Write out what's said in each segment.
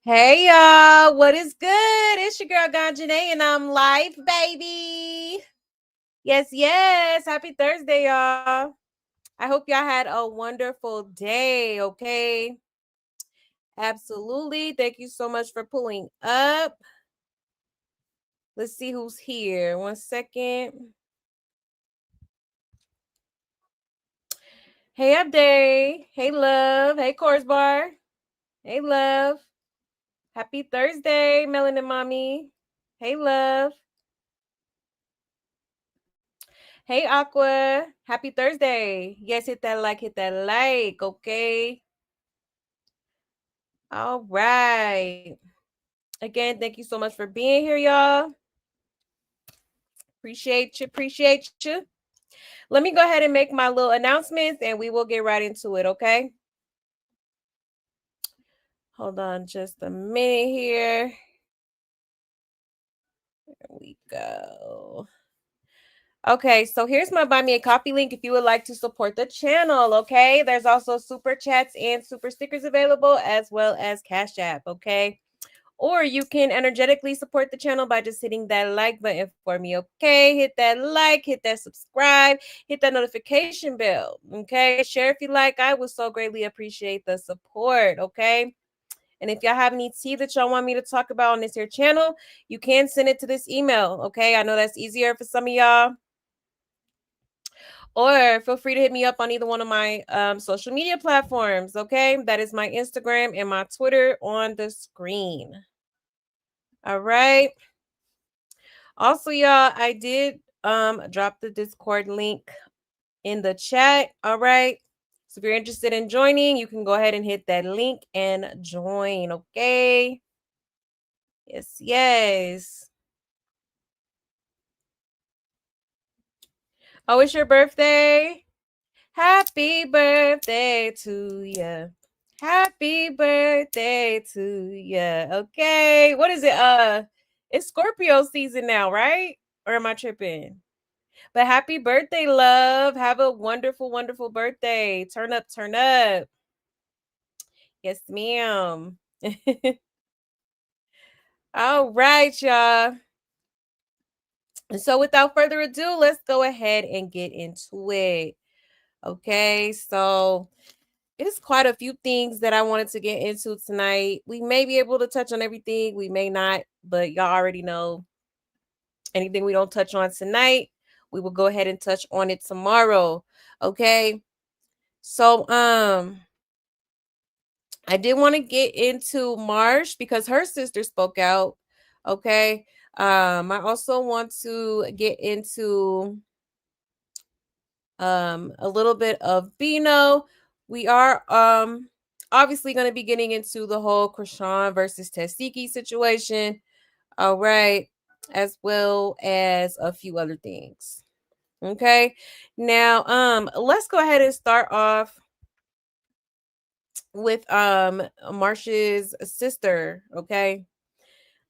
Hey y'all, what is good? It's your girl Ganjanae and I'm live, baby. Yes. Happy Thursday, y'all. I hope y'all had a wonderful day, okay? Absolutely. Thank you so much for pulling up. Let's see who's here. 1 second. Hey, Upday. Hey, love. Hey, Course Bar. Hey, love. Happy Thursday, Melanin Mommy. Hey, love. Hey, Aqua. Happy Thursday. Yes, hit that like, okay? All right. Again, thank you so much for being here, y'all. Appreciate you. Let me go ahead and make my little announcements and we will get right into it, okay? Hold on just a minute here. There we go. Okay, so here's my Buy Me a Coffee link if you would like to support the channel, okay? There's also super chats and super stickers available as well as Cash App, okay? Or you can energetically support the channel by just hitting that like button for me, okay? Hit that like, hit that subscribe, hit that notification bell, okay? Share if you like. I would so greatly appreciate the support, okay? And if y'all have any tea that y'all want me to talk about on this here channel, you can send it to this email, okay? I know that's easier for some of y'all. Or feel free to hit me up on either one of my social media platforms, okay? That is my Instagram and my Twitter on the screen. All right. Also, y'all, I did drop the Discord link in the chat. All right. So if you're interested in joining, you can go ahead and hit that link and join. Okay. Yes. Oh, it's your birthday. Happy birthday to you. Happy birthday to you. Okay. What is it? It's Scorpio season now, right? Or am I tripping? But happy birthday, love. Have a wonderful, wonderful birthday. Turn up, turn up. Yes, ma'am. All right, y'all. So without further ado, let's go ahead and get into it. Okay, so it is quite a few things that I wanted to get into tonight. We may be able to touch on everything, we may not, but y'all already know anything we don't touch on tonight, we will go ahead and touch on it tomorrow. Okay. So I did want to get into Marsh because her sister spoke out. Okay. I also want to get into a little bit of Bino. We are obviously going to be getting into the whole Chrisean versus Tesehki situation. All right, as well as a few other things. Okay. Now, let's go ahead and start off with Marsh's sister. Okay.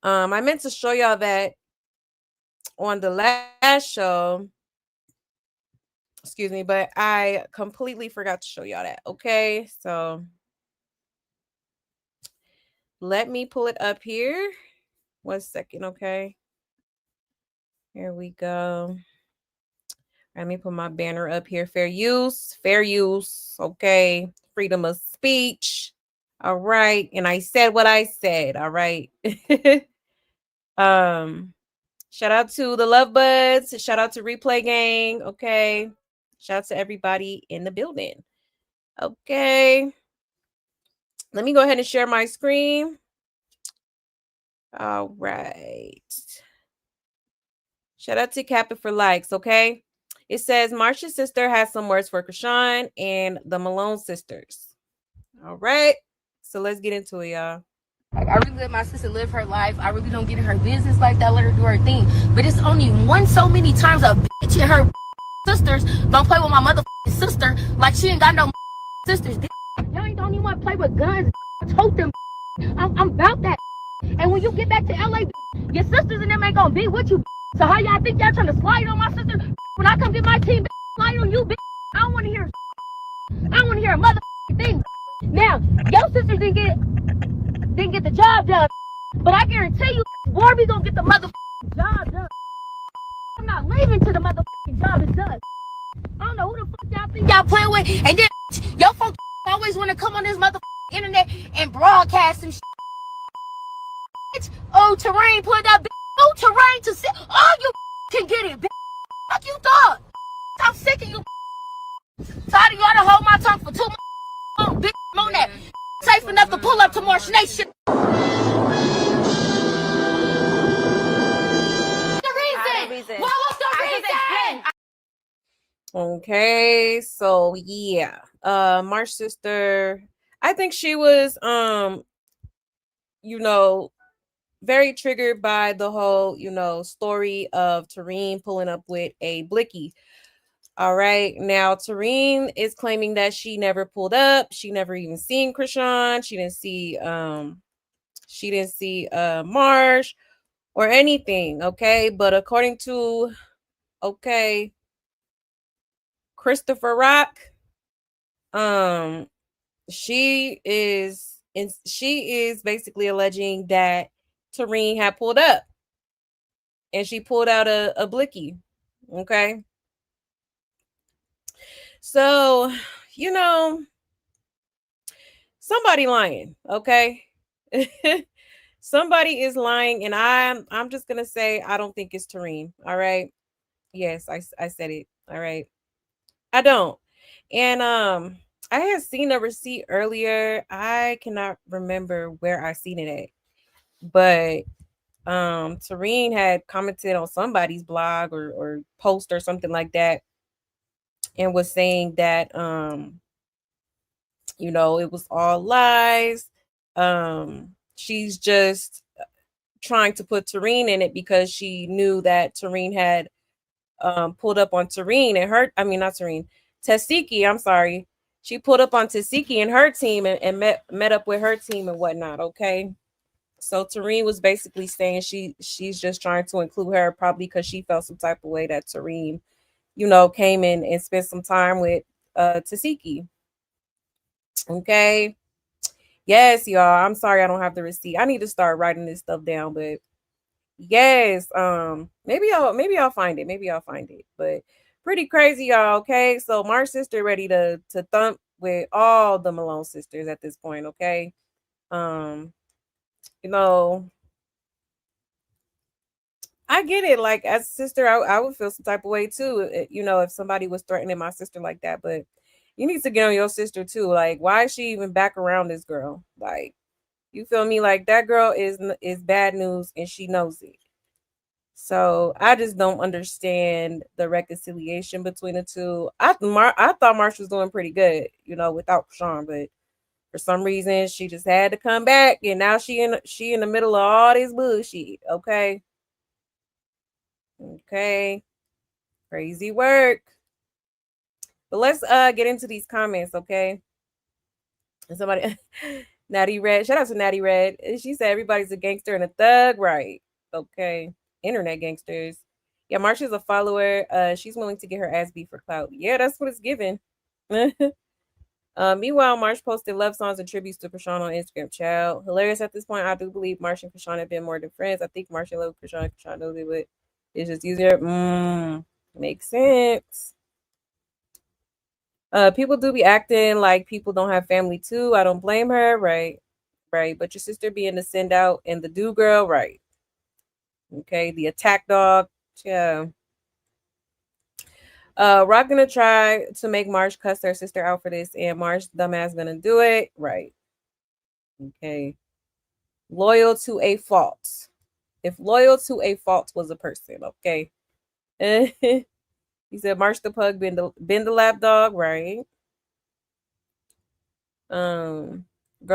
I meant to show y'all that on the last show. Excuse me, but I completely forgot to show y'all that. Okay, so let me pull it up here. 1 second, okay. Here we go. Let me put my banner up here. Fair use. Okay. Freedom of speech. All right. And I said what I said. All right. Shout out to the Love Buds. Shout out to Replay Gang. Okay. Shout out to everybody in the building. Okay. Let me go ahead and share my screen. All right. Shout out to Kappa for likes, okay? It says Marsha's sister has some words for Chrisean and the Malone sisters. All right. So let's get into it, y'all. Like, I really let my sister live her life. I really don't get in her business like that. Let her do her thing. But it's only one so many times a bitch and her sisters don't play with my motherfucking sister like she ain't got no sisters. Y'all ain't don't even want to play with guns. Tote them. I'm about that. And when you get back to LA, your sisters and them ain't gonna be with you. So how y'all think y'all trying to slide on my sister? When I come get my team, slide on you, bitch. I don't want to hear. I don't want to hear a motherfucking thing. Now, your sisters didn't get. didn't get the job done. But I guarantee you, Barbie gonna get the motherfucking job done. I'm not leaving till the motherfucking job is done. I don't know who the fuck y'all think y'all playing with. And then y'all folks always want to come on this motherfucking internet and broadcast some shit. Oh, Terrain put that bitch. Oh, Terrain to sit. Oh, you can get it, bitch. Fuck you thought. I'm sick of you. Tired of y'all to hold my tongue for 2 months. Bitch, I'm on that. Safe enough to pull up to more Nation. The reason. What was the reason? Okay, so yeah. Marsh's sister, I think she was very triggered by the whole, story of Tareen pulling up with a blicky. All right. Now Tareen is claiming that she never pulled up. She never even seen Chrisean. She didn't see Marsh or anything. Okay. But according to Christopher Rock, she is basically alleging that Tareen had pulled up and she pulled out a blicky. Okay. So, somebody lying, okay? Somebody is lying, and I'm just gonna say I don't think it's Tareen. All right. Yes, I said it. All right. I don't. And I had seen a receipt earlier. I cannot remember where I seen it at. But Tareen had commented on somebody's blog or post or something like that and was saying that it was all lies. She's just trying to put Tareen in it because she knew that Tareen had pulled up on Tareen and not Tareen, Tesehki, I'm sorry. She pulled up on Tesehki and her team and met up with her team and whatnot, okay? So Tareen was basically saying she's just trying to include her probably because she felt some type of way that Tareen, came in and spent some time with Tesehki. Okay. Yes, y'all. I'm sorry I don't have the receipt. I need to start writing this stuff down, but yes, maybe I'll find it. Maybe I'll find it. But pretty crazy, y'all. Okay. So Mark's sister ready to thump with all the Malone sisters at this point, okay? Um, you know, I get it. Like as a sister, I would feel some type of way too, if somebody was threatening my sister like that. But you need to get on your sister too. Like, why is she even back around this girl? Like, you feel me? Like that girl is bad news and she knows it. So I just don't understand the reconciliation between the two. I thought Marsh was doing pretty good, without Sean, but for some reason she just had to come back, and now she in the middle of all this bullshit. Okay, crazy work. But let's get into these comments, okay? And somebody, Natty Red, shout out to Natty Red. She said everybody's a gangster and a thug, right? Okay, internet gangsters. Yeah, Marsha's a follower. She's willing to get her ass beat for clout. Yeah, that's what it's given. Meanwhile, Marsh posted love songs and tributes to Chrisean on Instagram. Child, hilarious at this point. I do believe Marsh and Chrisean have been more than friends. I think Marsh and love Chrisean. Chrisean knows it, but it's just easier. Makes sense. People do be acting like people don't have family too. I don't blame her, right? Right. But your sister being the send out and the do girl, right? Okay, the attack dog. Yeah. Rock gonna try to make Marsh cuss her sister out for this, and Marsh dumbass gonna do it. Right. Okay. Loyal to a fault. If loyal to a fault was a person, okay. He said Marsh the pug, been the lap dog, right? Girl,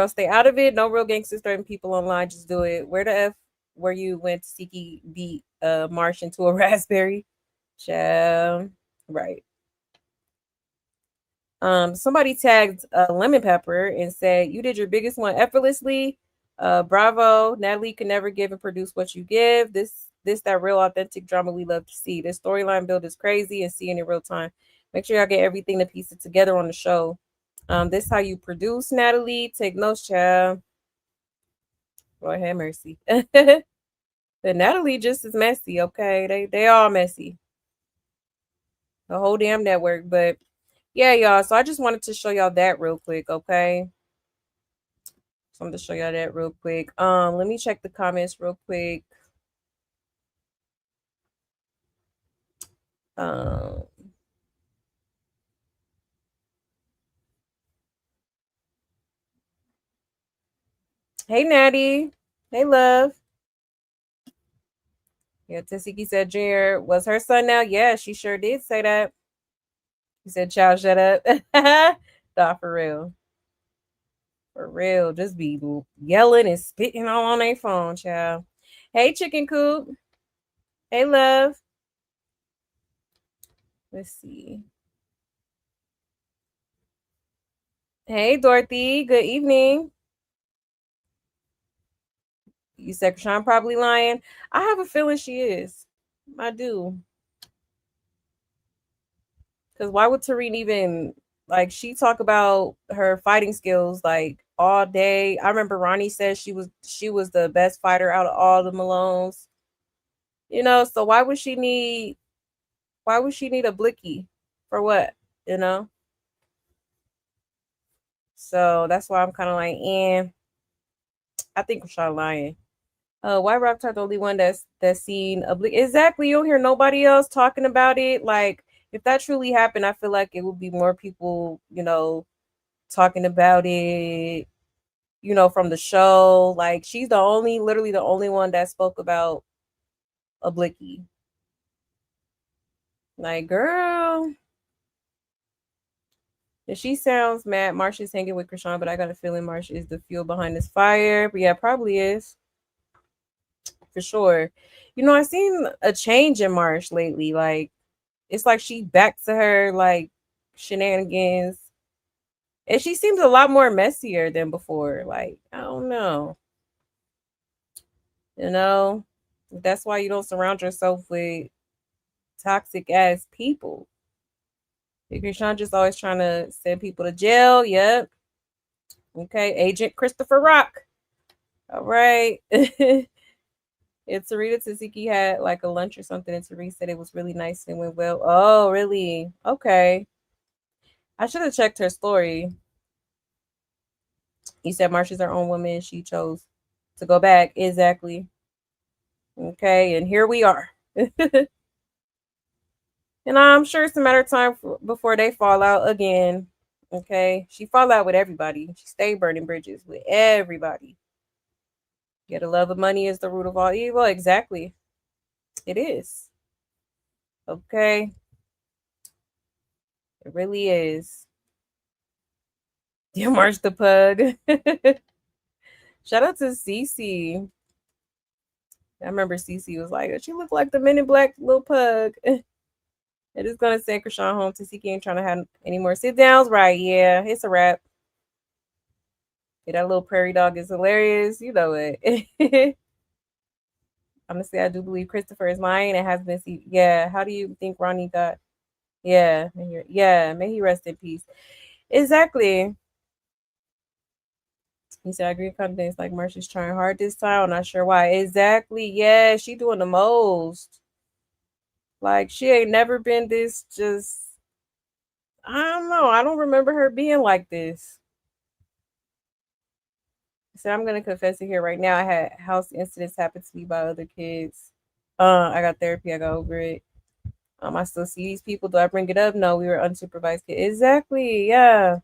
stay out of it. No real gangsters threatening people online. Just do it. Where the F were you when Tesehki beat Marsh into a raspberry? Child. Right. Somebody tagged Lemon Pepper and said, "You did your biggest one effortlessly. Bravo. Natalie can never give and produce what you give. This that real authentic drama we love to see. This storyline build is crazy and seeing it real time. Make sure y'all get everything to piece it together on the show. This how you produce, Natalie. Take notes, child. Lord have mercy. The Natalie just as messy, okay? They all messy. The whole damn network. But yeah, y'all. So I just wanted to show y'all that real quick, okay? So I'm gonna show y'all that real quick. Let me check the comments real quick. Um, hey Natty. Hey love. Yeah, Tesehki said Junior was her son now. Yeah, she sure did say that. He said, "Child, shut up." Nah, for real. For real. Just be yelling and spitting all on their phone, child. Hey, Chicken Coop. Hey, love. Let's see. Hey, Dorothy. Good evening. You said Krishan probably lying. I have a feeling she is. I do. Because why would Tareen even like she talk about her fighting skills like all day? I remember Ronnie said she was the best fighter out of all the Malones. You know, so why would she need a blicky? For what? You know? So that's why I'm kinda like, I think Rashawn lying. White Rock Tart the only one that's seen exactly. You don't hear nobody else talking about it. Like if that truly happened, I feel like it would be more people, talking about it, from the show. Like she's literally the only one that spoke about a blicky. Like, girl, and she sounds mad. Marsh is hanging with Krishan, but I got a feeling Marsh is the fuel behind this fire. But yeah, probably is for sure. I seen a change in Marsh lately. Like it's like she back to her like shenanigans, and she seems a lot more messier than before. Like I don't know, you know. That's why you don't surround yourself with toxic ass people. Krishan just always trying to send people to jail. Yep. Okay, Agent Christopher Rock. All right. And Sarita Taziki had like a lunch or something, and Tariq said it was really nice and went well. Oh, really? Okay. I should have checked her story. You said Marsha's her own woman. She chose to go back. Exactly. Okay, and here we are. And I'm sure it's a matter of time before they fall out again. Okay, she fall out with everybody. She stayed burning bridges with everybody. Yeah, the love of money is the root of all evil. Exactly, it is. Okay, it really is. Yeah, March the pug. Shout out to Cece. I remember Cece was like, she looked like the Men in Black little pug. It is gonna send Krishan home to Cece ain't trying to have any more sit downs. Right, yeah, it's a wrap. Yeah, that little prairie dog is hilarious. You know it. Honestly, I do believe Christopher is lying. It has been yeah. How do you think Ronnie got? Yeah, yeah. May he rest in peace. Exactly. He said, I agree with confidence. Like Marsha's trying hard this time. I'm not sure why. Exactly. Yeah, she doing the most. Like she ain't never been this. Just I don't know. I don't remember her being like this. So I'm gonna confess it here right now. I had house incidents happen to me by other kids. I got therapy. I got over it. I still see these people. Do I bring it up? No, we were unsupervised kids. Exactly. Yeah.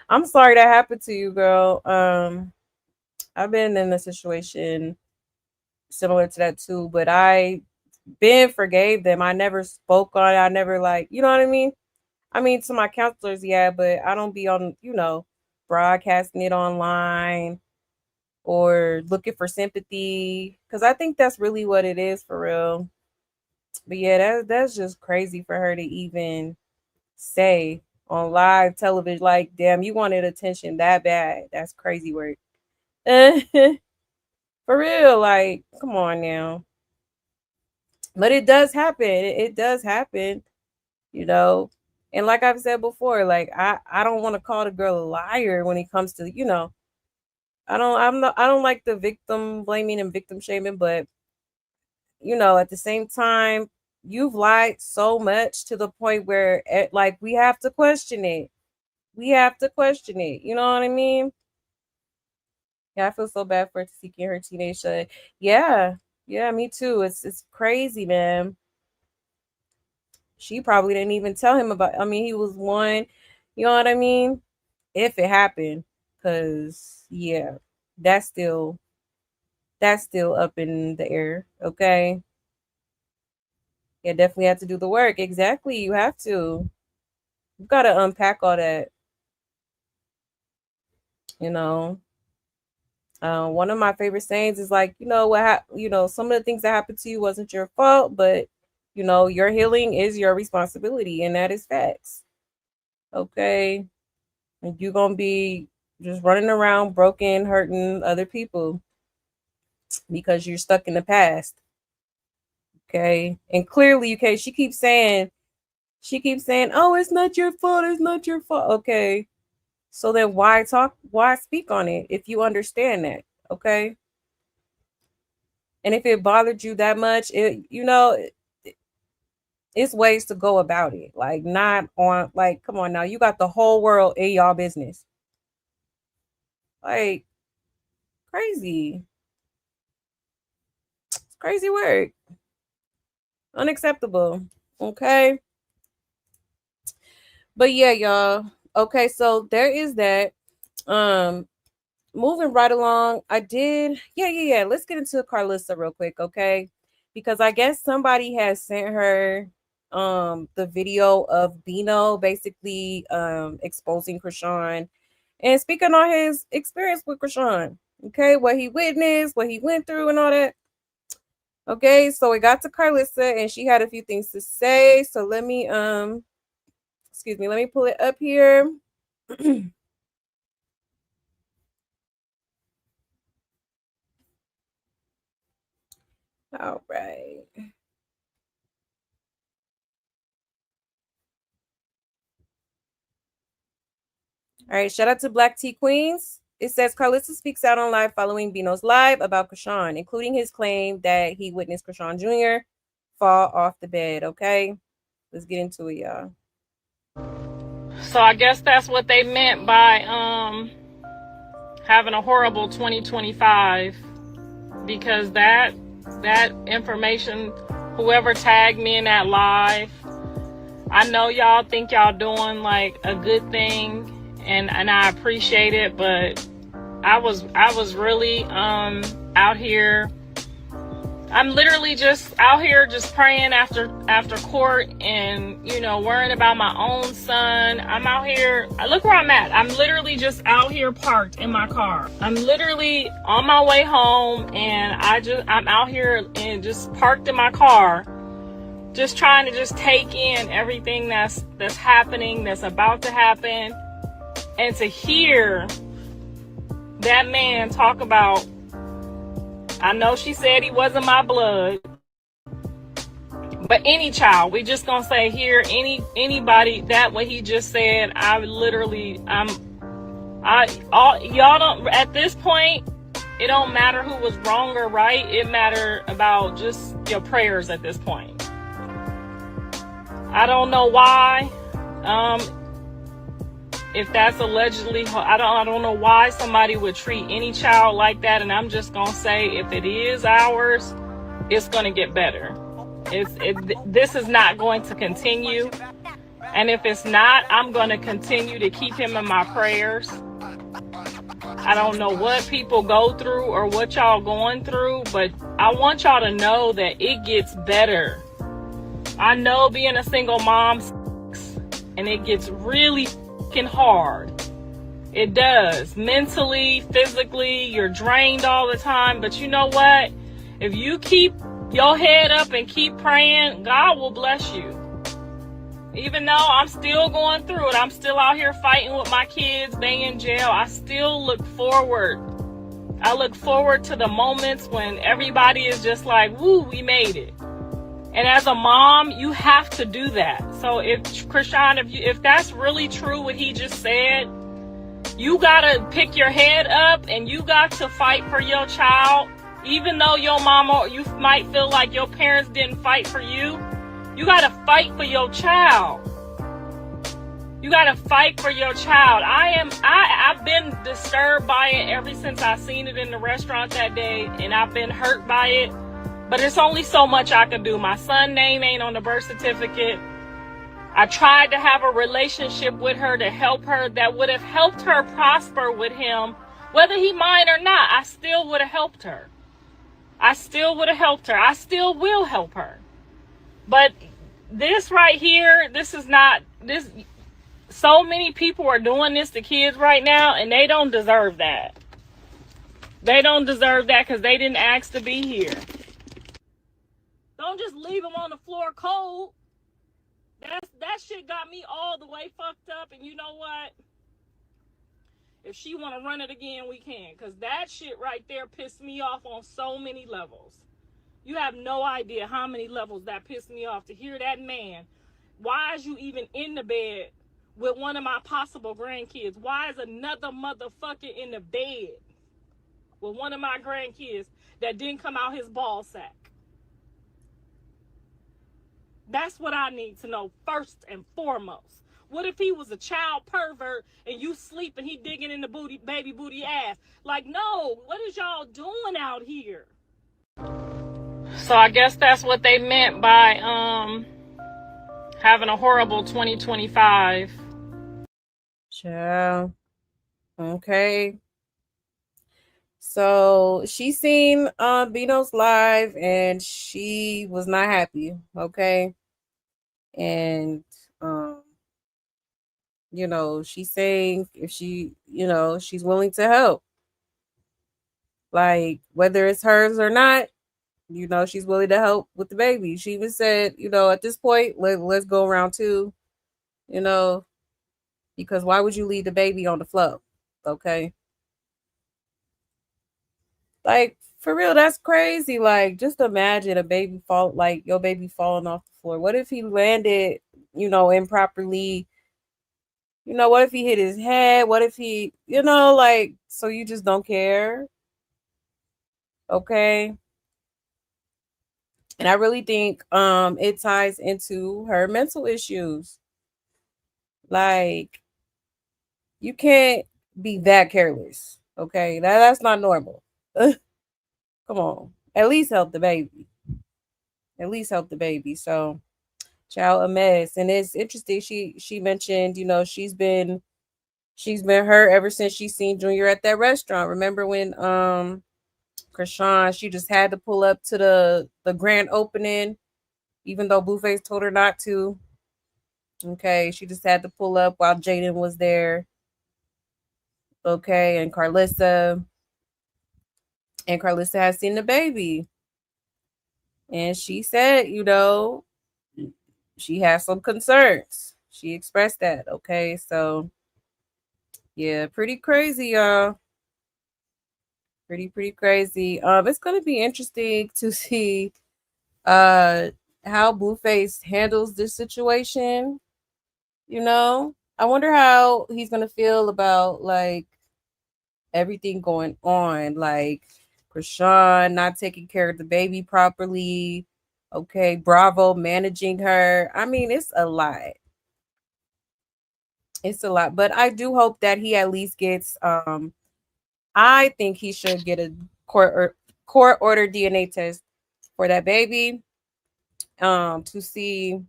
I'm sorry that happened to you, girl. I've been in a situation similar to that too, but I been forgave them. I never spoke on it. I never like, you know what I mean? I mean to my counselors, yeah, but I don't be on, broadcasting it online or looking for sympathy. Cause I think that's really what it is for real. But yeah, that's just crazy for her to even say on live television. Like, damn, you wanted attention that bad. That's crazy work. For real, like, come on now. But it does happen. It does happen, you know. And like I've said before, like I don't want to call the girl a liar when it comes to, I don't like the victim blaming and victim shaming, but at the same time, you've lied so much to the point where like we have to question it. We have to question it. You know what I mean? Yeah, I feel so bad for Tesehki and her teenage son. Yeah. Yeah, me too. It's crazy, man. She probably didn't even tell him about, I mean, he was one, you know what I mean? If it happened. Cause yeah, that's still up in the air. Okay. Yeah, definitely have to do the work. Exactly. You have to. You've got to unpack all that, you know. One of my favorite sayings is like, some of the things that happened to you wasn't your fault, but your healing is your responsibility, and that is facts. Okay, and you're gonna be just running around broken, hurting other people because you're stuck in the past. Okay, and clearly, okay, she keeps saying, "Oh, it's not your fault. It's not your fault." Okay, so then why talk? Why speak on it if you understand that? Okay. And if it bothered you that much, it's ways to go about it. Like not on, like, come on now, you got the whole world in y'all business. Like crazy. It's crazy work. Unacceptable. Okay. But yeah, y'all. Okay, so there is that. Moving right along, I did. Yeah. Let's get into Karlissa real quick, okay? Because I guess somebody has sent her the video of Bino basically exposing Chrisean and speaking on his experience with Chrisean. Okay, what he witnessed, what he went through, and all that. Okay, so we got to Karlissa and she had a few things to say. So let me excuse me, let me pull it up here. All right. All right, shout out to Black Tea Queens. It says Karlissa speaks out on live following Bino's live about Chrisean, including his claim that he witnessed Chrisean Jr. fall off the bed. Okay, let's get into it, y'all. So I guess that's what they meant by having a horrible 2025, because that information, whoever tagged me in that live, I know y'all think y'all doing like a good thing, and I appreciate it, but I was really out here. I'm literally just out here just praying after court and, worrying about my own son. I'm out here. Look where I'm at. I'm literally just out here parked in my car. I'm literally on my way home, and I'm out here and just parked in my car, just trying to just take in everything that's happening, that's about to happen. And to hear that man talk about, I know she said he wasn't my blood, but any child, we just gonna say here, anybody, that what he just said, y'all don't, at this point, it don't matter who was wrong or right. It matter about just your prayers at this point. I don't know why. If that's allegedly, I don't know why somebody would treat any child like that. And I'm just gonna say, if it is ours, it's gonna get better. This is not going to continue. And if it's not, I'm gonna continue to keep him in my prayers. I don't know what people go through or what y'all going through, but I want y'all to know that it gets better. I know being a single mom sucks, and it gets really hard. It does. Mentally, physically, you're drained all the time. But you know what? If you keep your head up and keep praying, God will bless you. Even though I'm still going through it, I'm still out here fighting with my kids, being in jail, I still look forward. I look forward to the moments when everybody is just like, woo, we made it. And as a mom, you have to do that. So if Chrisean, if that's really true what he just said, You gotta pick your head up and you got to fight for your child. Even though your mama, you might feel like your parents didn't fight for you, you gotta fight for your child. You gotta fight for your child. I've been disturbed by it ever since I seen it in the restaurant that day, and I've been hurt by it. But there's only so much I can do. My son's name ain't on the birth certificate. I tried to have a relationship with her to help her that would have helped her prosper with him, whether he mine or not. I still would have helped her. I still would have helped her. I still will help her. But this right here, this is not this. So many people are doing this to kids right now, and they don't deserve that. They don't deserve that because they didn't ask to be here. Don't just leave them on the floor cold. That shit got me all the way fucked up. And you know what? If she want to run it again, we can. Because that shit right there pissed me off on so many levels. You have no idea how many levels that pissed me off to hear that man. Why is you even in the bed with one of my possible grandkids? Why is another motherfucker in the bed with one of my grandkids that didn't come out his ball sack? That's what I need to know first and foremost. What if he was a child pervert and you sleep and he digging in the baby booty ass? Like, no, what is y'all doing out here? So I guess that's what they meant by having a horrible 2025. Ciao. Okay. So she seen Bino's live and she was not happy. Okay. And she's saying if she, she's willing to help. Like whether it's hers or not, she's willing to help with the baby. She even said, at this point, let's go around two, because why would you leave the baby on the floor? Okay. Like, for real, that's crazy. Like, just imagine your baby falling off the floor. What if he landed, improperly? What if he hit his head? What if he, so you just don't care? Okay. And I really think it ties into her mental issues. Like, you can't be that careless. Okay. That's not normal. Come on. At least help the baby. At least help the baby. So, child, a mess. And it's interesting. She mentioned, she's been hurt ever since she seen Junior at that restaurant. Remember when Chrisean, she just had to pull up to the grand opening, even though Blueface told her not to. Okay, she just had to pull up while Jaden was there. Okay, and Karlissa has seen the baby. And she said, she has some concerns. She expressed that. Okay, so yeah, pretty crazy, y'all. Pretty crazy. It's gonna be interesting to see how Blueface handles this situation. I wonder how he's gonna feel about like everything going on, like Chrisean not taking care of the baby properly. Okay, Bravo managing her. I mean, it's a lot. It's a lot, but I do hope that he at least gets. I think he should get a court order DNA test for that baby, to see,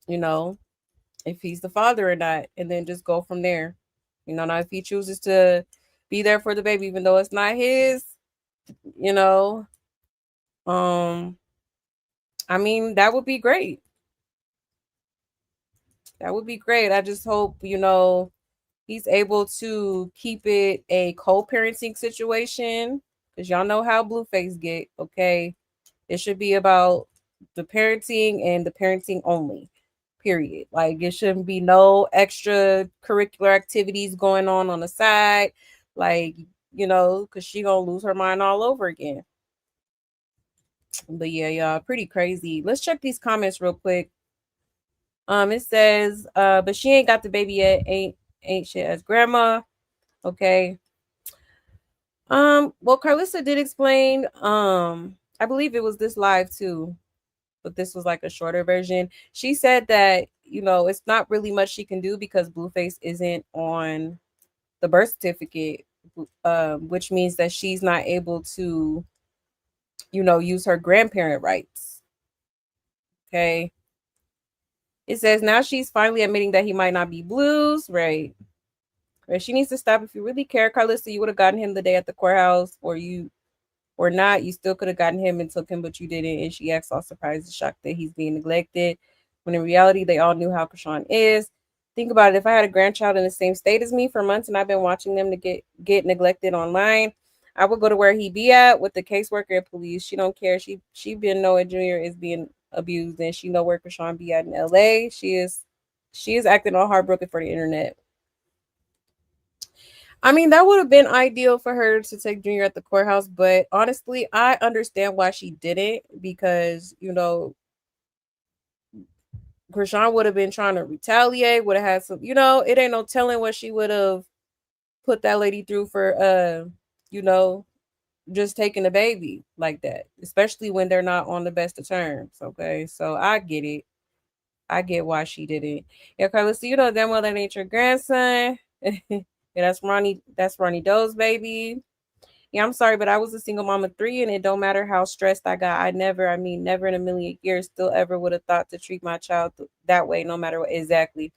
if he's the father or not, and then just go from there. Now if he chooses to be there for the baby, even though it's not his, I mean, that would be great. That would be great. I just hope, he's able to keep it a co-parenting situation, because y'all know how Blueface get. Okay, it should be about the parenting and the parenting only. Period. Like, it shouldn't be no extra curricular activities going on the side. Like, because she gonna lose her mind all over again. But yeah, y'all, pretty crazy. Let's check these comments real quick. It says, but she ain't got the baby yet. ain't shit as grandma. Okay. Well, Karlissa did explain. I believe it was this live too, but this was like a shorter version. She said that, it's not really much she can do because Blueface isn't on the birth certificate, which means that she's not able to, use her grandparent rights. Okay. It says now she's finally admitting that he might not be Blue's, right? Right. She needs to stop. If you really care, Karlissa, you would have gotten him the day at the courthouse, or not. You still could have gotten him and took him, but you didn't. And she acts all surprised and shocked that he's being neglected. When in reality, they all knew how Chrisean is. Think about it. If I had a grandchild in the same state as me for months and I've been watching them to get neglected online, I would go to where he be at with the caseworker and police. She don't care. She been knowing Junior is being abused, and she know where Chrisean be at in LA. She is acting all heartbroken for the internet. I mean, that would have been ideal for her to take Junior at the courthouse, but honestly, I understand why she didn't, because, Chrisean would have been trying to retaliate, would have had some, it ain't no telling what she would have put that lady through for, you know, just taking a baby like that, especially when they're not on the best of terms. Okay. So I get it. I get why she didn't. Yeah, Carlos, you know damn well that ain't your grandson. Yeah, that's Ronnie Doe's baby. Yeah, I'm sorry, but I was a single mom of three, and it don't matter how stressed I got. Never in a million years still ever would have thought to treat my child that way, no matter what exactly.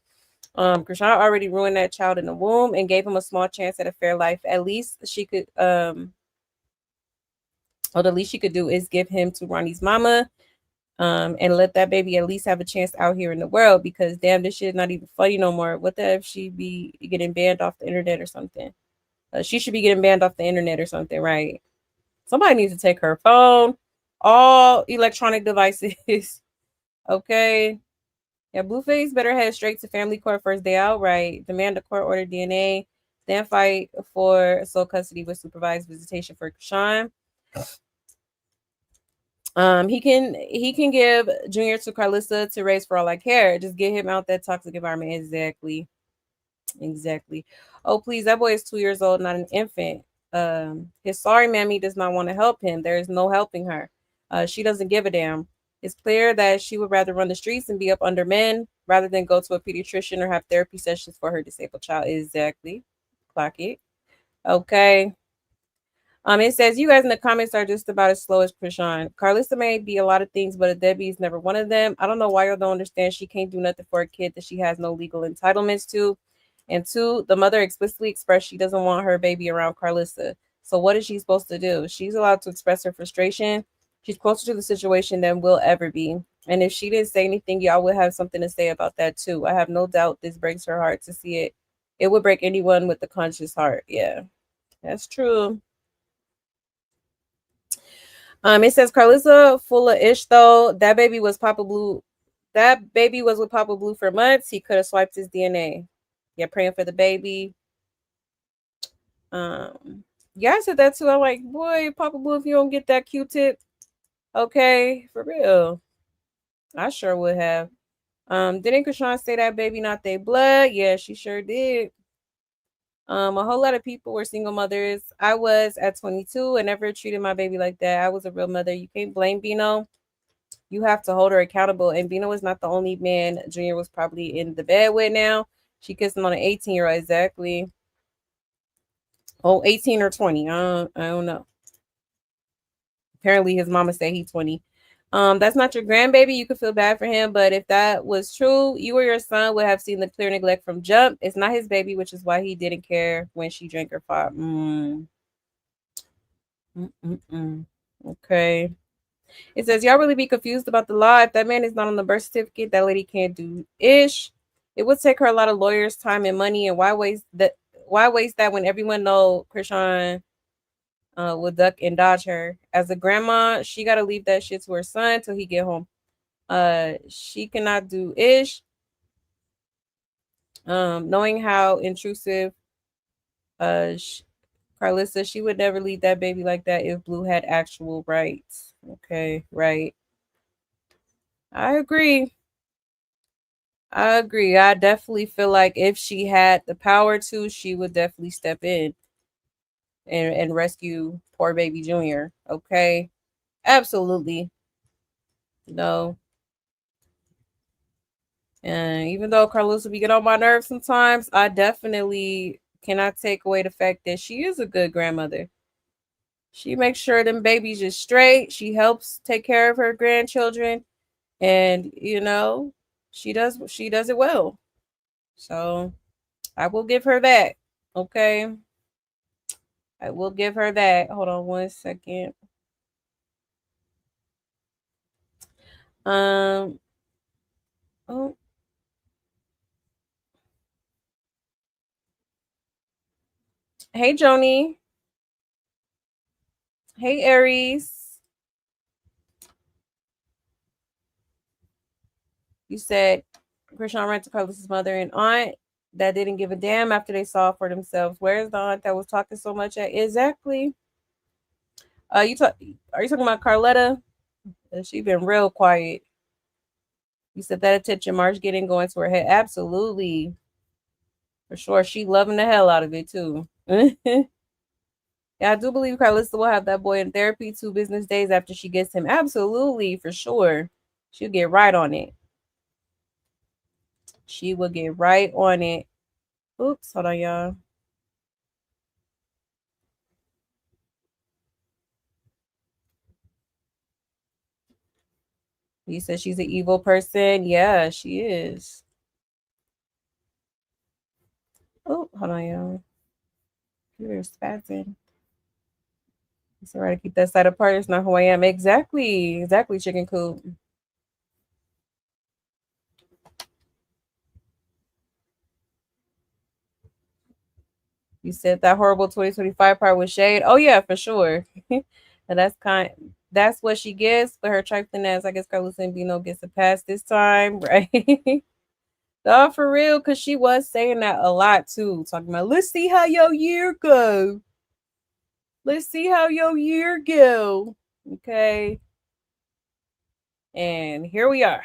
Krishan already ruined that child in the womb and gave him a small chance at a fair life. At least she could, or the least she could do is give him to Ronnie's mama, and let that baby at least have a chance out here in the world. Because damn, this shit is not even funny no more. What the if she be getting banned off the internet or something? She should be getting banned off the internet or something, right? Somebody needs to take her phone, all electronic devices. Okay. Yeah, Blueface better head straight to family court first day out, right? Demand a court order DNA, then fight for sole custody with supervised visitation for Sean. He can give Junior to Karlissa to raise for all I care. Just get him out that toxic environment. Exactly. Exactly. Oh, please, that boy is 2 years old, not an infant. His sorry mammy does not want to help him. There is no helping her. She doesn't give a damn. It's clear that she would rather run the streets and be up under men rather than go to a pediatrician or have therapy sessions for her disabled child. Exactly. Clock it. Okay. It says you guys in the comments are just about as slow as Krishan. Karlissa may be a lot of things, but a Debbie is never one of them. I don't know why y'all don't understand. She can't do nothing for a kid that she has no legal entitlements to. And two, the mother explicitly expressed she doesn't want her baby around Karlissa. So what is she supposed to do? She's allowed to express her frustration. She's closer to the situation than we'll ever be. And if she didn't say anything, y'all would have something to say about that too. I have no doubt this breaks her heart to see it. It would break anyone with a conscious heart. Yeah, that's true. It says Karlissa full of ish though. That baby was Papa Blue. That baby was with Papa Blue for months. He could have swiped his DNA. Yeah, praying for the baby. Yeah, I said that too. I'm like, boy, Papa Blue, if you don't get that Q-tip, okay, for real. I sure would have. Didn't Krishan say that baby not their blood? Yeah, she sure did. A whole lot of people were single mothers. I was at 22 and never treated my baby like that. I was a real mother. You can't blame Bino. You have to hold her accountable. And Bino was not the only man Junior was probably in the bed with now. She kissed him on an 18-year-old. Exactly. Oh, 18 or 20. I don't know. Apparently his mama said he's 20. That's not your grandbaby. You could feel bad for him, but if that was true, you or your son would have seen the clear neglect from jump. It's not his baby, which is why he didn't care when she drank her fought. Okay. It says y'all really be confused about the law. If that man is not on the birth certificate, that lady can't do ish. It would take her a lot of lawyers' time and money. And why waste that? Why waste that when everyone know Krishan will duck and dodge her? As a grandma, she gotta leave that shit to her son till he get home. She cannot do ish. Knowing how intrusive Karlissa, she would never leave that baby like that if Blue had actual rights. Okay, right. I agree. I agree. I definitely feel like if she had the power to, she would definitely step in and rescue poor baby Junior. Okay. Absolutely. No. And even though Carlos will be getting on my nerves sometimes, I definitely cannot take away the fact that she is a good grandmother. She makes sure them babies is straight. She helps take care of her grandchildren, and she does it well. So I will give her that. Okay, I will give her that. Hold on one second. Um. Oh. Hey, Joni. Hey, Aries. You said Chrisean ran to Carlos's mother and aunt that didn't give a damn after they saw for themselves. Where's the aunt that was talking so much? Exactly. You talk? Are you talking about Carletta? She been real quiet. You said that attention March getting going to her head. Absolutely, for sure. She loving the hell out of it too. Yeah, I do believe Karlissa will have that boy in therapy 2 business days after she gets him. Absolutely, for sure. She'll get right on it. She will get right on it. Oops, hold on, y'all. You said she's an evil person. Yeah, she is. Oh, hold on, y'all. You're spazzing. It's all right to keep that side apart. It's not who I am. Exactly. Exactly, chicken coop. You said that horrible 2025 part was shade. Oh yeah, for sure. And that's what she gets for her trifling ass. I guess Carlos Bino gets a pass this time, right? No, for real, because she was saying that a lot too. Talking about let's see how your year go. Let's see how your year go. Okay. And here we are.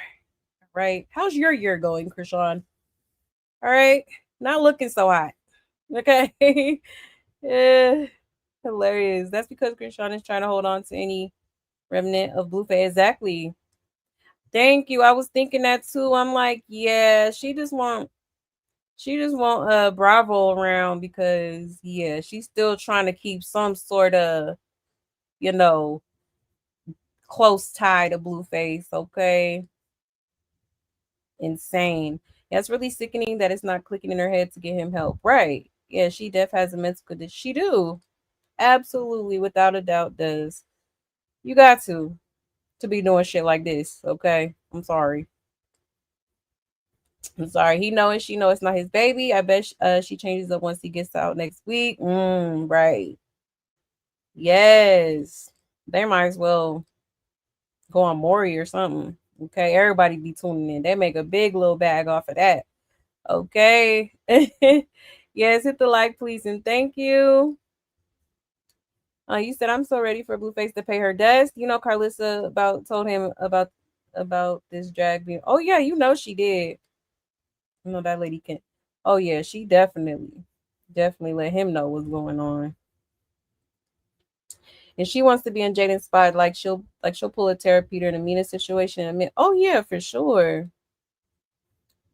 Right. How's your year going, Chrisean? All right. Not looking so hot. Okay. Yeah. Hilarious. That's because Chrisean is trying to hold on to any remnant of Blueface. Exactly. Thank you. I was thinking that too. I'm like, yeah, she just want Bravo around because yeah, she's still trying to keep some sort of, you know, close tie to Blueface, okay? Insane. Yeah, it's really sickening that it's not clicking in her head to get him help. Right. Yeah, she def has a mental condition. She do. Absolutely, without a doubt does. You got to be doing shit like this, okay? I'm sorry. I'm sorry. He know it. She know it's not his baby. I bet she changes up once he gets out next week. Right. Yes. They might as well go on Maury or something. Okay. Everybody be tuning in. They make a big little bag off of that. Okay. Yes. Hit the like, please, and thank you. You said I'm so ready for Blueface to pay her debts. You know, Karlissa told him about this drag being. Oh yeah, you know she did. You know that lady can. Oh yeah, she definitely let him know what's going on. And she wants to be in Jaden's spot. She'll pull a Tara Peter in a meanest situation. And admit, oh yeah, for sure,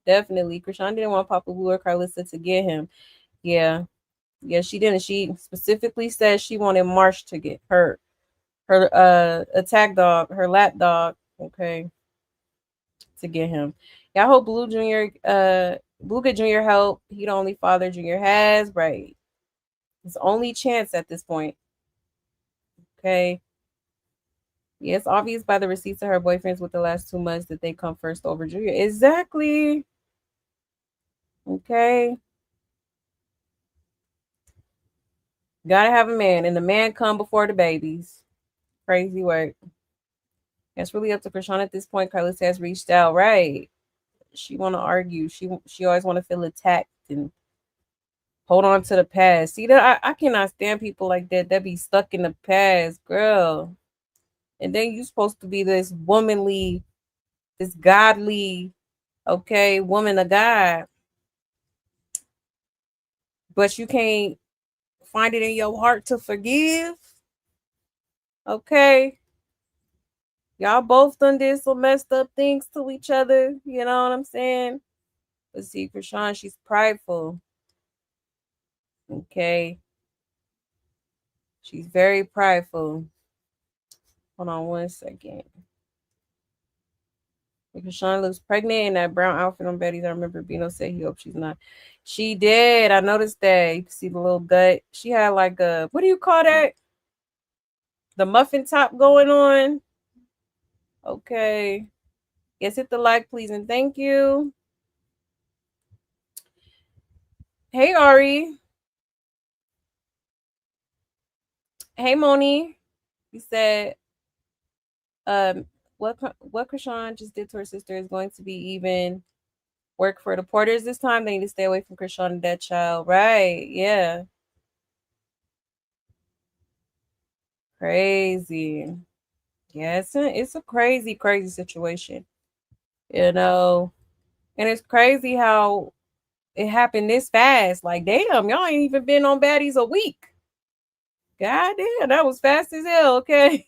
definitely. Krishan didn't want Papa Blue or Karlissa to get him. Yeah, yeah, she didn't. She specifically said she wanted Marsh to get her attack dog, her lap dog. Okay, to get him. Yeah, I hope Blue get Junior help. He the only father Junior has. Right. His only chance at this point. Okay. Yeah, it's obvious by the receipts of her boyfriends with the last 2 months that they come first over Junior. Exactly. Okay. Gotta have a man, and the man come before the babies. Crazy work. It's really up to Krishan at this point. Carlos has reached out. Right. She want to argue. She always want to feel attacked and hold on to the past. See that I cannot stand people like that be stuck in the past, girl. And then you supposed to be this womanly, this godly, Okay, woman of God, but you can't find it in your heart to forgive. Okay, y'all both done did some messed up things to each other. You know what I'm saying? But see, Chrisean, she's prideful. Okay, she's very prideful. Hold on one second. Because Sean looks pregnant in that brown outfit on Betty's. I remember Bino said he hopes she's not. She did. I noticed that. You can see the little gut. She had like a, what do you call that? The muffin top going on. Okay. Yes, hit the like, please, and thank you. Hey, Ari. Hey, Moni. You said, what Krishan just did to her sister is going to be even work for the Porters this time. They need to stay away from Krishan and that child. Right. Yeah. Crazy. Yeah, it's a crazy, crazy situation, you know. And it's crazy how it happened this fast. Like, damn, y'all ain't even been on baddies a week. God damn, that was fast as hell. Okay,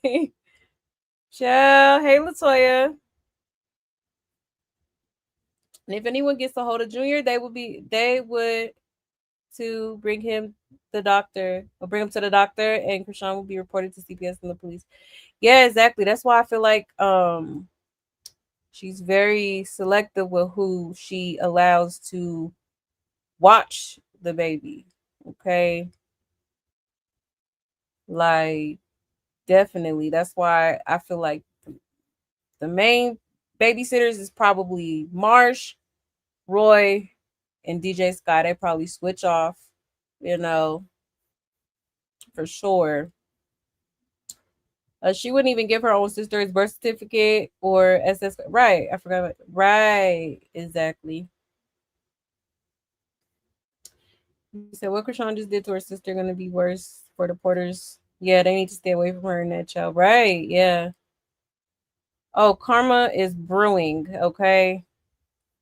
ciao. Hey, Latoya. And if anyone gets a hold of Junior, they would to bring him the doctor or bring him to the doctor, and Krishan will be reported to CPS and the police. Yeah, exactly. That's why I feel like she's very selective with who she allows to watch the baby. Okay. Like, definitely. That's why I feel like the main babysitters is probably Marsh, Roy, and DJ Scott. They probably switch off, you know, for sure. She wouldn't even give her own sister's birth certificate or SS. Right. I forgot. Right. Exactly. You said what Krishan just did to her sister going to be worse for the Porters. Yeah, they need to stay away from her and that child. Right. Yeah. Oh, karma is brewing. Okay.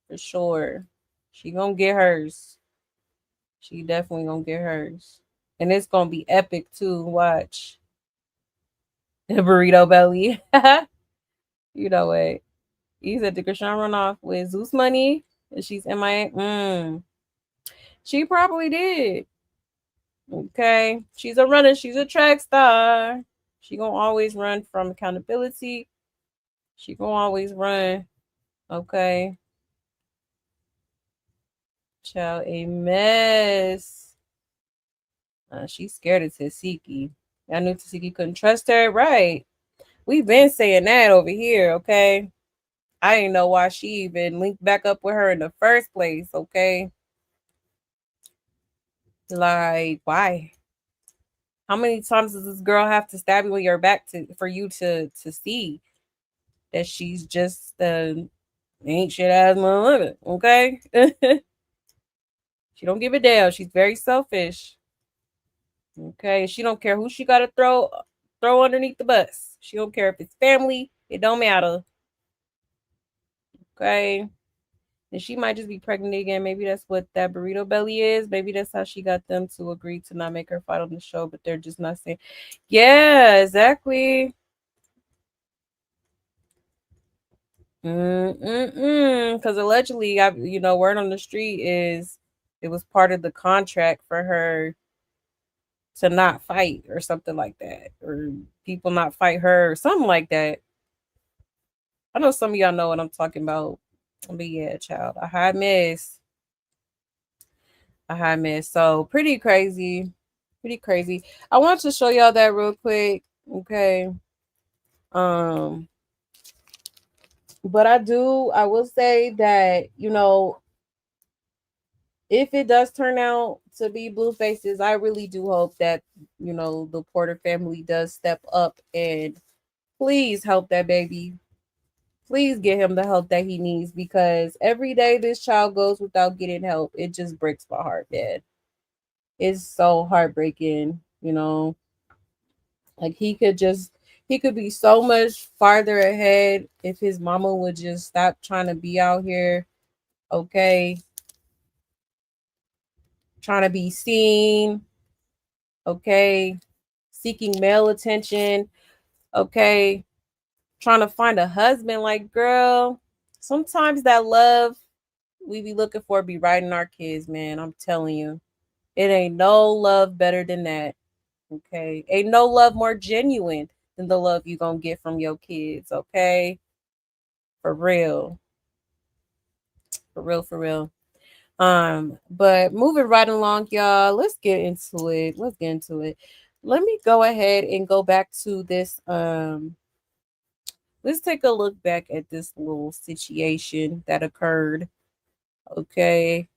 For sure. She gonna get hers. She definitely gonna get hers. And it's gonna be epic too. Watch. The burrito belly. You know what? He said, did Krishan run off with Zeus money? And she's MIA. She probably did. Okay. She's a runner. She's a track star. She gonna always run from accountability. She gonna always run. Okay. Child, a mess. She's scared of Tesehki. I knew Tesehki couldn't trust her. Right. We've been saying that over here, okay? I didn't know why she even linked back up with her in the first place, okay? Like, why? How many times does this girl have to stab you in your back for you to see that she's just ain't shit ass mother, okay? She don't give a damn. She's very selfish. Okay, she don't care who she gotta throw underneath the bus. She don't care if it's family. It don't matter. Okay, and she might just be pregnant again. Maybe that's what that burrito belly is. Maybe that's how she got them to agree to not make her fight on the show. But they're just not saying. Yeah, exactly. Because allegedly, word on the street is it was part of the contract for her to not fight or something like that, or people not fight her or something like that. I know some of y'all know what I'm talking about. But yeah, child, a hot mess. A hot mess. So pretty crazy. Pretty crazy. I want to show y'all that real quick. Okay. Um, but I will say that, if it does turn out to be blue faces, I really do hope that, the Porter family does step up and please help that baby. Please get him the help that he needs, because every day this child goes without getting help, it just breaks my heart, man. It's so heartbreaking, Like he could be so much farther ahead if his mama would just stop trying to be out here Okay. Trying to be seen. Okay. Seeking male attention. Okay. Trying to find a husband. Like, girl, sometimes that love we be looking for be right in our kids, man. I'm telling you. It ain't no love better than that. Okay. Ain't no love more genuine than the love you gonna get from your kids. Okay. For real. For real, for real. But moving right along, y'all. Let's get into it. Let's get into it. Let me go ahead and go back to this. Let's take a look back at this little situation that occurred. Okay.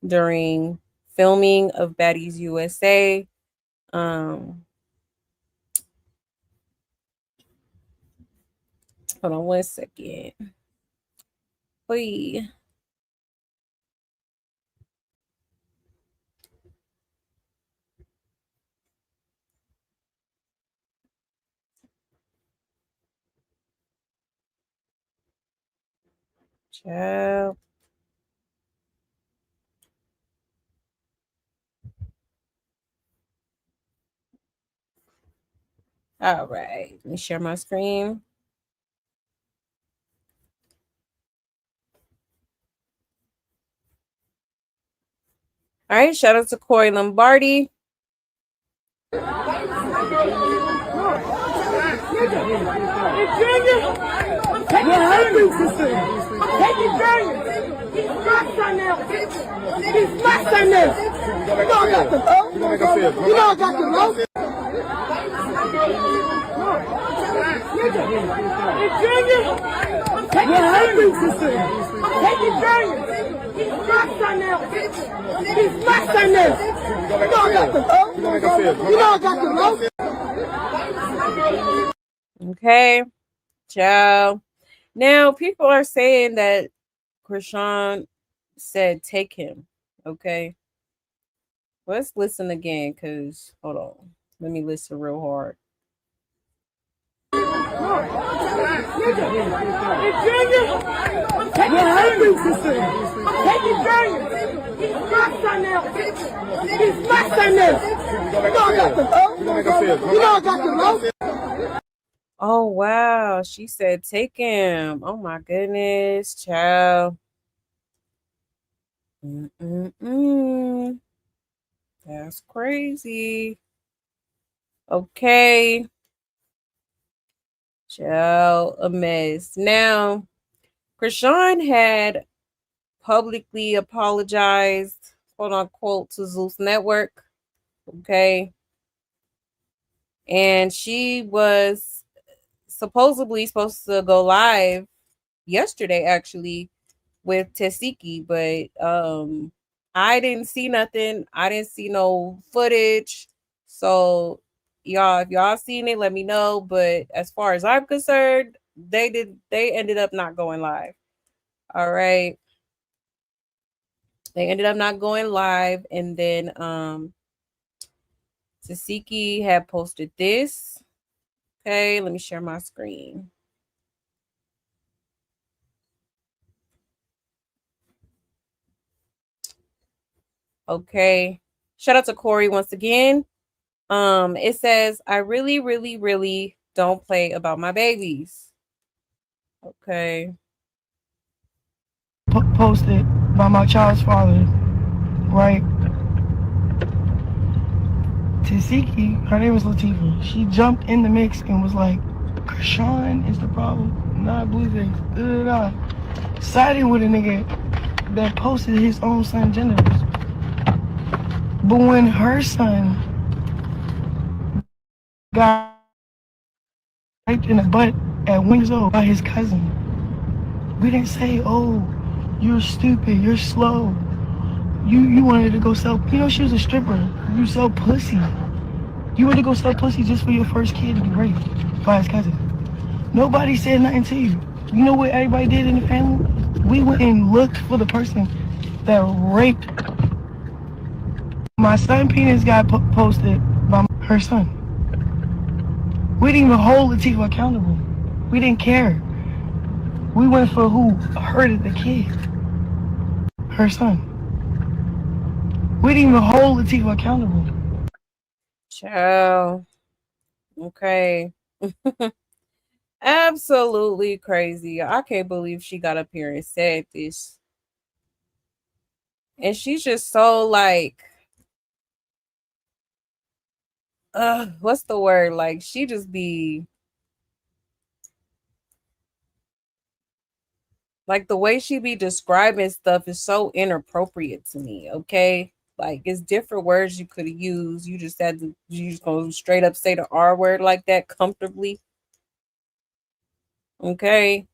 During filming of Baddies USA. Hold on 1 second. Wait. Ciao. All right. Let me share my screen. All right. Shout out to Corey Lombardi. Okay. Ciao. Now, people are saying that Chrisean said take him. Okay. Let's listen again because, hold on. Let me listen real hard. Oh, wow. She said take him. Oh, my goodness. Child. That's crazy. Okay. Child, a mess. Now, Chrisean had publicly apologized, quote unquote, to Zeus Network. Okay. And she was supposedly supposed to go live yesterday, actually, with Tesehki, but I didn't see nothing. I didn't see no footage. So y'all, if y'all seen it, let me know. But as far as I'm concerned, they ended up not going live. All right. They ended up not going live. And then Tesehki had posted this. Okay, let me share my screen. Okay. Shout out to Corey once again. It says, I really, really, really don't play about my babies. Okay. Posted by my child's father, right? Tesehki, her name was Latifah. She jumped in the mix and was like, Chrisean is the problem, not Blueface. Siding with a nigga that posted his own son genitals. But when her son got raped in the butt at 1 years old by his cousin, we didn't say, oh, you're stupid, you're slow. You wanted to go sell, she was a stripper. You sell pussy. You wanted to go sell pussy just for your first kid to be raped by his cousin. Nobody said nothing to you. You know what everybody did in the family? We went and looked for the person that raped. My son penis got posted by her son. We didn't even hold Latifah accountable. We didn't care. We went for who hurted the kid. her son. We didn't even hold Latifah accountable. Child. Okay. Absolutely crazy. I can't believe she got up here and said this. And she's just so like, what's the word? Like, she just be like, the way she be describing stuff is so inappropriate to me. Okay. Like, it's different words you could use. You just gonna straight up say the R word like that comfortably. Okay.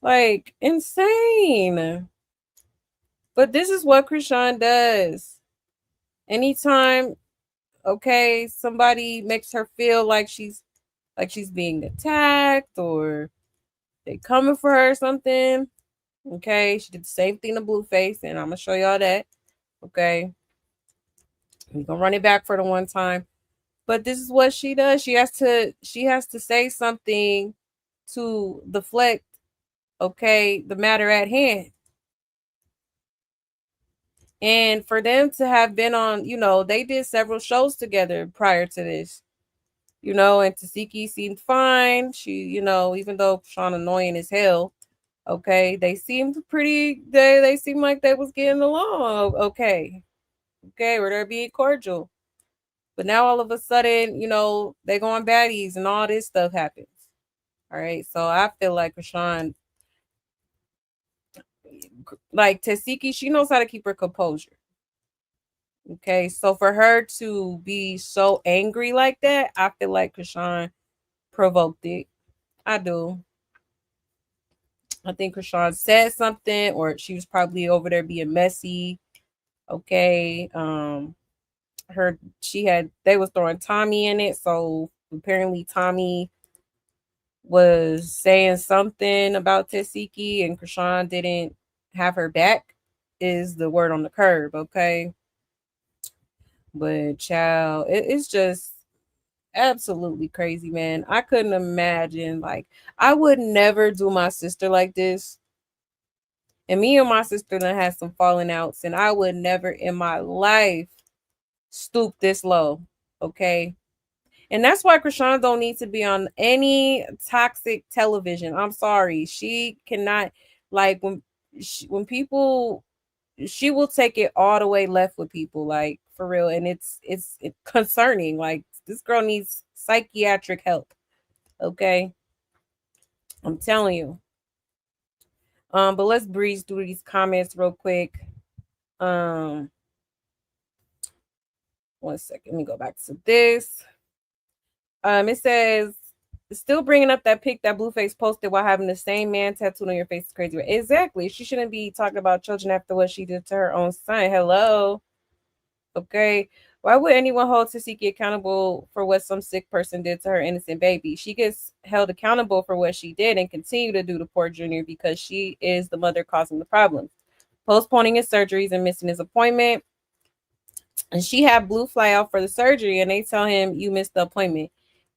Like, insane. But this is what Chrisean does. Anytime, okay, somebody makes her feel like she's being attacked or they coming for her or something. Okay, she did the same thing to Blueface, and I'm gonna show y'all that. Okay, we're gonna run it back for the one time. But this is what she does. She has to say something to deflect, okay, the matter at hand. And for them to have been on, they did several shows together prior to this, and Tesehki seemed fine. She, even though Sean annoying as hell, okay, they seemed they seemed like they was getting along, okay, or they're being cordial. But now all of a sudden, they going baddies and all this stuff happens. All right, so I feel like Rashawn, like Tesehki, she knows how to keep her composure. Okay, so for her to be so angry like that, I feel like Chrisean provoked it. I do. I think Chrisean said something, or she was probably over there being messy. Okay. They was throwing Tommy in it, so apparently Tommy was saying something about Tesehki and Chrisean didn't have her back, is the word on the curb, okay? But child, it's just absolutely crazy, man. I couldn't imagine, like, I would never do my sister like this. And me and my sister done had some falling outs, and I would never in my life stoop this low. Okay. And that's why Chrisean don't need to be on any toxic television. I'm sorry. She cannot, like, when people, she will take it all the way left with people, like, for real. And it's concerning. Like, this girl needs psychiatric help. Okay. I'm telling you. But let's breeze through these comments real quick. One second. Let me go back to this. It says, still bringing up that pic that Blueface posted while having the same man tattooed on your face is crazy. Exactly. She shouldn't be talking about children after what she did to her own son. Hello. Okay. Why would anyone hold Tesehki accountable for what some sick person did to her innocent baby? She gets held accountable for what she did and continue to do to poor Junior because she is the mother causing the problems. Postponing his surgeries and missing his appointment. And she had Blue fly out for the surgery and they tell him you missed the appointment.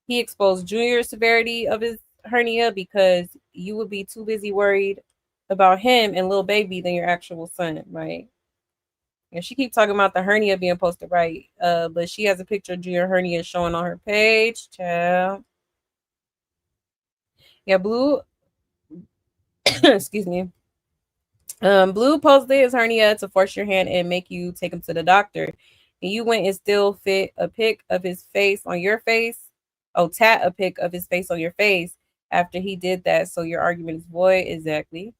He exposed Junior's severity of his hernia because you would be too busy worried about him and little baby than your actual son, right? And she keeps talking about the hernia being posted, right? But she has a picture of Junior hernia showing on her page. Child. Yeah, Blue. Excuse me. Blue posted his hernia to force your hand and make you take him to the doctor. And you went and still fit a pic of his face on your face. Oh, tat a pic of his face on your face after he did that. So your argument is void. Exactly.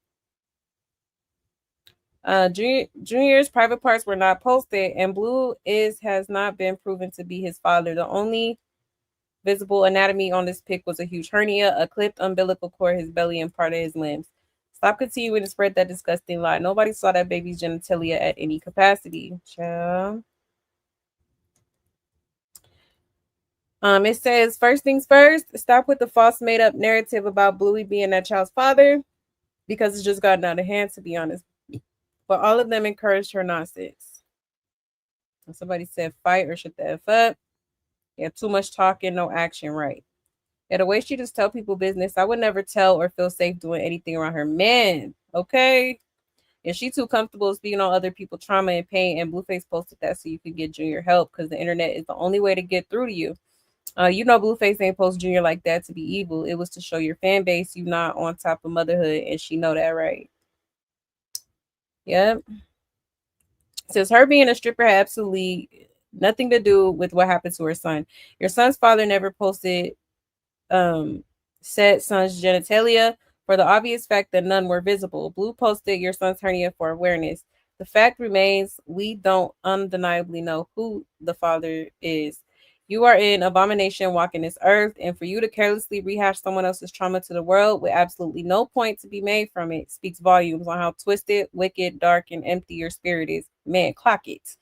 Junior's private parts were not posted, and Blue has not been proven to be his father. The only visible anatomy on this pic was a huge hernia, a clipped umbilical cord, his belly, and part of his limbs. Stop continuing to spread that disgusting lie. Nobody saw that baby's genitalia at any capacity. Child. It says, first things first, stop with the false made up narrative about Bluey being that child's father, because it's just gotten out of hand, to be honest. But all of them encouraged her nonsense. Somebody said fight or shut the F up. Yeah, too much talking, no action, right? Yeah, the way she just tell people business, I would never tell or feel safe doing anything around her man. Okay. If she too comfortable speaking on other people's trauma and pain, and Blueface posted that so you could get Junior help because the internet is the only way to get through to you. You know, Blueface ain't post Junior like that to be evil. It was to show your fan base you not on top of motherhood, and she know that, right? Yep. Says her being a stripper had absolutely nothing to do with what happened to her son. Your son's father never posted um, said son's genitalia for the obvious fact that none were visible. Blue posted your son's hernia for awareness. The fact remains we don't undeniably know who the father is. You are an abomination walking this earth, and for you to carelessly rehash someone else's trauma to the world with absolutely no point to be made from it speaks volumes on how twisted, wicked, dark, and empty your spirit is. Man, clock it.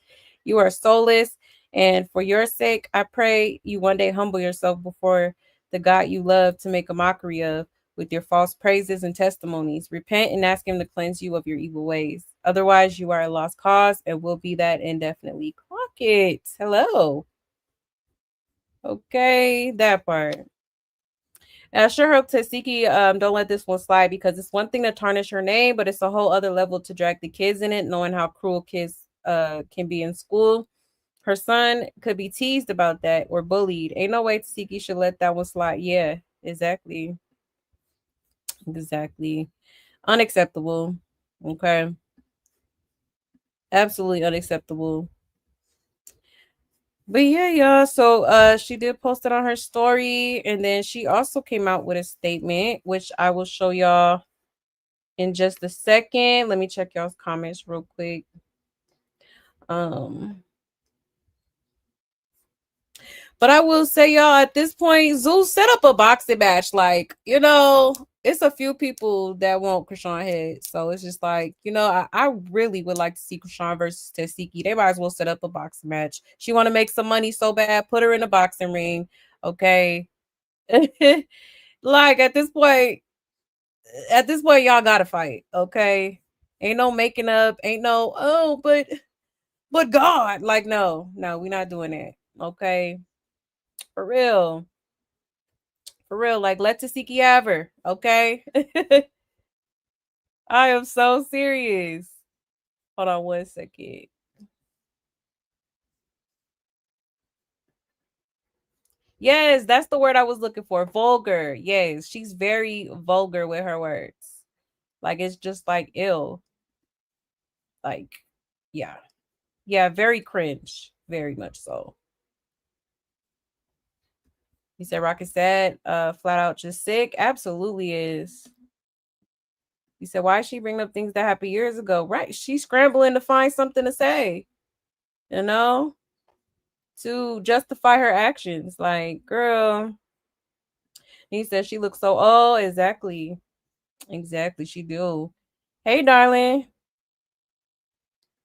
You are soulless, and for your sake, I pray you one day humble yourself before the God you love to make a mockery of with your false praises and testimonies. Repent and ask him to cleanse you of your evil ways. Otherwise, you are a lost cause and will be that indefinitely. Clock it. Hello. Okay, that part. And I sure hope Tesehki don't let this one slide because it's one thing to tarnish her name, but it's a whole other level to drag the kids in it, knowing how cruel kids can be in school. Her son could be teased about that or bullied. Ain't no way Tesehki should let that one slide. Yeah, exactly. Exactly. Unacceptable. Okay. Absolutely unacceptable. But yeah, y'all. So she did post it on her story, and then she also came out with a statement, which I will show y'all in just a second. Let me check y'all's comments real quick. Um But I will say, y'all, at this point, Zeus set up a boxing match. Like, you know, it's a few people that want Chrisean head. So it's just like, you know, I really would like to see Chrisean versus Tesehki. They might as well set up a boxing match. She want to make some money so bad, put her in a boxing ring. Okay. Like at this point, y'all gotta fight. Okay. Ain't no making up, ain't no, oh, but God. Like, no, we're not doing that. Okay. For real. For real, like let Tesehki have her, okay? I am so serious. Hold on one second. Yes, that's the word I was looking for. Vulgar. Yes, she's very vulgar with her words. Like it's just like ill. Like, yeah. Yeah, very cringe. Very much so. You said Rocket said, flat out just sick. Absolutely is. You said, why is she bringing up things that happened years ago? Right. She's scrambling to find something to say, you know? To justify her actions. Like, girl, he said she looks so old. Exactly. Exactly. She do. Hey, darling.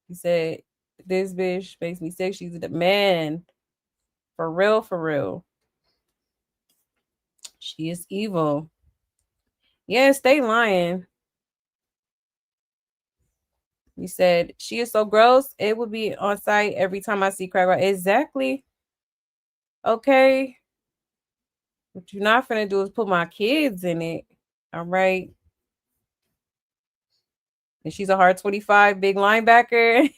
He said, this bitch makes me sick. She's the man. For real, for real. She is evil. Yeah, stay lying. He said, she is so gross. It would be on site every time I see crack. Exactly. Okay. What you're not finna do is put my kids in it. All right. And she's a hard 25, big linebacker.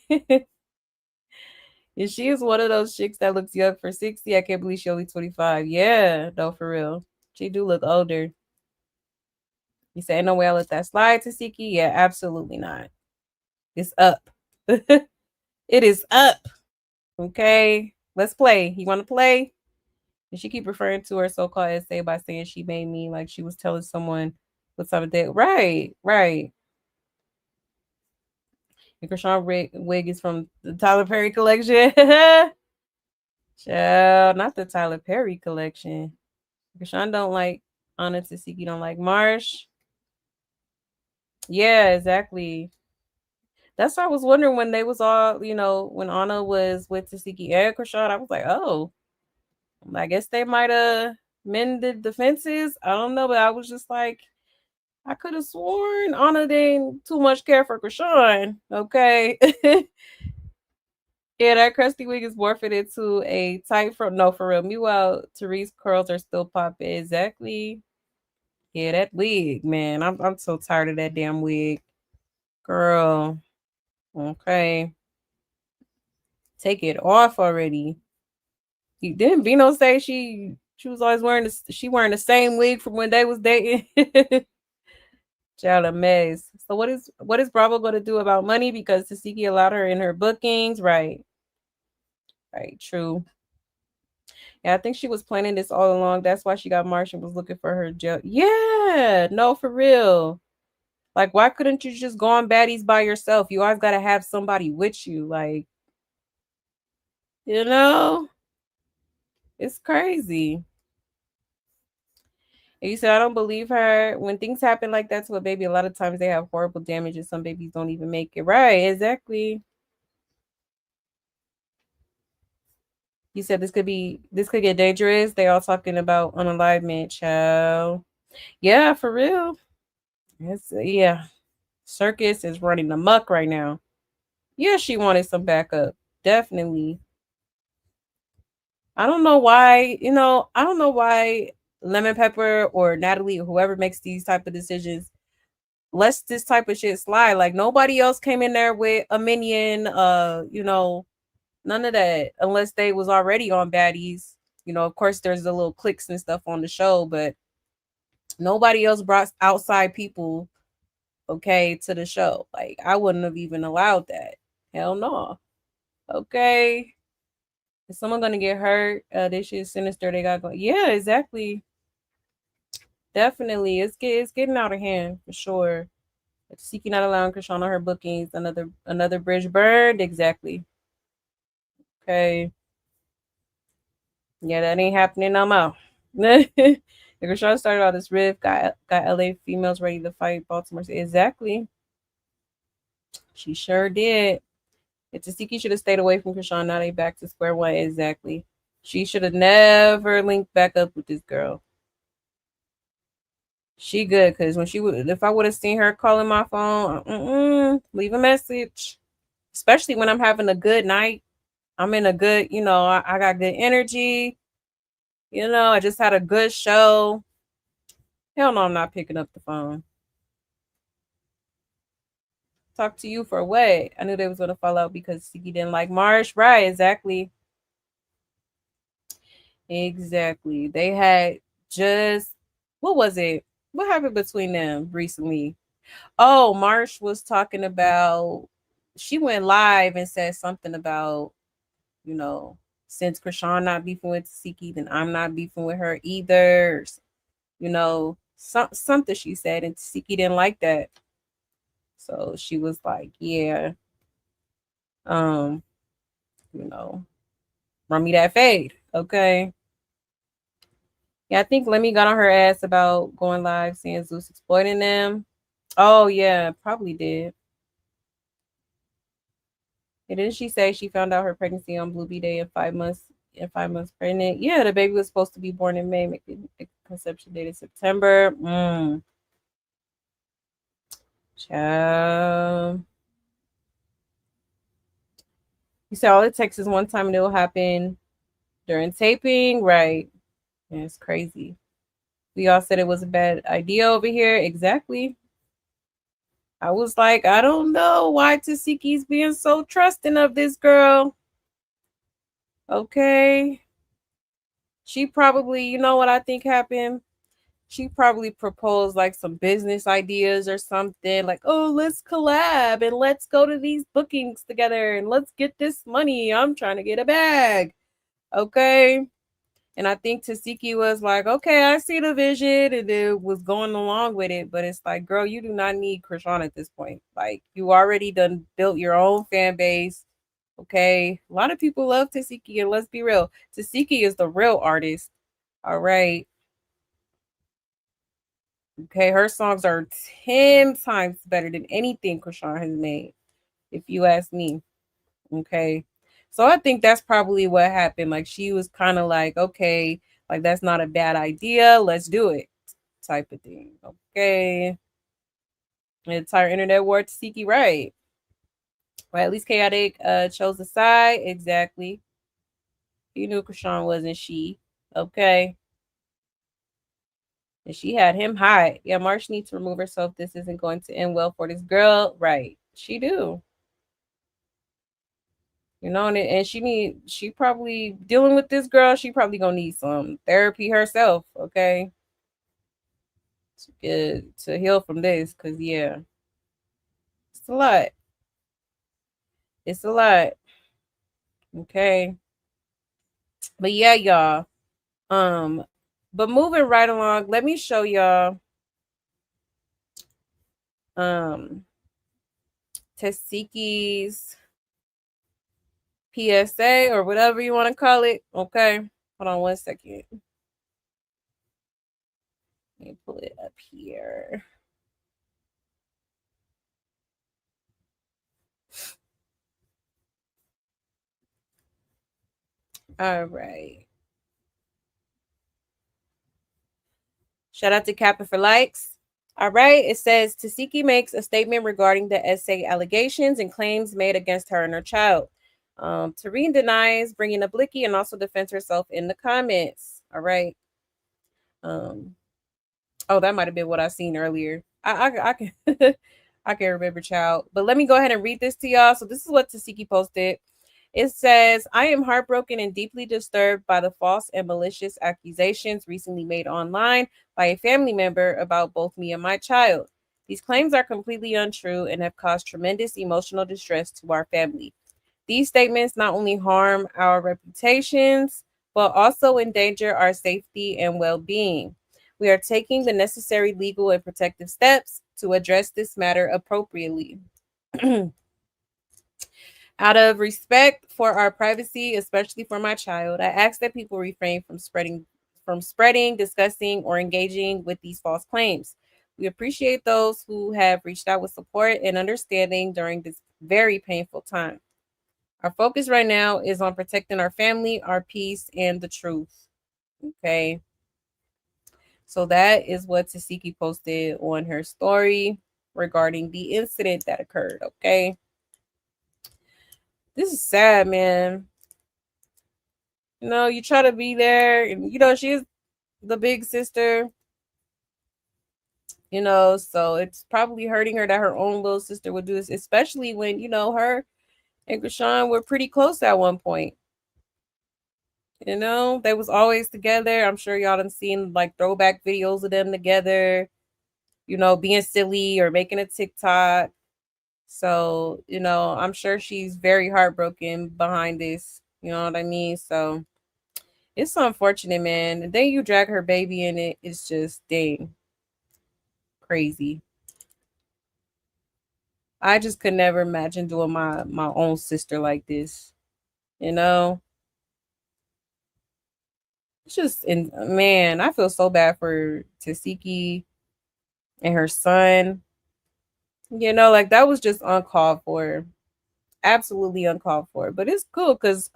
And she is one of those chicks that looks young for 60. I can't believe she only 25. Yeah, no, for real. She do look older. You say, no way I'll let that slide, Tesehki? Yeah, absolutely not. It's up. It is up. Okay. Let's play. You want to play? And she keep referring to her so-called essay by saying she made me like she was telling someone what type of day. Right, right. And Chrisean wig is from the Tyler Perry collection. Child, not the Tyler Perry collection. Chrisean don't like Anna. Tesehki don't like Marsh. Yeah, exactly. That's why I was wondering when they was all, you know, when Anna was with Tesehki and Chrisean, I was like, oh, I guess they might have mended the fences. I don't know, but I was just like, I could have sworn Anna didn't too much care for Chrisean. Okay. Yeah, that crusty wig is more fitted to a tight front. No, for real. Meanwhile, Therese curls are still popping. Exactly. Yeah, that wig, man. I'm so tired of that damn wig. Girl. Okay. Take it off already. You didn't Vino say she was always wearing the same wig from when they was dating. Child a mess. So what is Bravo gonna do about money? Because Tesehki allowed her in her bookings, right? Right, true. Yeah, I think she was planning this all along. That's why she got Marsh and was looking for her jail. Yeah, no, for real. Like, why couldn't you just go on baddies by yourself? You always gotta have somebody with you. Like, you know, it's crazy. And you said I don't believe her. When things happen like that to a baby, a lot of times they have horrible damage, and some babies don't even make it. Right, exactly. You said this could get dangerous. They all talking about unalivement, child. Yeah, for real. Yeah. Circus is running amok right now. Yeah, she wanted some backup. Definitely. I don't know why Lemon Pepper or Natalie or whoever makes these type of decisions lets this type of shit slide. Like nobody else came in there with a minion, none of that unless they was already on baddies. Of course there's the little clicks and stuff on the show, but nobody else brought outside people, okay, to the show. Like I wouldn't have even allowed that. Hell no. Okay. Is someone gonna get hurt? This shit is sinister. They got going. Yeah, exactly. Definitely. It's getting out of hand for sure. Seeking not allowing Krishan on her bookings. Another bridge burned. Exactly. Okay. Yeah, that ain't happening no more. Krishan started all this riff. Got LA females ready to fight Baltimore. Exactly. She sure did. Tesehki should have stayed away from Krishan. Now they back to square one. Exactly. She should have never linked back up with this girl. She good because if I would have seen her calling my phone, leave a message. Especially when I'm having a good night. I'm in a good, I got good energy. I just had a good show. Hell no, I'm not picking up the phone. Talk to you for what? I knew they was gonna fall out because Siki didn't like Marsh. Right, exactly. Exactly. They had just what was it? What happened between them recently? Oh, Marsh was talking about she went live and said something about, you know, since Krishan not beefing with Siki, then I'm not beefing with her either. Something she said, and Siki didn't like that. So she was like, yeah, um, you know, run me that fade. Okay. Yeah, I think Lemmy got on her ass about going live, seeing Zeus exploiting them. Oh yeah, probably did. And didn't she say she found out her pregnancy on Blue Bee Day in 5 months? In 5 months pregnant. Yeah, the baby was supposed to be born in May, making conception date in September. Child. You said all it takes is one time and it'll happen during taping, right? Yeah, it's crazy. We all said it was a bad idea over here. Exactly. I was like, I don't know why Tesehki's being so trusting of this girl. Okay. She probably, you know what I think happened? She probably proposed like some business ideas or something, like, oh, let's collab and let's go to these bookings together and let's get this money. I'm trying to get a bag. Okay. And I think Tesehki was like, okay, I see the vision, and it was going along with it. But it's like, girl, you do not need Krishan at this point. Like, you already done built your own fan base. Okay. A lot of people love Tesehki, and let's be real. Tesehki is the real artist. All right. Okay. Her songs are 10 times better than anything Krishan has made, if you ask me. Okay. So I think that's probably what happened. Like she was kind of like, okay, like that's not a bad idea. Let's do it. Type of thing. Okay. The entire internet war to Siki, right. Right. At least chaotic chose the side. Exactly. He knew Krishan wasn't she. Okay. And she had him high. Yeah, Marsh needs to remove herself. This isn't going to end well for this girl. Right. She do. You know, and she probably dealing with this girl. She probably gonna need some therapy herself. Okay, to heal from this, cause yeah, it's a lot. It's a lot. Okay, but yeah, y'all. Um, but moving right along, let me show y'all um Teseki's PSA or whatever you want to call it. Okay, hold on 1 second. Let me pull it up here. All right. Shout out to Kappa for likes. All right. It says Tesehki makes a statement regarding the essay allegations and claims made against her and her child. Tareen denies bringing a blicky and also defends herself in the comments. All right. Um, oh, that might have been what I seen earlier. I can I can't remember, child. But let me go ahead and read this to y'all. So this is what Tesehki posted. It says, I am heartbroken and deeply disturbed by the false and malicious accusations recently made online by a family member about both me and my child. These claims are completely untrue and have caused tremendous emotional distress to our family. These statements not only harm our reputations, but also endanger our safety and well being. We are taking the necessary legal and protective steps to address this matter appropriately. Out of respect for our privacy, especially for my child, I ask that people refrain from spreading, discussing, or engaging with these false claims. We appreciate those who have reached out with support and understanding during this very painful time. Our focus right now is on protecting our family, our peace, and the truth. Okay. So that is what Tesehki posted on her story regarding the incident that occurred. Okay. This is sad, man. You know, you try to be there, and you know, she's the big sister, you know, so it's probably hurting her that her own little sister would do this, especially when, you know, her and Chrisean were pretty close at one point. You know, they was always together. I'm sure y'all done seen like throwback videos of them together, you know, being silly or making a TikTok. So, you know, I'm sure she's very heartbroken behind this. You know what I mean? So it's unfortunate, man. And then you drag her baby in it. It's just dang crazy. I just could never imagine doing my own sister like this. You know, it's just and man, I feel so bad for Tesehki and her son. You know, like that was just uncalled for, absolutely uncalled for. But it's cool because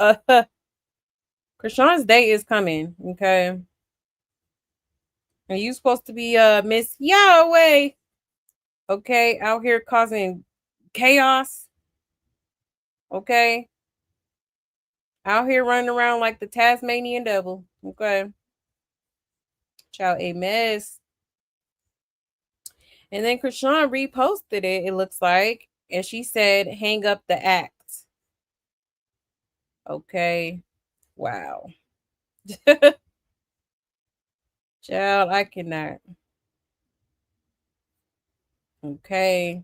Chrisean's day is coming. Okay, and you supposed to be Miss Yahweh. Okay, out here causing chaos. Okay, out here running around like the Tasmanian devil. Okay, child, a mess. And then Chrisean reposted it, it looks like, and she said, hang up the act. Okay. Wow. Child, I cannot. Okay.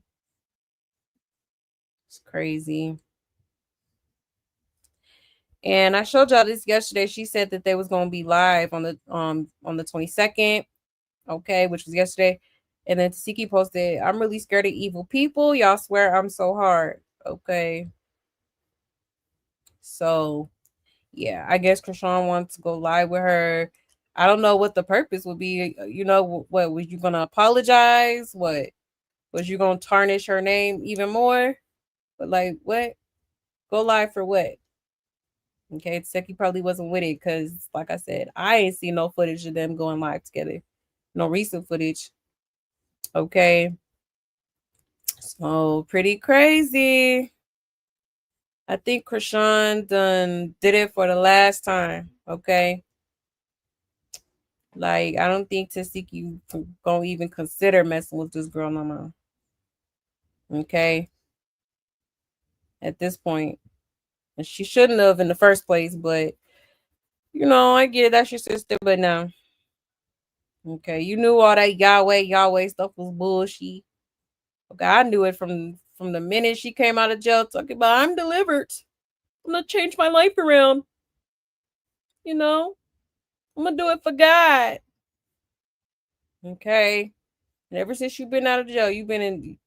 It's crazy. And I showed y'all this yesterday. She said that they was gonna be live on the 22nd. Okay, which was yesterday. And then Tesehki posted, I'm really scared of evil people. Y'all swear I'm so hard. Okay. So yeah, I guess Chrisean wants to go live with her. I don't know what the purpose would be. You know, what was you gonna apologize? What was you gonna tarnish her name even more? But like, what? Go live for what? Okay, Seki probably wasn't with it because, like I said, I ain't seen no footage of them going live together. No recent footage. Okay, so pretty crazy. I think Chrisean done did it for the last time. Okay. Like, I don't think Tesehki gonna even consider messing with this girl no more. Okay. at this point. And she shouldn't have in the first place, but I get it, that's your sister, but no. Okay, you knew all that Yahweh stuff was bullshit. Okay, I knew it from the minute she came out of jail talking about I'm delivered. I'm gonna change my life around. You know, I'm gonna do it for God. Okay. And ever since you've been out of jail, you've been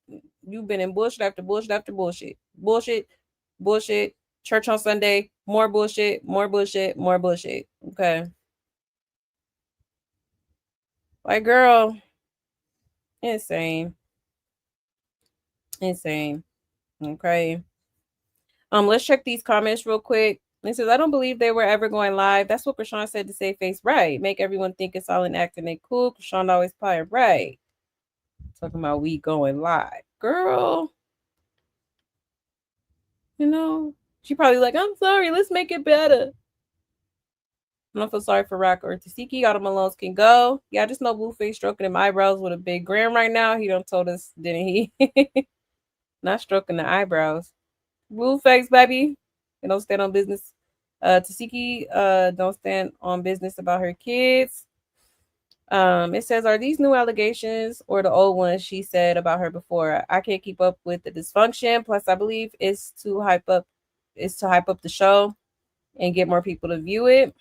in bullshit after bullshit after bullshit. Bullshit, bullshit, church on Sunday, more bullshit, more bullshit, more bullshit. Okay. Like girl, insane. Insane. Okay. Let's check these comments real quick. It says, I don't believe they were ever going live. That's what Chrisean said to save face. Right. Make everyone think it's all an act and they cool. Chrisean always playing. Right. Talking about we going live. Girl, she probably like, I'm sorry, let's make it better. I don't feel sorry for Rock or Tesehki. All the Malones can go. Yeah, I just know Blueface stroking them eyebrows with a big grin right now. He done told us, didn't he? Not stroking the eyebrows. Blueface, baby. They don't stand on business. Tesehki don't stand on business about her kids. It says, are these new allegations or the old ones she said about her before? I can't keep up with the dysfunction. Plus, I believe it's to hype up the show and get more people to view it.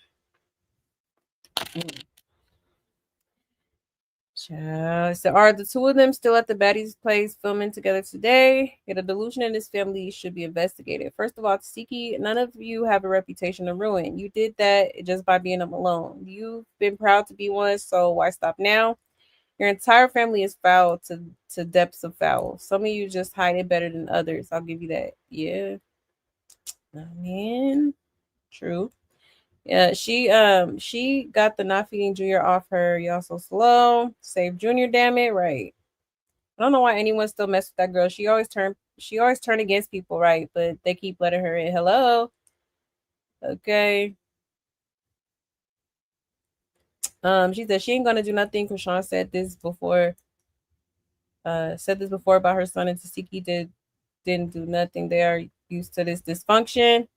So are the two of them still at the baddies place filming together today? Yeah, the delusion in this family should be investigated. First of all, Tesehki, none of you have a reputation to ruin. You did that just by being alone. You've been proud to be one, so why stop now? Your entire family is foul to depths of foul. Some of you just hide it better than others. I'll give you that. Yeah. I mean, true. Yeah, she got the not feeding Junior off her. Y'all so slow. Save Junior, damn it, right. I don't know why anyone still mess with that girl. She always turn against people, right? But they keep letting her in. Hello. Okay. She said she ain't gonna do nothing. Chrisean said this before about her son and Tesehki didn't do nothing. They are used to this dysfunction.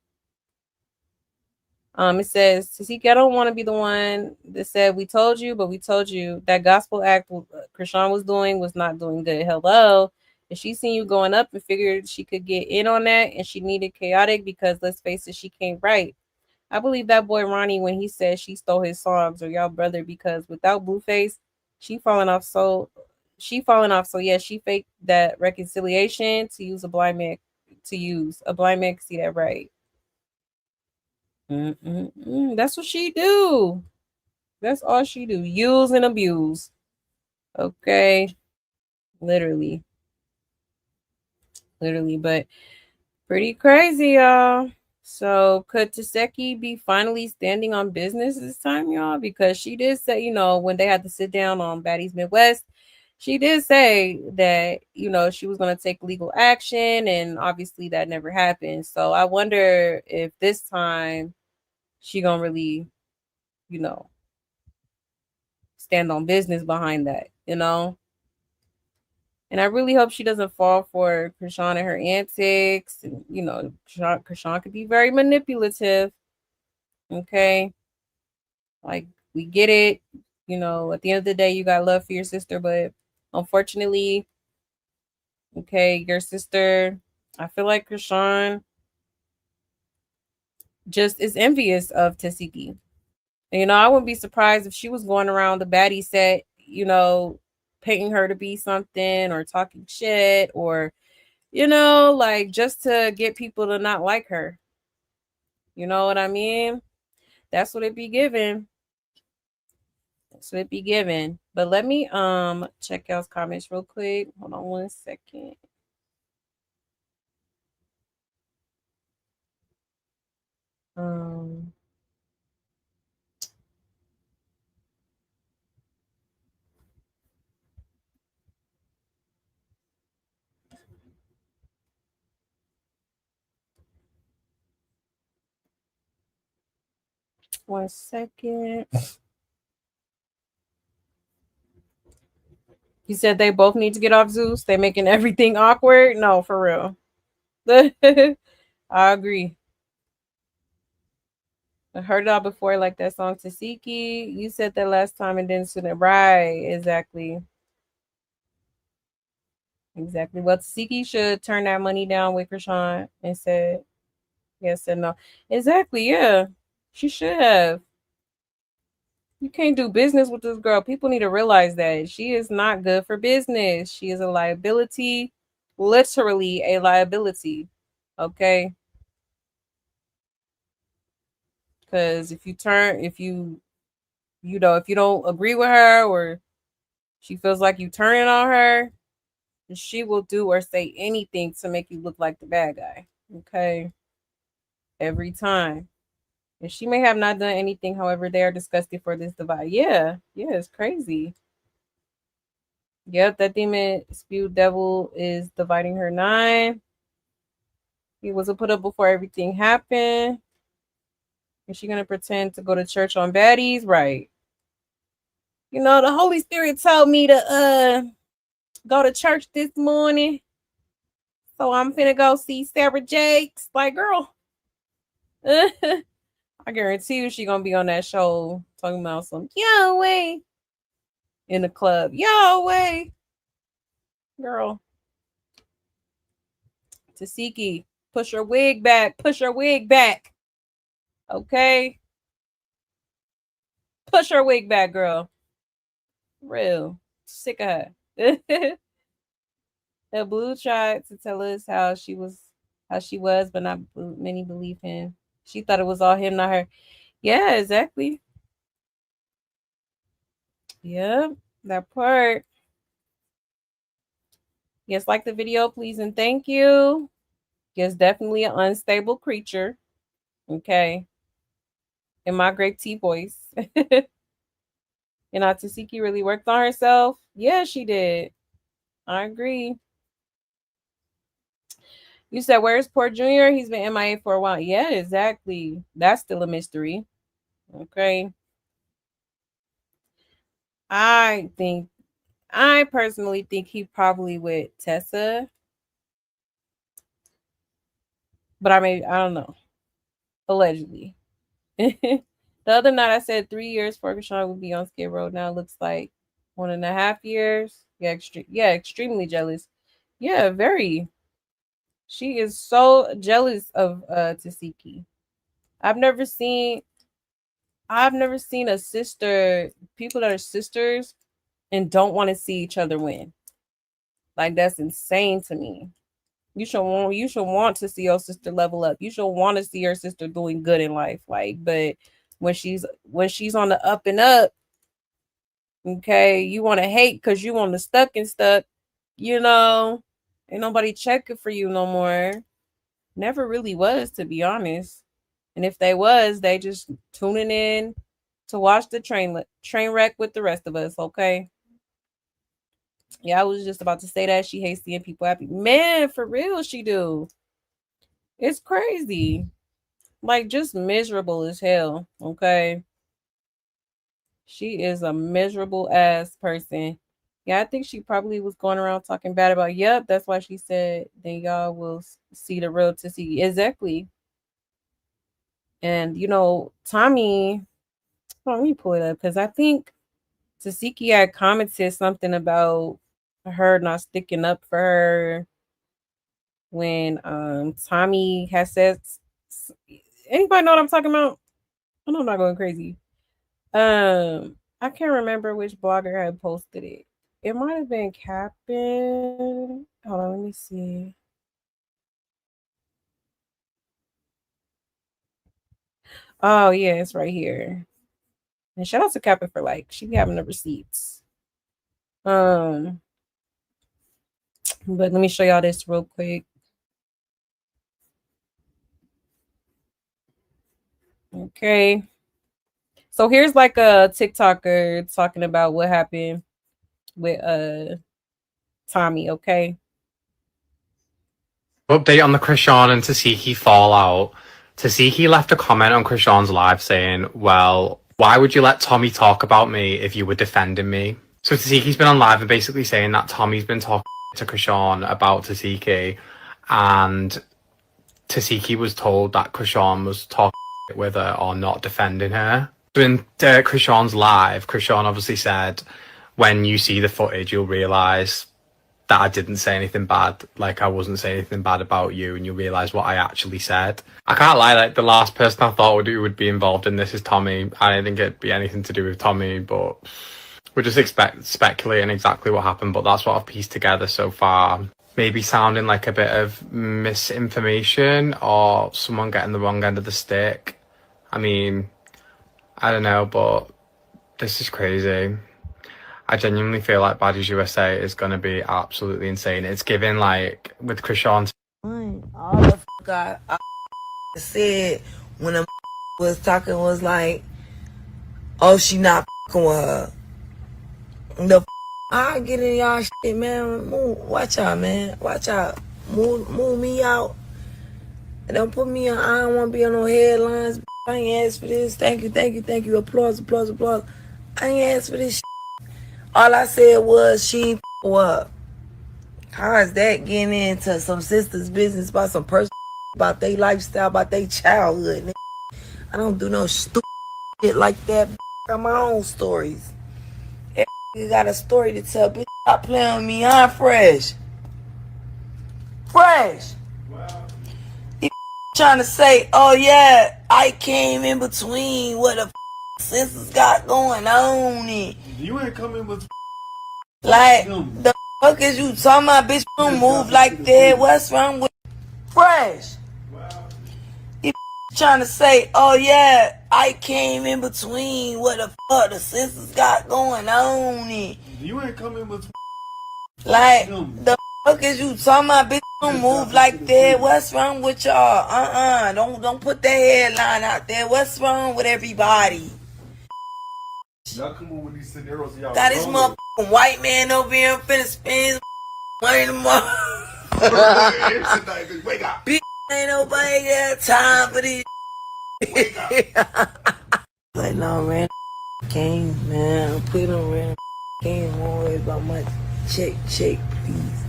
It says, Tesehki, I don't want to be the one that said we told you, but we told you that gospel act Chrisean was doing was not doing good. Hello. If she seen you going up and figured she could get in on that and she needed chaotic because let's face it, she can't write. I believe that boy Ronnie when he said she stole his songs or y'all brother because without Blueface, she falling off so yeah, she faked that reconciliation to use a blind man can see that right. That's what she do. That's all she do. Use and abuse. Okay. Literally. Literally. But pretty crazy, y'all. So could Tesehki be finally standing on business this time, y'all? Because she did say, when they had to sit down on Baddies Midwest, she did say that, she was going to take legal action. And obviously that never happened. So I wonder if this time she going to really, you know, stand on business behind that. And I really hope she doesn't fall for Chrisean and her antics. And, Chrisean could be very manipulative. Okay. Like, we get it. At the end of the day, you got love for your sister. But unfortunately, okay, your sister, I feel like Chrisean just is envious of Tesehki. And, I wouldn't be surprised if she was going around the baddie set, painting her to be something or talking shit or, like just to get people to not like her. You know what I mean? That's what it be given. That's what it be given. But let me check y'all's comments real quick. Hold on 1 second. Um 1 second. You said they both need to get off Zeus. They making everything awkward. No, for real. I agree. I heard it all before, like that song Tesehki. You said that last time and then soon. Right, exactly. Exactly. Well, Tesehki should turn that money down with Chrisean and said yes and no. Exactly, yeah. She should have. You can't do business with this girl. People need to realize that she is not good for business. She is a liability, literally a liability. Okay? Because if you don't agree with her or she feels like you turning on her, she will do or say anything to make you look like the bad guy. Okay? Every time. And she may have not done anything, however, they are disgusted for this divide. Yeah, it's crazy. Yep, that demon spewed devil is dividing her 9. He wasn't put up before everything happened. Is she gonna pretend to go to church on baddies? Right. You know, the Holy Spirit told me to go to church this morning. So I'm finna go see Sarah Jakes. Like, girl. I guarantee you she gonna be on that show talking about some Yahweh in the club. Yahweh. Girl. Tesehki, push her wig back. Push her wig back. Okay? Push her wig back, girl. Real. Sick of her. The blue tried to tell us how she was, but not many believe him. She thought it was all him, not her. Yeah, exactly. Yeah, that part. Yes, like the video, please and thank you. Yes, definitely an unstable creature. Okay. In my grape tea voice. And Tesehki really worked on herself. Yeah, she did. I agree. You said, where's Poor Junior? He's been MIA for a while. Yeah, exactly. That's still a mystery. Okay. I personally think he probably with Tessa. But I don't know. Allegedly. The other night I said 3 years for Chrisean would be on Skid Row. Now it looks like 1.5 years. Yeah, extremely jealous. Yeah, very. She is so jealous of Tesehki. I've never seen a sister, people that are sisters and don't want to see each other win. Like, that's insane to me. You should want to see your sister level up. You should want to see your sister doing good in life. Like, but when she's on the up and up, okay, you want to hate because you want to stuck and stuck, you know. Ain't nobody checking for you no more. Never really was, to be honest. And if they was, they just tuning in to watch the train wreck with the rest of us, okay? Yeah, I was just about to say that she hates seeing people happy. Man, for real, she do. It's crazy. Like, just miserable as hell, okay? She is a miserable ass person. Yeah, I think she probably was going around talking bad about, yep, that's why she said, then y'all will see the real Tesehki. Exactly. And, Tommy, let me pull it up because I think Tesehki had commented something about her not sticking up for her when Tommy has said, anybody know what I'm talking about? I know I'm not going crazy. I can't remember which blogger had posted it. It might have been Captain. Hold on, let me see. Oh yeah, it's right here. And shout out to Captain for she be having the receipts. But let me show y'all this real quick. Okay. So here's like a TikToker talking about what happened with Tommy, okay? Update on the Chrisean and Tesehki fallout. Tesehki left a comment on Chrisean's live saying, well, why would you let Tommy talk about me if you were defending me? So Tesehki's been on live and basically saying that Tommy's been talking to Chrisean about Tesehki, and Tesehki was told that Chrisean was talking with her or not defending her. So in Chrisean's live, Chrisean obviously said, when you see the footage, you'll realise that I didn't say anything bad. Like, I wasn't saying anything bad about you, and you'll realise what I actually said. I can't lie, like, the last person I thought would be involved in this is Tommy. I didn't think it'd be anything to do with Tommy, but we're just speculating exactly what happened. But that's what I've pieced together so far. Maybe sounding like a bit of misinformation or someone getting the wrong end of the stick. I mean, I don't know, but this is crazy. I genuinely feel like Baddies USA is going to be absolutely insane. It's giving, like, with Chrisean. All the I said when the was talking was like, oh, she not with her. I get in y'all shit, man. Watch out, man. Watch out. Move me out. And don't put me on. I don't want to be on no headlines. I ain't asked for this. Thank you. Applause. I ain't asked for this shit. All I said was she ain't up. How is that getting into some sister's business about some personal about their lifestyle, about their childhood? I don't do no stupid shit like that. I got my own stories. You got a story to tell. Bitch, stop playing with me. I'm fresh. Wow. You trying to say, oh yeah, I came in between what the sisters got going on. You ain't coming with like the fuck is you talking about, bitch? Don't move like that. What's wrong with fresh? Wow. You trying to say, oh yeah, I came in between what the fuck the sisters got going on. You ain't coming with like the fuck is you talking about, bitch? Don't move like that. What's wrong with y'all? Don't put that headline out there. What's wrong with everybody? Y'all come on with these scenarios. Y'all got this motherfucking white man over here finna spend money tomorrow. Wake up. Bitch, ain't nobody got time for this. Like, no, man. Came, man. Put on random game. Don't worry about much. Check, please.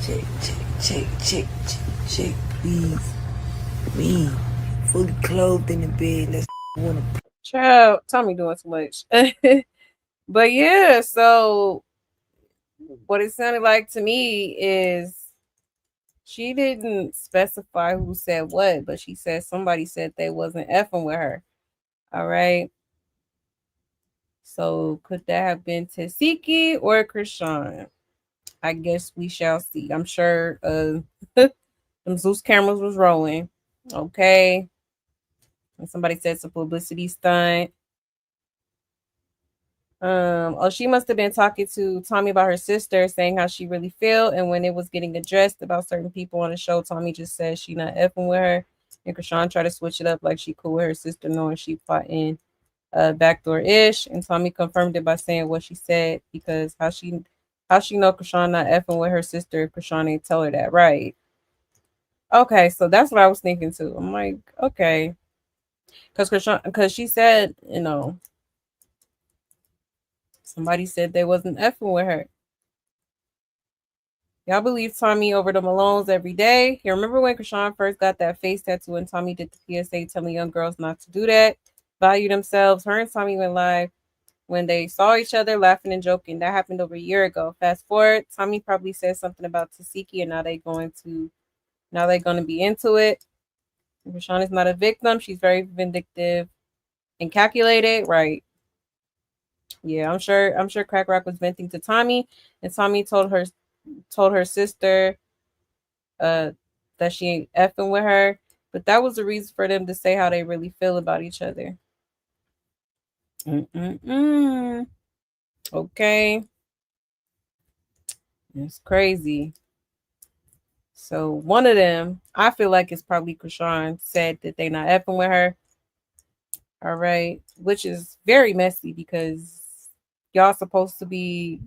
Check, please. Me, fully clothed in the bed. Let's wanna. Child, Tommy doing too much. But yeah, so what it sounded like to me is she didn't specify who said what, but she said somebody said they wasn't effing with her. All right. So could that have been Tesehki or Chrisean? I guess we shall see. I'm sure them Zeus cameras was rolling. Okay. And somebody said it's a publicity stunt. She must have been talking to Tommy about her sister, saying how she really feel. And when it was getting addressed about certain people on the show, Tommy just said she not effing with her. And Chrisean tried to switch it up like she cool with her sister, knowing she fought in backdoor ish. And Tommy confirmed it by saying what she said, because how she know Chrisean not effing with her sister if Chrisean ain't tell her that, right? Okay, so that's what I was thinking too. I'm like, okay, because she said, somebody said they wasn't effing with her. Y'all believe Tommy over the Malones every day? You remember when Chrisean first got that face tattoo and Tommy did the PSA telling young girls not to do that, value themselves? Her and Tommy went live when they saw each other laughing and joking. That happened over a year ago. Fast forward, Tommy probably said something about Tesehki, and now they're going to be into it. Chrisean is not a victim. She's very vindictive and calculated, right? Yeah, I'm sure Crack Rock was venting to Tommy, and Tommy told her sister that she ain't effing with her. But that was the reason for them to say how they really feel about each other. Okay. It's crazy. So one of them, I feel like it's probably Chrisean, said that they not effing with her. All right. Which is very messy because y'all supposed to be,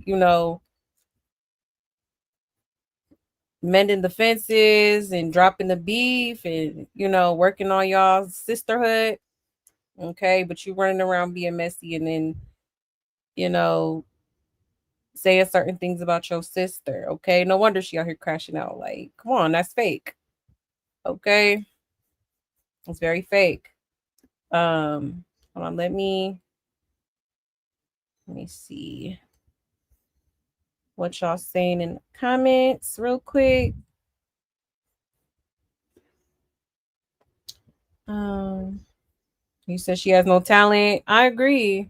mending the fences and dropping the beef and, working on y'all's sisterhood. Okay. But you running around being messy and then, saying certain things about your sister. Okay. No wonder she out here crashing out. Like, come on, that's fake. Okay. It's very fake. Hold on, let me see what y'all saying in the comments real quick. You said she has no talent. I agree.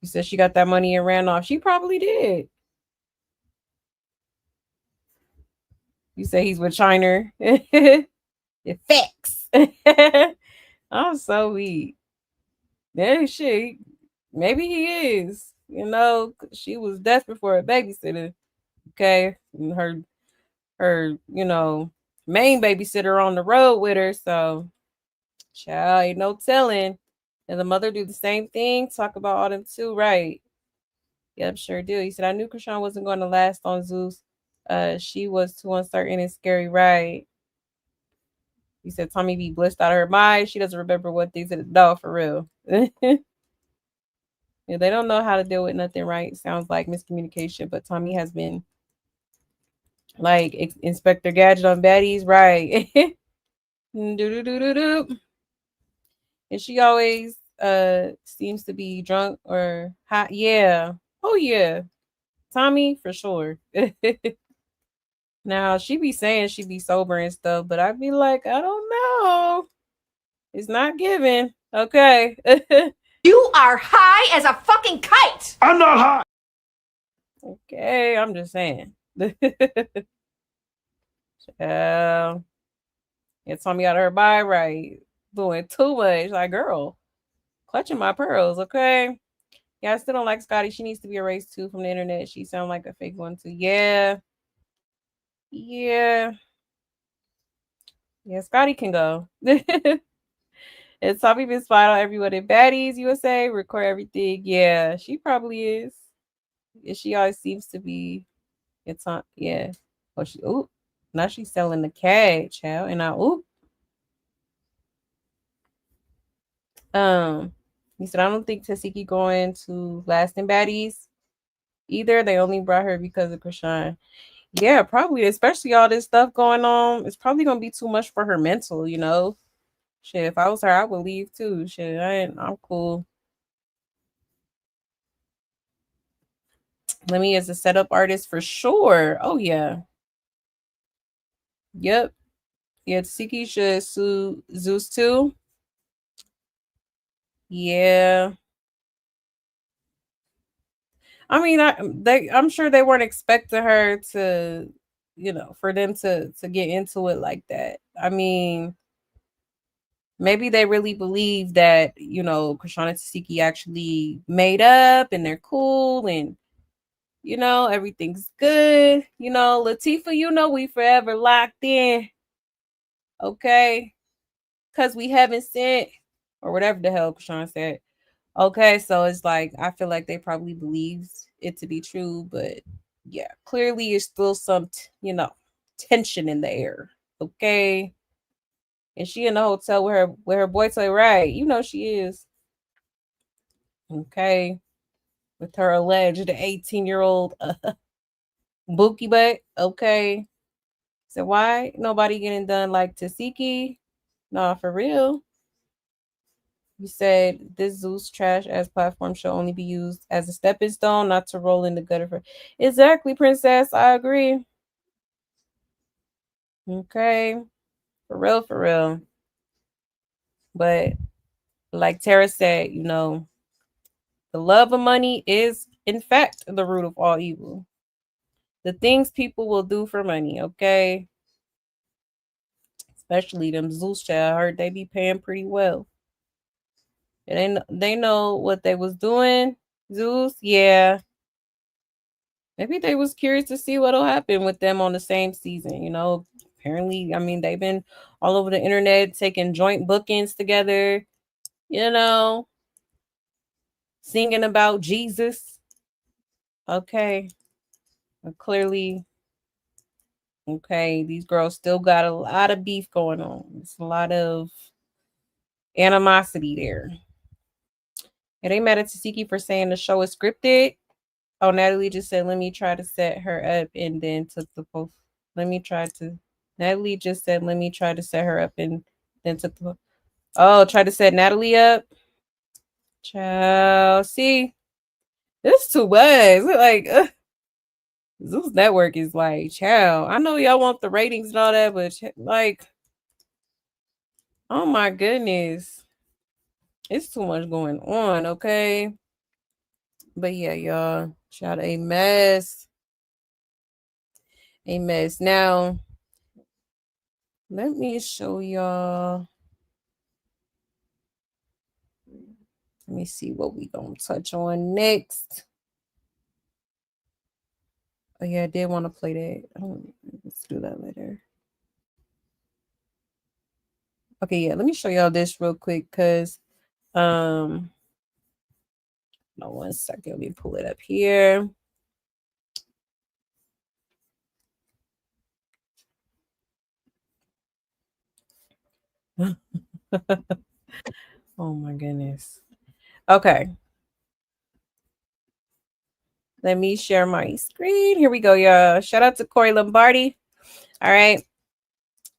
You said she got that money and ran off. She probably did. You say he's with China. Effects. I'm so weak. Yeah, shit. Maybe he is. You know, she was desperate for a babysitter. Okay. And her, main babysitter on the road with her. So child, ain't no telling. And the mother do the same thing. Talk about all them too, right? Yep, sure do. He said, I knew Chrisean wasn't going to last on Zeus. She was too uncertain and scary, right? He said Tommy be blissed out of her mind. She doesn't remember what things did. No, for real. Yeah, they don't know how to deal with nothing, right? Sounds like miscommunication, but Tommy has been like Inspector Gadget on baddies, right? Do. And she always seems to be drunk or hot. Yeah. Oh yeah. Tommy for sure. Now she be saying she be sober and stuff, but I'd be like, I don't know. It's not given. Okay. You are high as a fucking kite. I'm not high. Okay, I'm just saying. It's Tommy out of her by right. Doing too much. Like, girl, clutching my pearls, okay? Yeah, I still don't like Scotty. She needs to be erased too from the internet. She sounds like a fake one too. Yeah. Yeah. Yeah, Scotty can go. It's Tommy been spied on everyone in Baddies USA, record everything. Yeah, she probably is. Yeah, she always seems to be. It's on. Yeah. Oh, now she's selling the cat, child. And he said, I don't think Tesehki going to last in Baddies either. They only brought her because of Chrisean. Yeah, probably. Especially all this stuff going on. It's probably gonna be too much for her mental, you know. Shit, if I was her, I would leave too. Shit, I'm cool. Lemmy is a setup artist for sure. Oh yeah. Yep. Yeah, Tesehki should sue Zeus too. Yeah. I mean, I'm sure they weren't expecting her to, for them to get into it like that. I mean, maybe they really believe that, Chrisean and Tesehki actually made up and they're cool and everything's good. Latifah, we forever locked in. Okay. Cause we haven't sent or whatever the hell Chrisean said. Okay, so it's like I feel like they probably believed it to be true, but yeah, clearly it's still some tension in the air. Okay. And she in the hotel with her boy toy, right? She is. Okay. With her alleged 18-year-old bookie butt. Okay. So why nobody getting done like Tesehki? Nah, for real. You said this Zeus trash ass platform should only be used as a stepping stone, not to roll in the gutter for. Exactly, princess. I agree. Okay. For real, for real. But like Tara said, the love of money is in fact the root of all evil. The things people will do for money, okay? Especially them Zeus child. I heard they be paying pretty well. And they know what they was doing. Zeus, yeah. Maybe they was curious to see what'll happen with them on the same season. Apparently, I mean, they've been all over the internet taking joint bookings together, singing about Jesus. Okay. Clearly, okay, these girls still got a lot of beef going on. It's a lot of animosity there. And they mad at Tesehki for saying the show is scripted. Oh, Natalie just said, let me try to set her up and then took the post. Let me try to Natalie just said, let me try to set her up and then took the. Oh, try to set Natalie up. Child, see, this too much. Like, Zeus Network is like, child. I know y'all want the ratings and all that, but like, oh my goodness, it's too much going on. Okay, but yeah, y'all, child, a mess, a mess. Now, let me show y'all. Let me see what we gonna touch on next. Oh yeah, I did want to play that. Oh, let's do that later. Okay, yeah, let me show y'all this real quick because no, 1 second, let me pull it up here. Oh my goodness. Okay. Let me share my screen. Here we go, y'all. Shout out to Corey Lombardi. All right.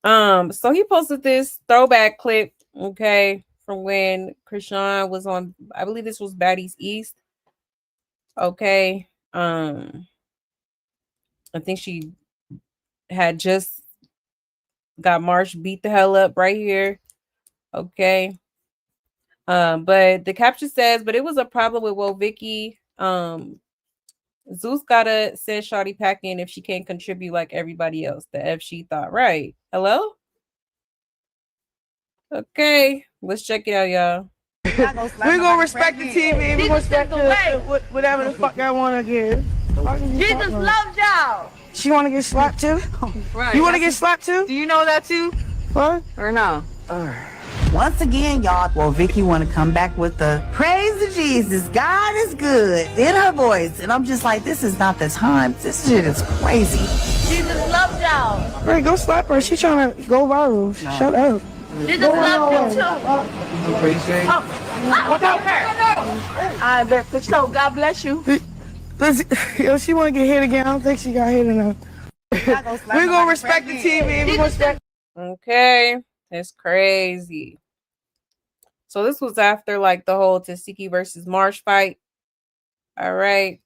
So he posted this throwback clip, okay, from when Chrisean was on, I believe this was Baddies East. Okay. I think she had just got Marsh beat the hell up right here. Okay. But the caption says, but it was a problem with Vicky. Zeus gotta send Shawty pack in if she can't contribute like everybody else. The F she thought, right? Hello? Okay, let's check it out, y'all. We're gonna respect the TV. We're gonna respect whatever the fuck I wanna give. Jesus loves y'all. She wanna get slapped too? Right. You wanna get slapped too? Do you know that too? What? Or no? Once again, y'all, well, Vicky want to come back with the praise to Jesus, God is good in her voice. And I'm just like, this is not the time. This shit is crazy. Jesus loves y'all. Hey, go slap her. She's trying to go viral. Shut up. Jesus loves you too. Watch out her. I bet for sure. God bless you. Yo, she wanna get hit again. I don't think she got hit enough. We're gonna respect the TV. We're gonna respect. Okay, it's crazy. So this was after like the whole Tesehki versus Marsh fight. All right.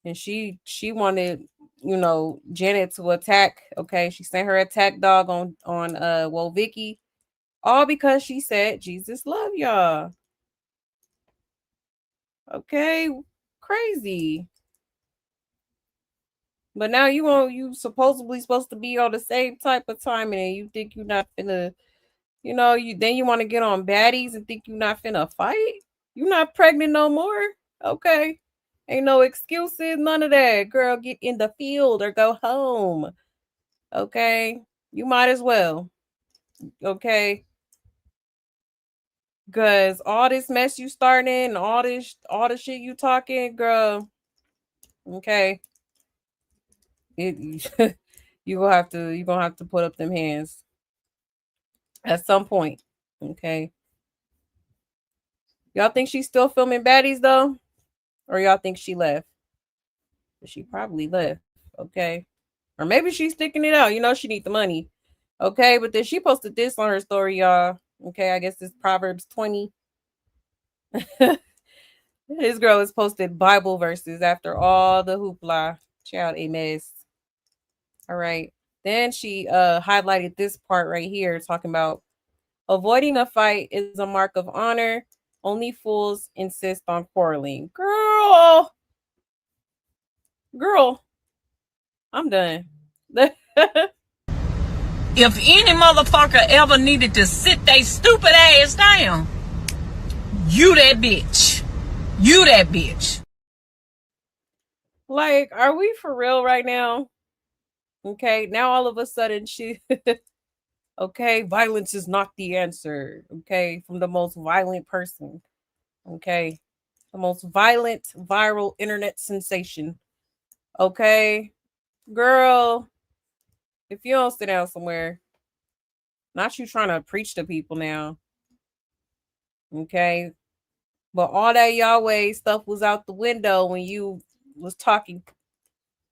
And she wanted, you know, Janet to attack. Okay. She sent her attack dog on Vicky. All because she said Jesus love y'all. Okay. Crazy. But now you supposedly supposed to be on the same type of timing and you think you're not finna, you know, you want to get on baddies and think you're not finna fight? You're not pregnant no more? Okay. Ain't no excuses, none of that. Girl, get in the field or go home. Okay. You might as well. Okay. Cause all this mess you starting and all the shit you talking, girl. Okay. You're gonna have to put up them hands at some point. Okay. Y'all think she's still filming baddies though? Or y'all think she left? She probably left. Okay. Or maybe she's sticking it out. You know, she need the money. Okay. But then she posted this on her story, y'all. Okay. I guess it's Proverbs 20. This girl has posted Bible verses after all the hoopla. Child, a mess. All right. Then she highlighted this part right here talking about avoiding a fight is a mark of honor. Only fools insist on quarreling. Girl, I'm done. If any motherfucker ever needed to sit they stupid ass down, you that bitch. You that bitch. Like, are we for real right now? Okay, now all of a sudden she okay, violence is not the answer. Okay, from the most violent person. Okay, the most violent viral internet sensation. Okay, girl, if you don't sit down somewhere, not you trying to preach to people now. Okay, but all that Yahweh stuff was out the window when you was talking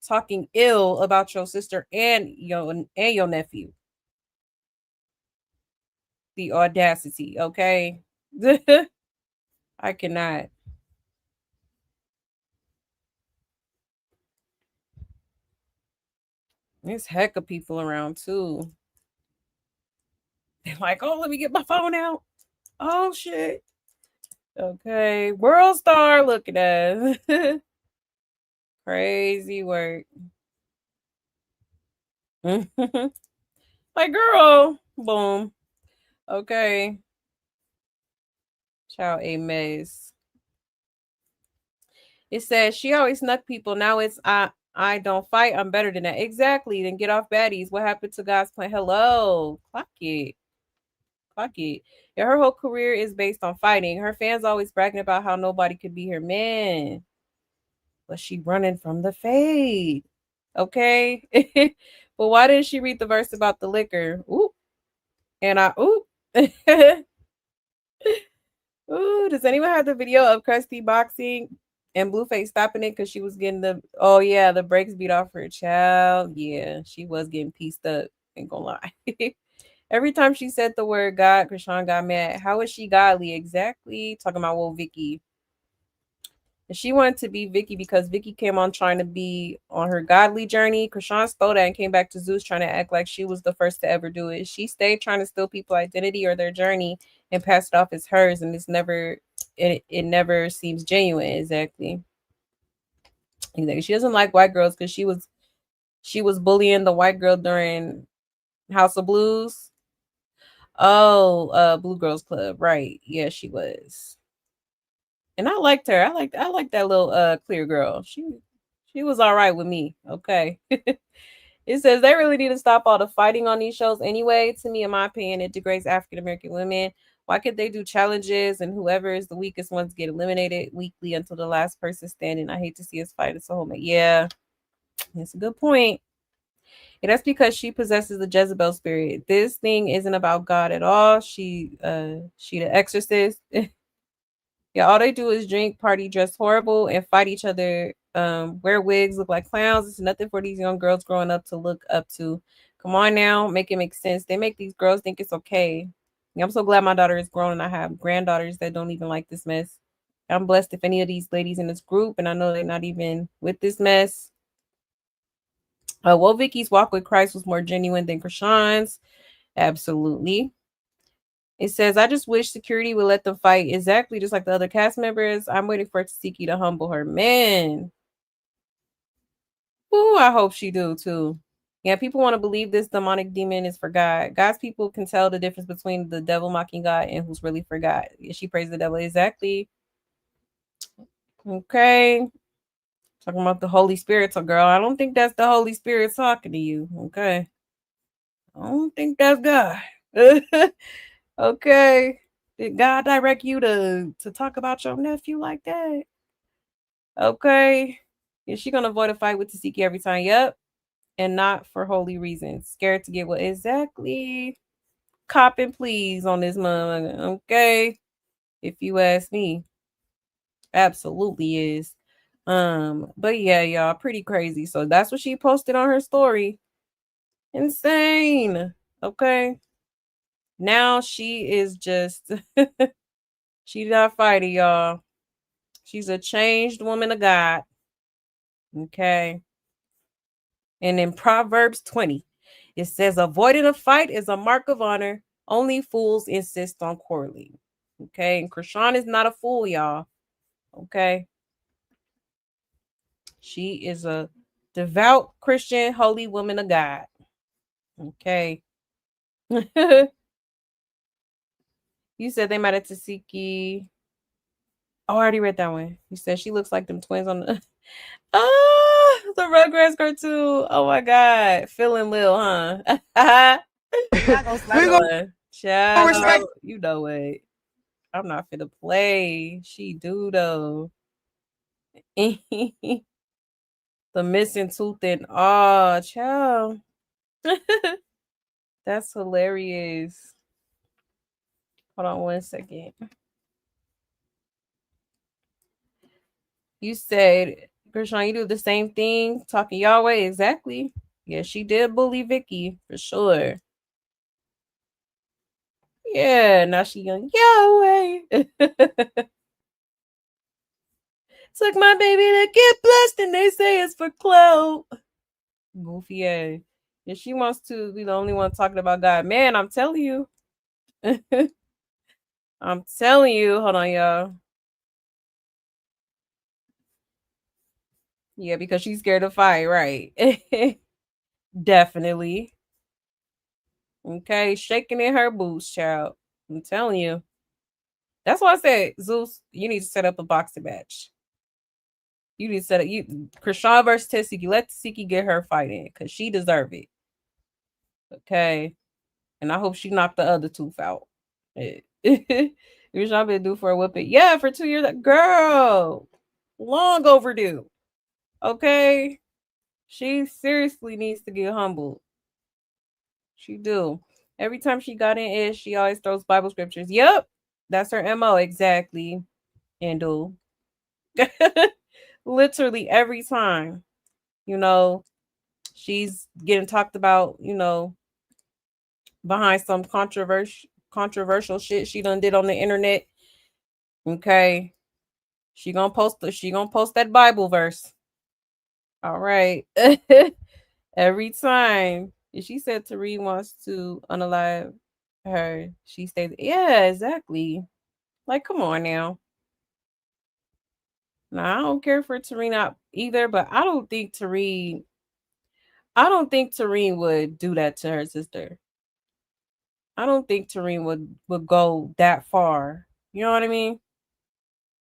talking ill about your sister and your nephew. The audacity, okay? I cannot. There's heck of people around too. They're like, oh, let me get my phone out. Oh shit. Okay. World star looking at us. Crazy work. Like, girl. Boom. Okay. Child a mess. It says she always snuck people. Now it's I don't fight. I'm better than that. Exactly. Then get off baddies. What happened to God's plan? Hello. Clock it. Clock it. Yeah, her whole career is based on fighting. Her fans always bragging about how nobody could be her man. But she running from the fade. Okay. But why didn't she read the verse about the liquor? Ooh. And ooh. Ooh, does anyone have the video of Krusty boxing and Blueface stopping it because she was getting the brakes beat off her child? Yeah, she was getting pieced up. Ain't gonna lie. Every time she said the word God, Chrisean got mad. How is she godly? Exactly. Talking about Vicky. And she wanted to be Vicky because Vicky came on trying to be on her godly journey. Chrisean stole that and came back to Zeus trying to act like she was the first to ever do it. She stayed trying to steal people's identity or their journey and pass it off as hers, and it never seems genuine. Exactly. She doesn't like white girls because she was bullying the white girl during House of Blues. Oh, Blue Girls Club, right? Yeah, she was. And I liked her. I liked that little clear girl. She was all right with me. Okay. It says they really need to stop all the fighting on these shows anyway. To me, in my opinion, it degrades African American women. Why could they do challenges and whoever is the weakest ones get eliminated weekly until the last person standing? I hate to see us fight. It's a whole yeah. That's a good point. And that's because she possesses the Jezebel spirit. This thing isn't about God at all. She the exorcist. Yeah, all they do is drink, party, dress horrible, and fight each other. Wear wigs, look like clowns. It's nothing for these young girls growing up to look up to. Come on now, make it make sense. They make these girls think it's okay. Yeah, I'm so glad my daughter is grown and I have granddaughters that don't even like this mess. I'm blessed if any of these ladies in this group, and I know they're not even with this mess. Vicky's walk with Christ was more genuine than Chrisean's. Absolutely. It says, I just wish security would let them fight exactly just like the other cast members. I'm waiting for Tesehki to humble her. Man. Ooh, I hope she do too. Yeah, people want to believe this demonic demon is for God. God's people can tell the difference between the devil mocking God and who's really for God. Yeah, she praised the devil. Exactly. Okay. Talking about the Holy Spirit. So, girl, I don't think that's the Holy Spirit talking to you. Okay. I don't think that's God. Okay. Did God direct you to talk about your nephew like that? Okay. Is she gonna avoid a fight with Tesehki every time? Yep. And not for holy reasons. Scared to get what exactly? Copping please on this mother. Okay. If you ask me. Absolutely is. But yeah, y'all, pretty crazy. So that's what she posted on her story. Insane. Okay. Now she is just she's not fighting, y'all. She's a changed woman of God. Okay. And in Proverbs 20, it says, avoiding a fight is a mark of honor. Only fools insist on quarreling. Okay. And Chrisean is not a fool, y'all. Okay. She is a devout Christian, holy woman of God. Okay. You said they might have Tesehki. Oh, I already read that one. You said she looks like them twins on the the Rugrats cartoon. Oh my god. Feeling Lil, huh? We gonna Child, respect. you know what? I'm not finna play. She do though. The missing tooth and all, child. That's hilarious. Hold on 1 second. You said Chrisean, you do the same thing, talking Yahweh, exactly. Yeah, she did bully Vicky for sure. Yeah, now she young Yahweh. Took my baby to get blessed, and they say it's for clout. Goofy ass. And she wants to be the only one talking about God. Man, I'm telling you. I'm telling you. Hold on, y'all. Yeah, because she's scared to fight, right? Definitely. Okay, shaking in her boots, child. I'm telling you. That's why I said, Zeus, you need to set up a boxing match. You need to set up Chrisean versus Tesehki. Let Tesehki get her fight in because she deserve it. Okay. And I hope she knocked the other tooth out. Chrisean been due for a whipping. Yeah, for 2 years. Girl, long overdue. Okay. She seriously needs to get humbled. She do. Every time she got in it, she always throws Bible scriptures. Yep. That's her MO. Exactly. And do. Literally every time. You know, she's getting talked about, behind some controversial shit she done did on the internet. Okay. She gonna post that Bible verse. All right. Every time. And she said Tari wants to unalive her. She stays. Yeah, exactly. Like, come on now. Now I don't care for Tareen either, but I don't think Tareen would do that to her sister. I don't think Tareen would go that far. You know what I mean?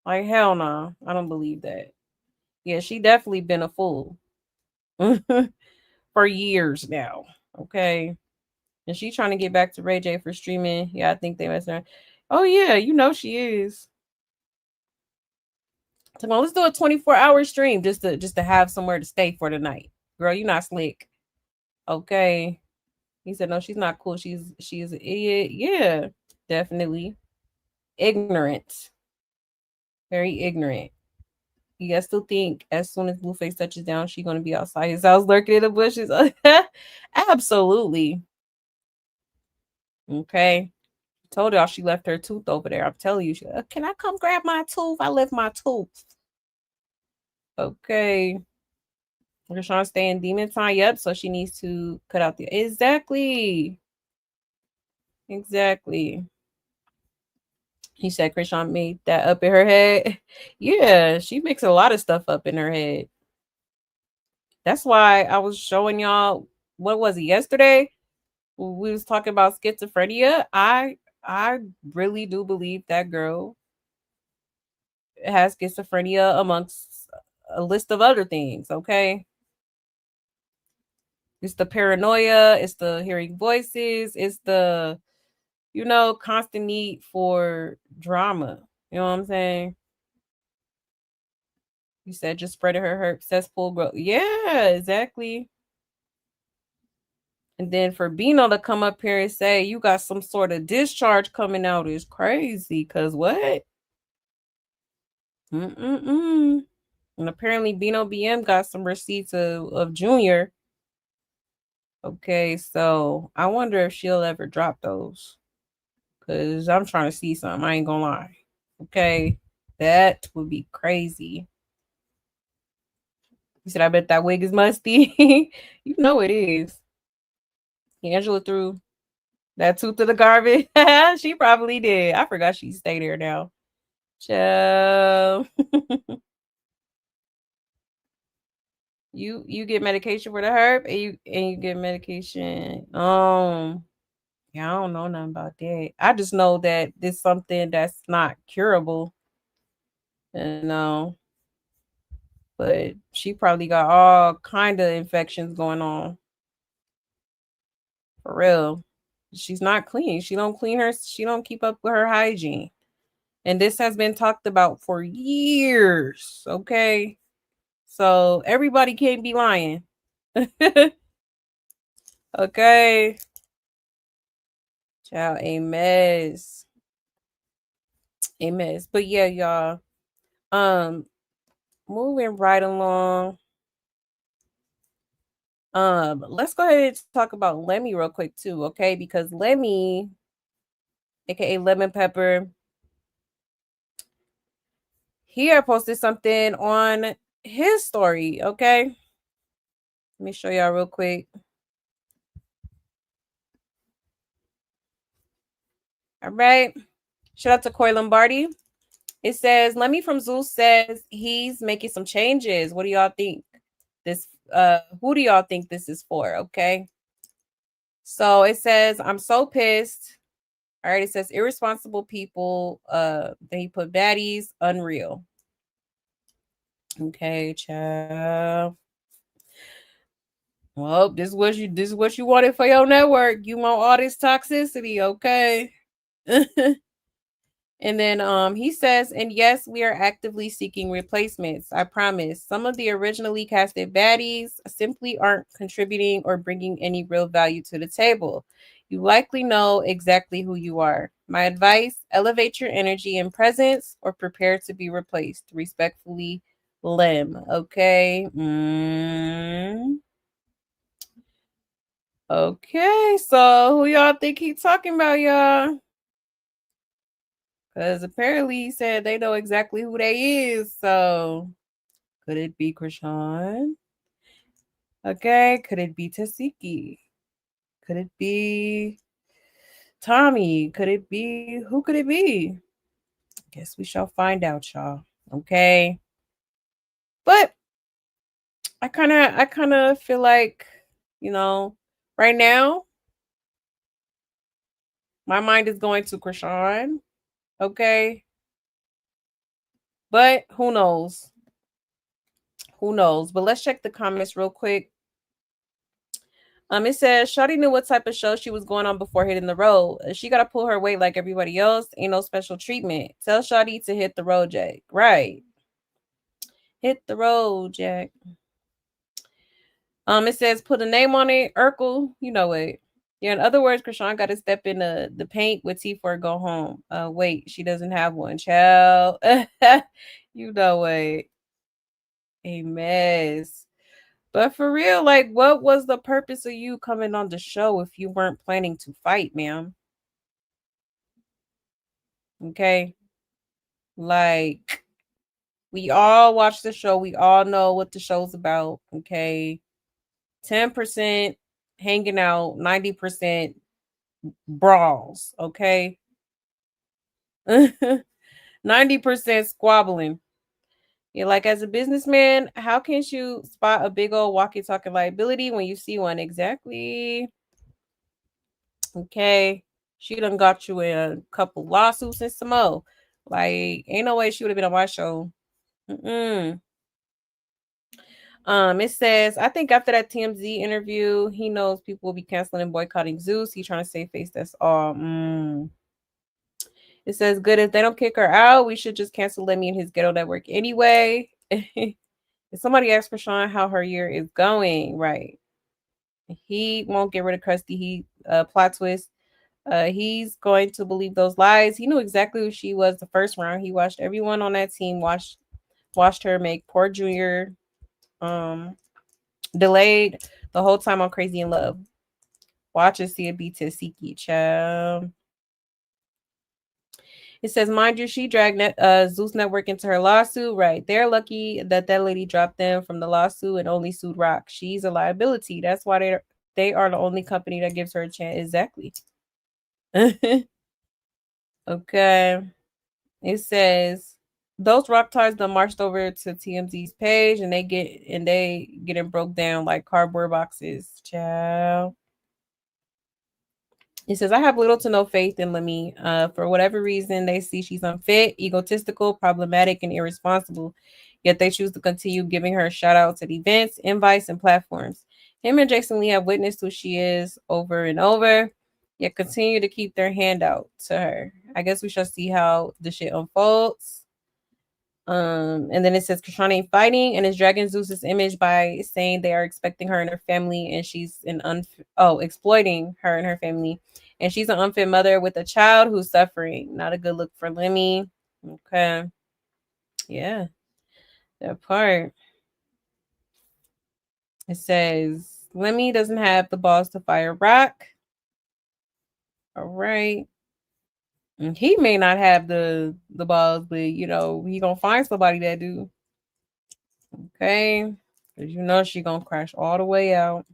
Like, hell no. I don't believe that. Yeah, she definitely been a fool for years now. Okay. And she trying to get back to Ray J for streaming. Yeah, I think they messed around. Oh yeah, she is. Come on, let's do a 24-hour stream just to have somewhere to stay for the night. Girl, you not slick. Okay. He said, no, she's not cool. She's an idiot. Yeah, definitely. Ignorant. Very ignorant. You guys still think as soon as Blueface touches down, she's gonna be outside his house lurking in the bushes? Absolutely. Okay. Told y'all she left her tooth over there. I'm telling you, can I come grab my tooth? I left my tooth. Okay. Rashawn staying demon time. Yep. So she needs to cut out the exactly. He said Chrisean made that up in her head. Yeah, she makes a lot of stuff up in her head. That's why I was showing y'all, what was it, yesterday? We was talking about schizophrenia. I really do believe that girl has schizophrenia amongst a list of other things, okay? It's the paranoia, it's the hearing voices, it's the constant need for drama. You know what I'm saying? You said just spread her cesspool growth. Yeah, exactly. And then for Bino to come up here and say you got some sort of discharge coming out is crazy. Cause what? And apparently Bino BM got some receipts of Junior. Okay, so I wonder if she'll ever drop those. Cause I'm trying to see something. I ain't gonna lie. Okay, that would be crazy. You said I bet that wig is musty. You know it is. Angela threw that tooth to the garbage. She probably did. I forgot she stayed there now. Chill. You get medication for the herb and you get medication. Yeah, I don't know nothing about that. I just know that this something that's not curable. But she probably got all kind of infections going on. For real. She's not clean. She don't keep up with her hygiene. And this has been talked about for years. Okay. So everybody can't be lying. Okay. Child, a mess. But yeah, y'all. moving right along. Let's go ahead and talk about Lemmy real quick too, okay? Because Lemmy, aka Lemon Pepper, he had posted something on his story, okay? Let me show y'all real quick. All right. Shout out to Coy Lombardi. It says, Lemmy from Zeus says he's making some changes. What do y'all think? Who do y'all think this is for? Okay. So it says, I'm so pissed. All right, it says irresponsible people. Then he put baddies, unreal. Okay, child. Well, this is what you wanted for your network. You want all this toxicity, okay? And then he says, and yes, we are actively seeking replacements. I promise. Some of the originally casted baddies simply aren't contributing or bringing any real value to the table. You likely know exactly who you are. My advice, elevate your energy and presence or prepare to be replaced. Respectfully, Lem. Okay. Okay, so who y'all think he talking about, y'all? Because apparently he said they know exactly who they is. So could it be Chrisean? Okay, could it be Tesehki? Could it be Tommy? Could it be who could it be? Guess we shall find out, y'all. Okay. But I kinda feel like, you know, right now, my mind is going to Chrisean. Okay. But who knows? Who knows? But let's check the comments real quick. It says Shawty knew what type of show she was going on before hitting the road. She gotta pull her weight like everybody else. Ain't no special treatment. Tell Shawty to hit the road, Jack. Right. Hit the road, Jack. It says put a name on it. Urkel, you know it. Yeah, in other words, Chrisean got to step in the paint with T4 go home. Wait, she doesn't have one, child. You know it. A mess. But for real, like, what was the purpose of you coming on the show if you weren't planning to fight, ma'am? Okay. Like, we all watch the show. We all know what the show's about. Okay. 10% hanging out, 90% brawls. Okay. 90% squabbling. Yeah, like as a businessman, how can you spot a big old walkie-talkie liability when you see one? Exactly. Okay. She done got you in a couple lawsuits and some more. Like, ain't no way she would have been on my show. Mm-mm. It says, I think after that TMZ interview, he knows people will be canceling and boycotting Zeus. He trying to save face. That's all. It says, good. If they don't kick her out, we should just cancel Lemmy and his ghetto network anyway. If somebody asks Chrisean how her year is going, right? He won't get rid of Krusty. He plot twist. He's going to believe those lies. He knew exactly who she was the first round. He watched everyone on that team watched her make poor Junior delayed the whole time on Crazy in Love. Watch and see it be Tesehki, child. It says, mind you, she dragged Zeus Network into her lawsuit. Right. They're lucky that lady dropped them from the lawsuit and only sued Rock. She's a liability. That's why they are the only company that gives her a chance. Exactly. Okay. It says those rock ties done marched over to TMZ's page and they getting broke down like cardboard boxes. Ciao. It says, I have little to no faith in Lemmy. For whatever reason, they see she's unfit, egotistical, problematic, and irresponsible. Yet they choose to continue giving her shout outs at events, invites, and platforms. Him and Jason Lee have witnessed who she is over and over, yet continue to keep their hand out to her. I guess we shall see how the shit unfolds. And then it says Chrisean ain't fighting and is dragging Zeus's image by saying they are expecting her and her family, and she's exploiting her and her family, and she's an unfit mother with a child who's suffering. Not a good look for Lemmy. Okay, yeah. That part. It says Lemmy doesn't have the balls to fire Rock. All right. And he may not have the balls, but you know, he gonna find somebody that do. Okay. Cause you know she gonna crash all the way out.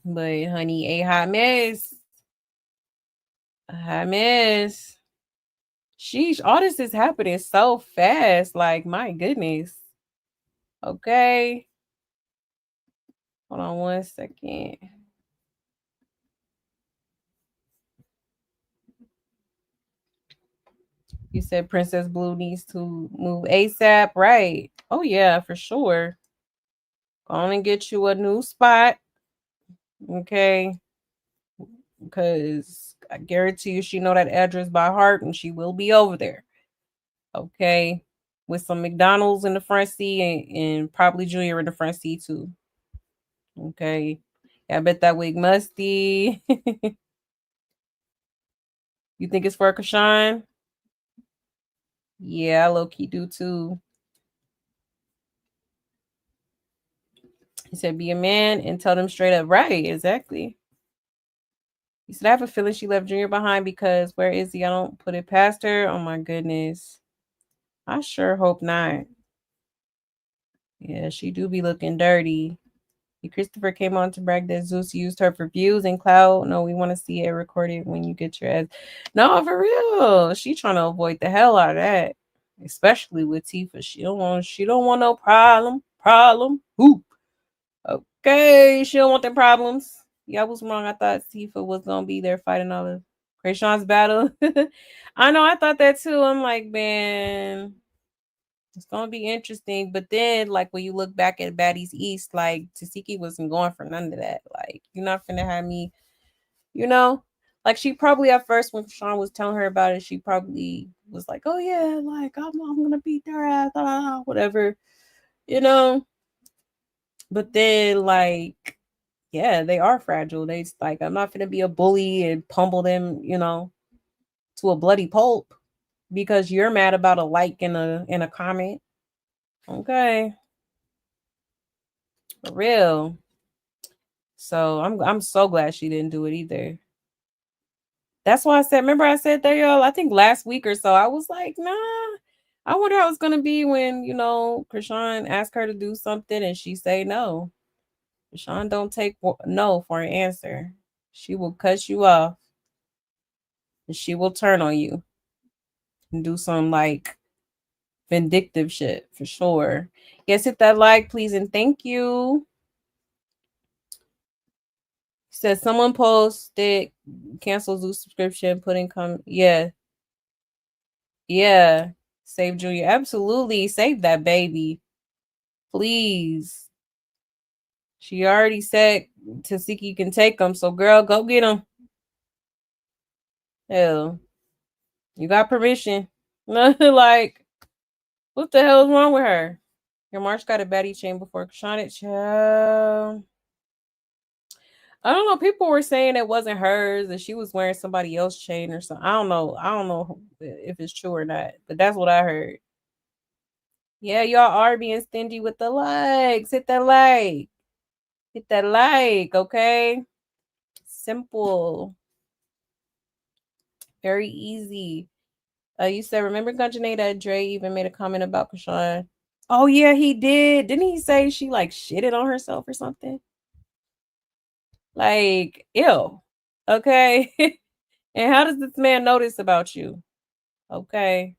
But honey, a hot mess. A hot mess. Sheesh, all this is happening so fast. Like, my goodness. Okay. Hold on 1 second. You said Princess Blue needs to move ASAP. Right. Oh, yeah, for sure. Go on and get you a new spot. Okay. Because I guarantee you she know that address by heart and she will be over there. Okay. With some McDonald's in the front seat and probably Junior in the front seat too. Okay. Yeah, I bet that wig musty. You think it's for Krishan? Yeah, I low key do too. He said, be a man and tell them straight up. Right, exactly. He said, I have a feeling she left Junior behind because where is he? I don't put it past her. Oh my goodness. I sure hope not. Yeah, she do be looking dirty. Christopher came on to brag that Zeus used her for views and clout. No, we want to see it recorded when you get your ass. No, for real. She trying to avoid the hell out of that. Especially with Tifa. She don't want no problem. Problem. Who? Okay. She don't want them problems. Yeah, I was wrong. I thought Tifa was gonna be there fighting all of Chrisean's battle. I know, I thought that too. I'm like, man, it's gonna be interesting. But then, like, when you look back at Baddies East, like Tesehki wasn't going for none of that. Like, you're not finna have me, you know? Like, she probably at first when Sean was telling her about it, she probably was like, "Oh yeah, like I'm gonna beat their ass, whatever," you know. But then, like, yeah, they are fragile. They like, I'm not gonna be a bully and pummel them, you know, to a bloody pulp because you're mad about a like in a comment. Okay, for real. So I'm so glad she didn't do it either. That's why I said, remember I said that, y'all, I think last week or so, I was like, nah. I wonder how it's gonna be when, you know, Chrisean asked her to do something and she say no. Chrisean don't take no for an answer. She will cut you off and she will turn on you and do some like vindictive shit for sure. Yes, hit that like, please, and thank you. Says someone posted cancel Zoo subscription, putting yeah. Yeah. Save Junior. Absolutely. Save that baby. Please. She already said Tesehki can take him. So girl, go get him. Hell. You got permission. Like, what the hell is wrong with her? Your March got a baddie chain before Kashana. Child. I don't know. People were saying it wasn't hers, that she was wearing somebody else's chain or something. I don't know. I don't know if it's true or not, but that's what I heard. Yeah, y'all are being stingy with the likes. Hit that like. Hit that like, okay? Simple. Very easy. You said, remember Gunjane that Dre even made a comment about Krishan? Oh, yeah, he did. Didn't he say she like shitted on herself or something? Like, ew. Okay. And how does this man know this about you? Okay.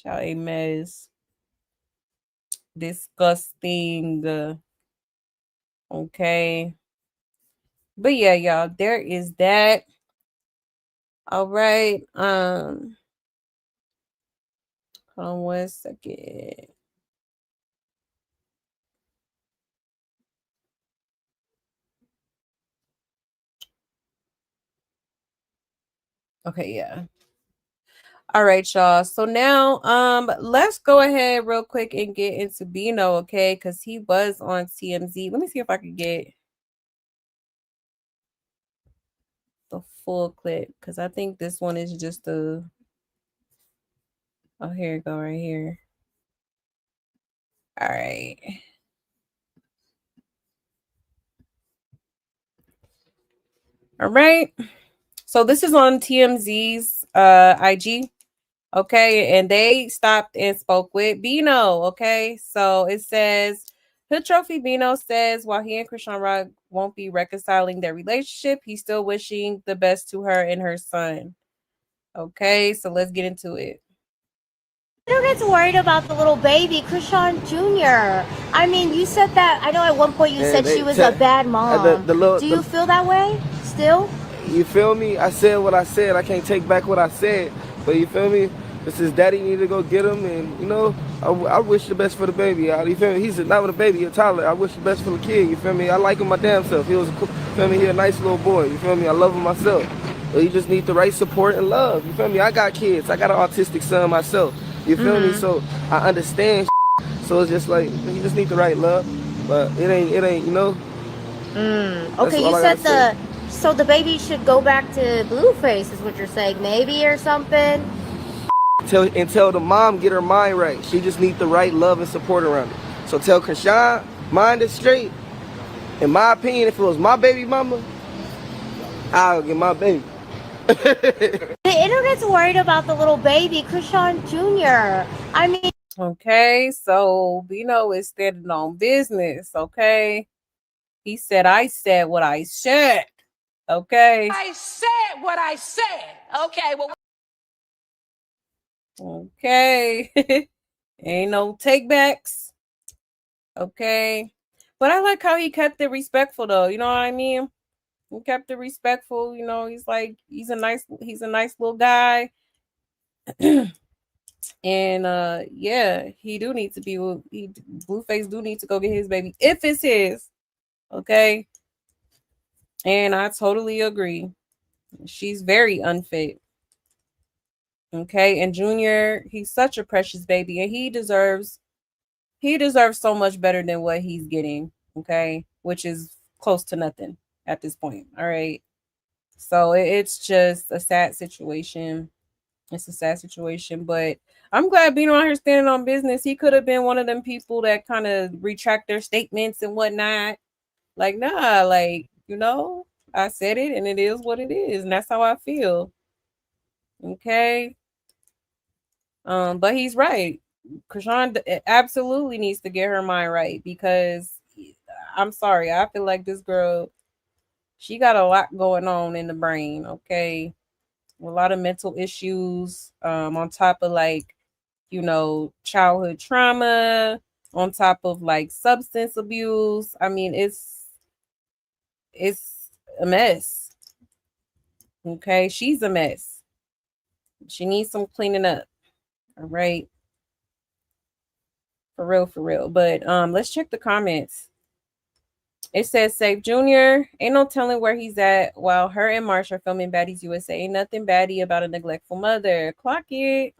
Child, a mess. Disgusting. Okay. But yeah, y'all, there is that. All right. Hold on 1 second. Okay, yeah. All right, y'all. So now let's go ahead real quick and get into Bino, okay? Because he was on TMZ. Let me see if I can get the full clip because I think this one is just a oh, here you go right here. All right. All right. So this is on TMZ's IG. Okay, and they stopped and spoke with Bino. Okay, so it says Hood Trophy Bino says while he and Chrisean Rock won't be reconciling their relationship, he's still wishing the best to her and her son. Okay, so let's get into it. Who gets worried about the little baby, Chrisean Jr.? I mean, you said that. I know at one point you said she was a bad mom. Do you feel that way still? You feel me? I said what I said. I can't take back what I said. But you feel me? This is daddy need to go get him, and you know, I wish the best for the baby. You feel me? He's not with a baby, a toddler. I wish the best for the kid. You feel me? I like him my damn self. He was, feel me? He a nice little boy. You feel me? I love him myself. But he just need the right support and love. You feel me? I got kids. I got an autistic son myself. You feel me? So I understand. So it's just like he just need the right love. But it ain't. You know. Okay, you said so the baby should go back to Blueface is what you're saying, maybe, or something. Tell the mom get her mind right. She just need the right love and support around her. So tell Chrisean, mind is straight. In my opinion, if it was my baby mama, I'll get my baby. The internet's worried about the little baby, Chrisean Jr. I mean, Okay, so Bino is standing on business. Okay, he said, "I said what I said." Okay. I said what I said. Okay, well. Okay. Ain't no takebacks. Okay. But I like how he kept it respectful though. You know what I mean? He kept it respectful. You know, he's a nice little guy. And yeah, he do need to be Blueface do need to go get his baby if it's his. Okay. And I totally agree. She's very unfit. Okay. And Junior, he's such a precious baby, and he deserves so much better than what he's getting. Okay. Which is close to nothing at this point. All right. So it's just a sad situation. It's a sad situation, but I'm glad Bino out here standing on business. He could have been one of them people that kind of retract their statements and whatnot. Like, nah, like, you know, I said it and it is what it is. And that's how I feel. Okay. But he's right. Chrisean absolutely needs to get her mind right because I'm sorry. I feel like this girl, she got a lot going on in the brain. Okay. A lot of mental issues, on top of like, you know, childhood trauma, on top of like substance abuse. I mean, it's a mess. Okay, she's a mess. She needs some cleaning up. All right. For real. But let's check the comments. It says Safe Jr. Ain't no telling where he's at while her and Marsh are filming Baddies USA. Ain't nothing baddie about a neglectful mother. Clock it.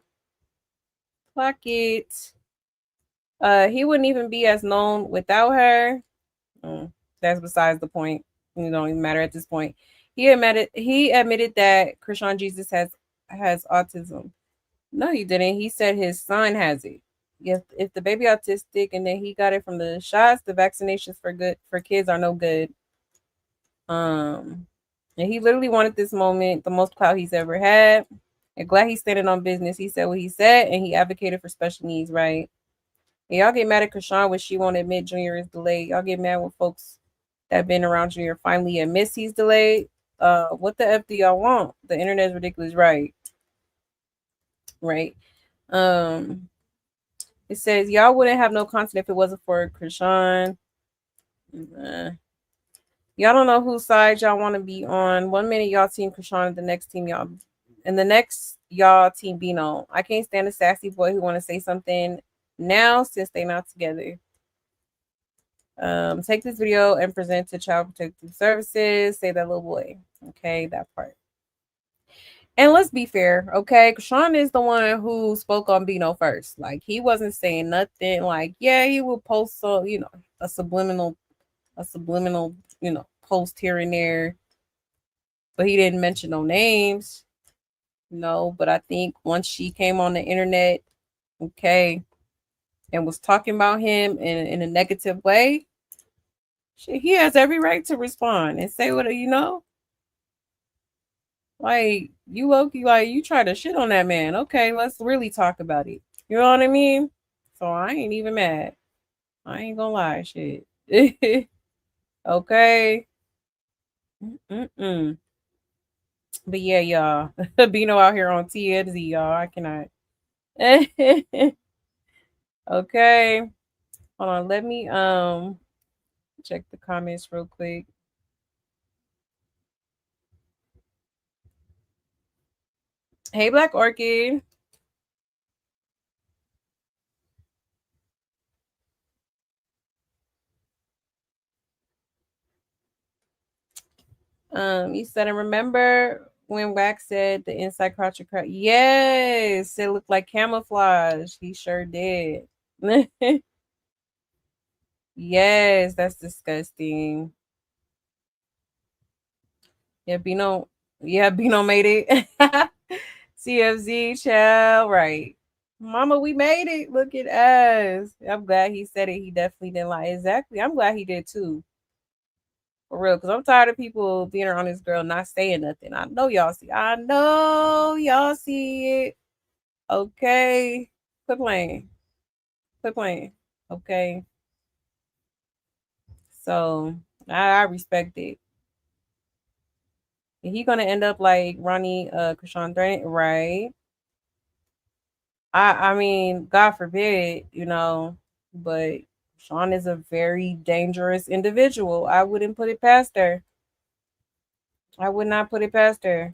He wouldn't even be as known without her. That's besides the point. It don't even matter at this point. He admitted that Chrisean Jesus has autism. No, he didn't. He said his son has it. If the baby autistic and then he got it from the shots, the vaccinations for kids are no good. And he literally wanted this moment, the most clout he's ever had. And glad he's standing on business. He said what he said, and he advocated for special needs, right? And y'all get mad at Chrisean when she won't admit Junior is delayed. Y'all get mad when folks that have been around Junior finally admits he's delayed. What the F do y'all want? The internet is ridiculous, right? Right. It says y'all wouldn't have no content if it wasn't for Chrisean. Y'all don't know whose side y'all want to be on. 1 minute y'all team Chrisean, and the next team y'all team Bino. I can't stand a sassy boy who want to say something now since they not together. Take this video and present to Child Protective Services. Say that little boy. Okay, that part. And let's be fair, okay? Chrisean is the one who spoke on Bino first. Like, he wasn't saying nothing. Like, yeah, he will post some, you know, a subliminal, you know, post here and there. But he didn't mention no names. No, but I think once she came on the internet, okay, and was talking about him in a negative way, shit, he has every right to respond and say what you know. Like, you Loki, like, you try to shit on that man. Okay, let's really talk about it. You know what I mean? So I ain't even mad. I ain't gonna lie, shit. Okay. Mm-mm. But yeah, y'all. Bino out here on TMZ, y'all. I cannot. Okay. Hold on. Let me check the comments real quick. Hey, Black Orchid. You said, and remember when Wax said the inside crotch of crotch? Yes, it looked like camouflage. He sure did. Yes, that's disgusting. Yeah, Bino. Yeah, Bino made it. CFZ, child, right. Mama, we made it. Look at us. I'm glad he said it. He definitely didn't lie. Exactly. I'm glad he did too. For real. Because I'm tired of people being around this girl not saying nothing. I know y'all see. I know y'all see it. Okay. Quit playing. Quit playing. Okay. So I respect it. Is he gonna end up like Ronnie Chrisean Threat? Right. I mean, God forbid, you know, but Sean is a very dangerous individual. I wouldn't put it past her. I would not put it past her.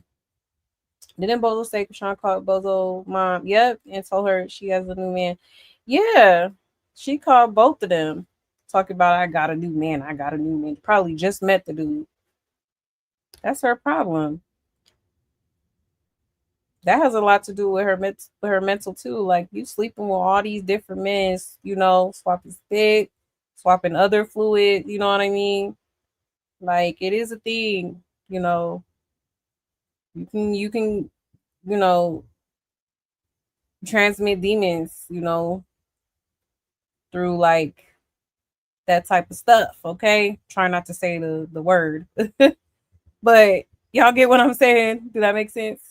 Didn't Bozo say Sean called Bozo mom? Yep, and told her she has a new man. Yeah, she called both of them. Talking about I got a new man. I got a new man. Probably just met the dude. That's her problem. That has a lot to do with her mental too. Like, you sleeping with all these different men, you know, swapping spit, swapping other fluid. You know what I mean? Like, it is a thing. You know, you can you know transmit demons. You know, through like that type of stuff. Okay, try not to say the word, but y'all get what I'm saying. Do that make sense?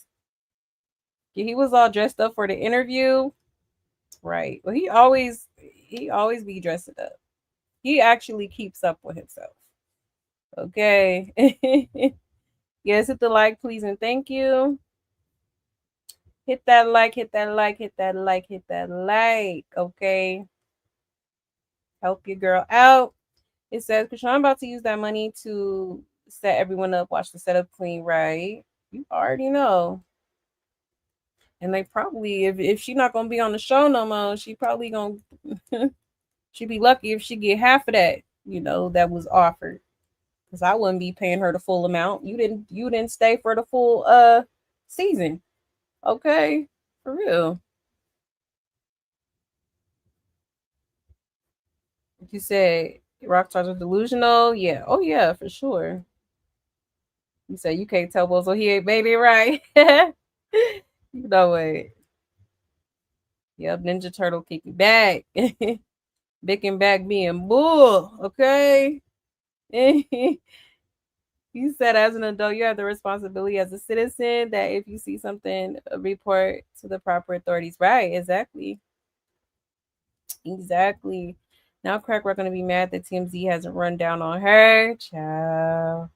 Yeah, he was all dressed up for the interview. Right. Well, he always be dressed up. He actually keeps up with himself. Okay. Yes, hit the like, please, and thank you. Hit that like, hit that like, hit that like, hit that like. Okay. Help your girl out. It says, Krishan, I'm about to use that money to set everyone up, watch the setup clean, right? You already know. And they probably, if she not gonna be on the show no more, she probably gonna she'd be lucky if she get half of that, you know, that was offered. Because I wouldn't be paying her the full amount. You didn't stay for the full season. Okay. For real. You said rock stars are delusional. Yeah. Oh yeah, for sure. You said you can't tell Bozo he ain't baby, right? You know it. Yep, Ninja Turtle kick you back. Big and back being bull. Okay. You said as an adult, you have the responsibility as a citizen that if you see something, report to the proper authorities. Right, exactly. Exactly. Now Crack, we're gonna be mad that TMZ hasn't run down on her. Child.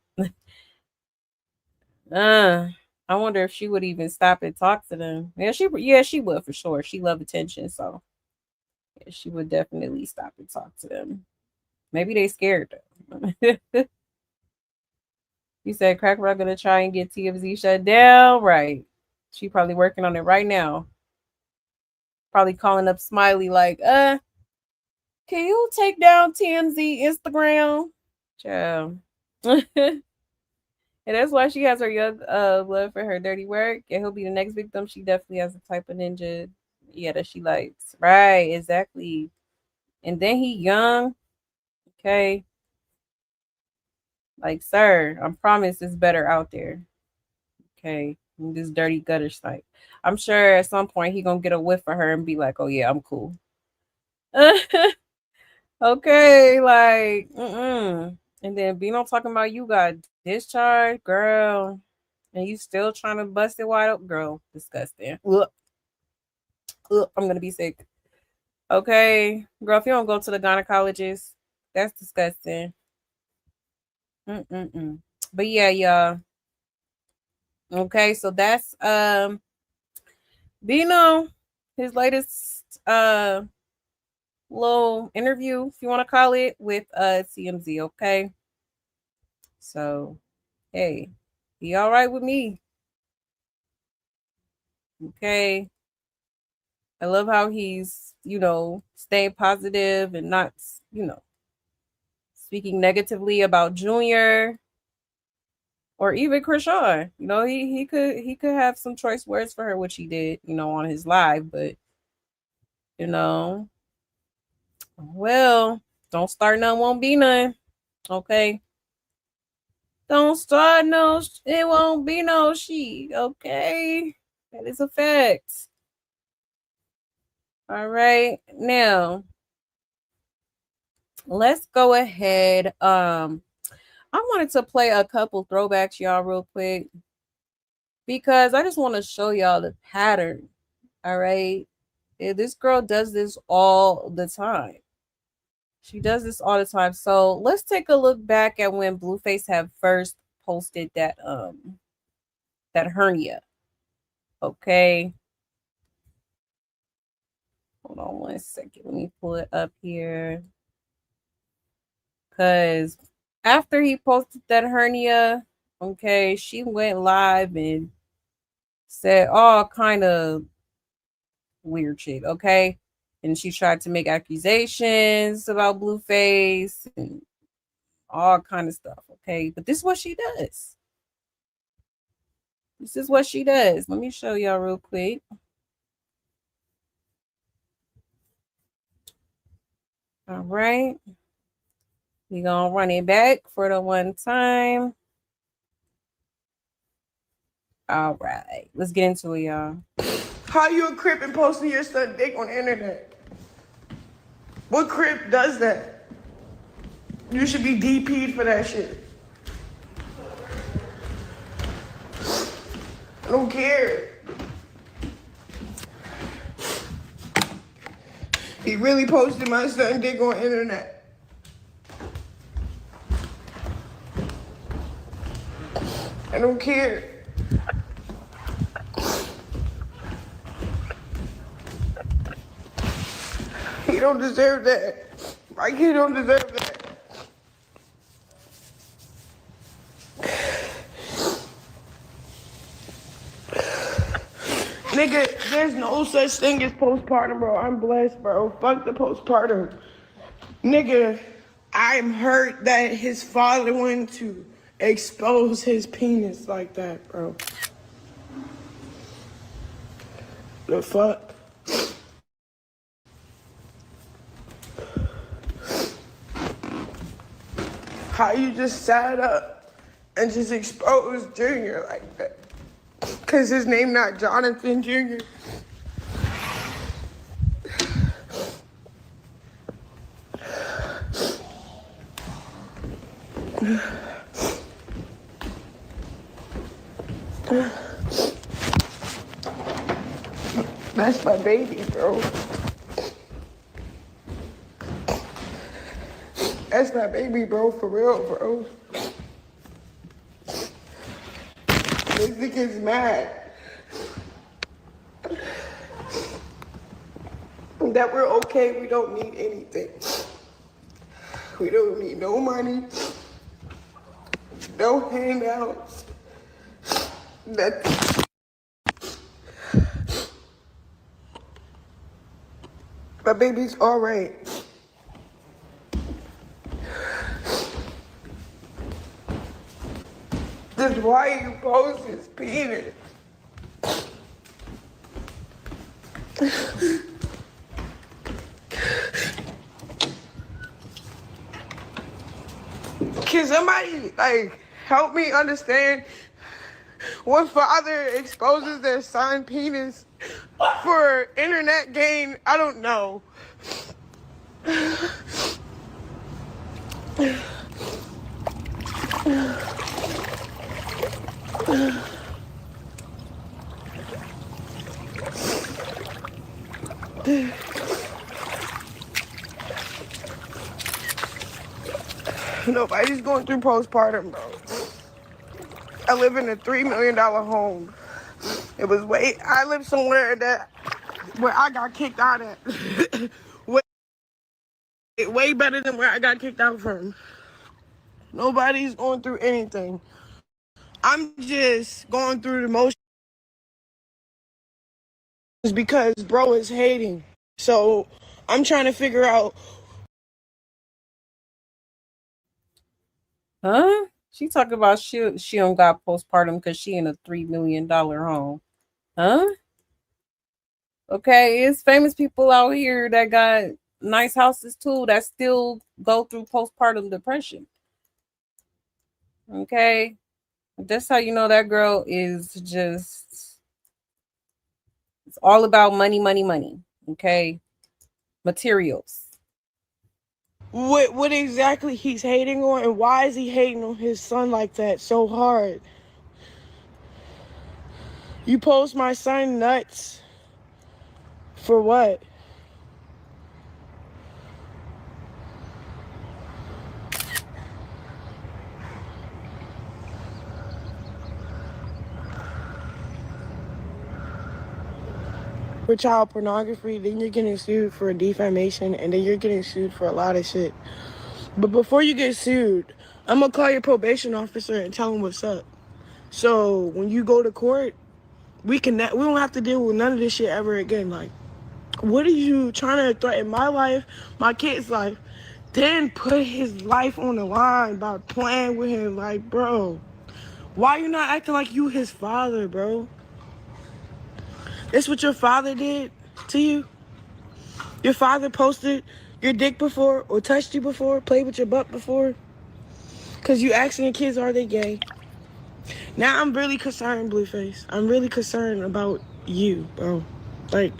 uh, I wonder if she would even stop and talk to them. Yeah, she would for sure. She love attention, so yeah, she would definitely stop and talk to them. Maybe they scared though. You said Crack Rock gonna try and get TMZ shut down, right? She probably working on it right now. Probably calling up Smiley like, can you take down TMZ Instagram? Child. And that's why she has her young love for her dirty work. And he'll be the next victim. She definitely has the type of ninja, yeah, that she likes. Right, exactly. And then he young. Okay. Like, sir, I promise it's better out there. Okay. This dirty gutter snipe. I'm sure at some point he gonna get a whiff of her and be like, oh yeah, I'm cool. Okay, like, And then Bino talking about you got discharged, girl, and you still trying to bust it wide open, girl. Disgusting. Ugh. Ugh, I'm gonna be sick. Okay, girl, if you don't go to the gynecologist, that's disgusting. But yeah, y'all. Okay, so that's Bino, his latest little interview, if you want to call it, with TMZ. Okay, so hey, he all right with me. Okay, I love how he's staying positive and not speaking negatively about Junior or even Chrisean. He could have some choice words for her, which he did on his live, but well, don't start none, won't be none. Okay. Don't start no, it won't be no she. Okay. That is a fact. All right. Now, let's go ahead. I wanted to play a couple throwbacks, y'all, real quick, because I just want to show y'all the pattern. All right. This girl does this all the time. She does this all the time. So let's take a look back at when Blueface had first posted that hernia. Okay. Hold on 1 second. Let me pull it up here. Because after he posted that hernia, okay, she went live and said all kind of weird shit, okay? And she tried to make accusations about Blueface and all kind of stuff, okay? But this is what she does. This is what she does. Let me show y'all real quick. All right. We're going to run it back for the one time. All right. Let's get into it, y'all. How you a Crip and posting your son dick on the internet? What Crip does that? You should be DP'd for that shit. I don't care. He really posted my son dick on the internet. I don't care. He don't deserve that. My kid don't deserve that. Nigga, there's no such thing as postpartum, bro. I'm blessed, bro. Fuck the postpartum. Nigga, I'm hurt that his father went to expose his penis like that, bro. The fuck? How you just sat up and just exposed Junior like that? Cause his name not Jonathan Jr. That's my baby, bro. That's my baby, bro, for real, bro. This nigga's mad that we're okay. We don't need anything. We don't need no money, no handouts, nothing. My baby's all right. That's why you post his penis. Can somebody, help me understand what father exposes their son penis for internet gain? I don't know. Nobody's going through postpartum, bro. I live in a $3 million home. It was I live somewhere where I got kicked out at. way better than where I got kicked out from. Nobody's going through anything. I'm just going through the motions because bro is hating. So I'm trying to figure out. Huh? She talking about she don't got postpartum because she in a $3 million home. Huh? Okay, it's famous people out here that got nice houses too that still go through postpartum depression. Okay, that's how you know that girl is just, it's all about money, money, money. Okay, materials. What exactly he's hating on, and why is he hating on his son like that so hard? You post my son nuts for what? For child pornography, then you're getting sued for defamation, and then you're getting sued for a lot of shit. But before you get sued, I'm gonna call your probation officer and tell him what's up. So when you go to court, we don't have to deal with none of this shit ever again. Like, what are you trying to threaten my life, my kid's life, then put his life on the line by playing with him? Like, bro, why you not acting like you his father, bro? That's what your father did to you? Your father posted your dick before, or touched you before, played with your butt before? Because you asking your kids, are they gay? Now I'm really concerned, Blueface. I'm really concerned about you, bro. Like,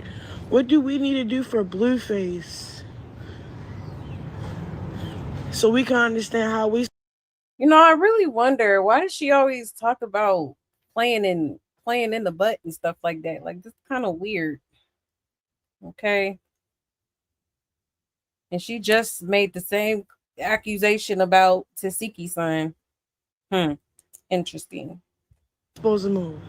what do we need to do for Blueface so we can understand how we... You know, I really wonder, why does she always talk about playing in the butt and stuff like that? Like, this kind of weird. Okay. And she just made the same accusation about Tesehki's son. Interesting. Supposed to move.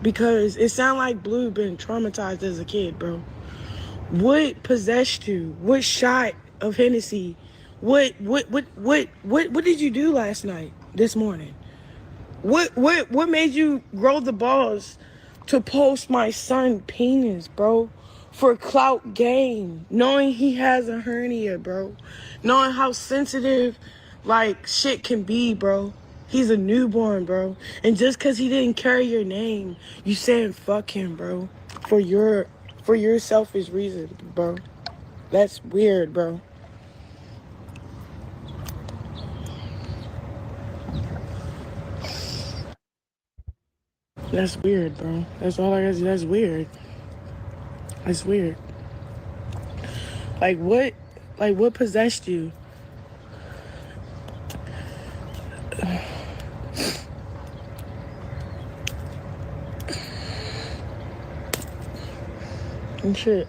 Because it sounds like Blue been traumatized as a kid, bro. What possessed you? What shot of Hennessy? What did you do last night, this morning? What made you grow the balls to post my son penis, bro? For clout gain, knowing he has a hernia, bro. Knowing how sensitive, like, shit can be, bro. He's a newborn, bro. And just because he didn't carry your name, you saying fuck him, bro. For your selfish reason, bro. That's weird, bro. That's weird, bro. That's all I got. That's weird. That's weird. Like what possessed you? And shit.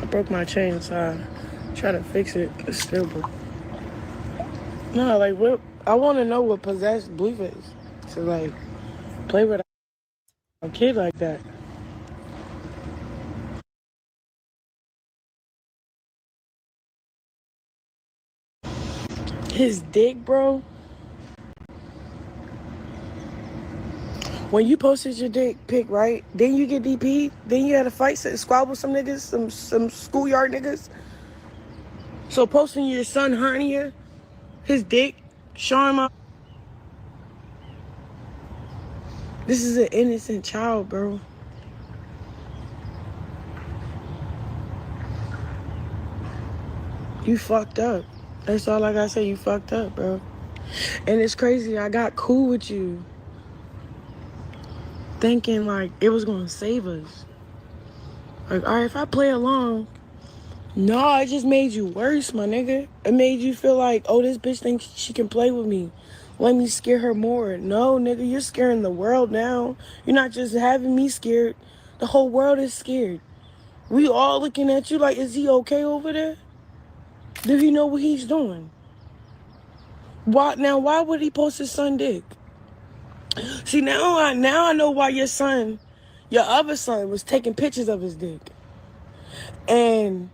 I broke my chain, so I try to fix it. It's still broke. No, like what? I want to know what possessed Blueface to like play with a kid like that. His dick, bro. When you posted your dick pic, right? Then you get DP. Then you had a fight, squabble with some niggas, some schoolyard niggas. So posting your son hernia, his dick, showing my... This is an innocent child, bro. You fucked up. That's all I gotta say. You fucked up, bro. And it's crazy. I got cool with you, thinking like it was gonna save us. Like, all right, if I play along, no, it just made you worse, my nigga. It made you feel like, oh, this bitch thinks she can play with me. Let me scare her more. No, nigga, you're scaring the world now. You're not just having me scared. The whole world is scared. We all looking at you like, is he okay over there? Do he know what he's doing? Why would he post his son dick? See, now I know why your other son was taking pictures of his dick. And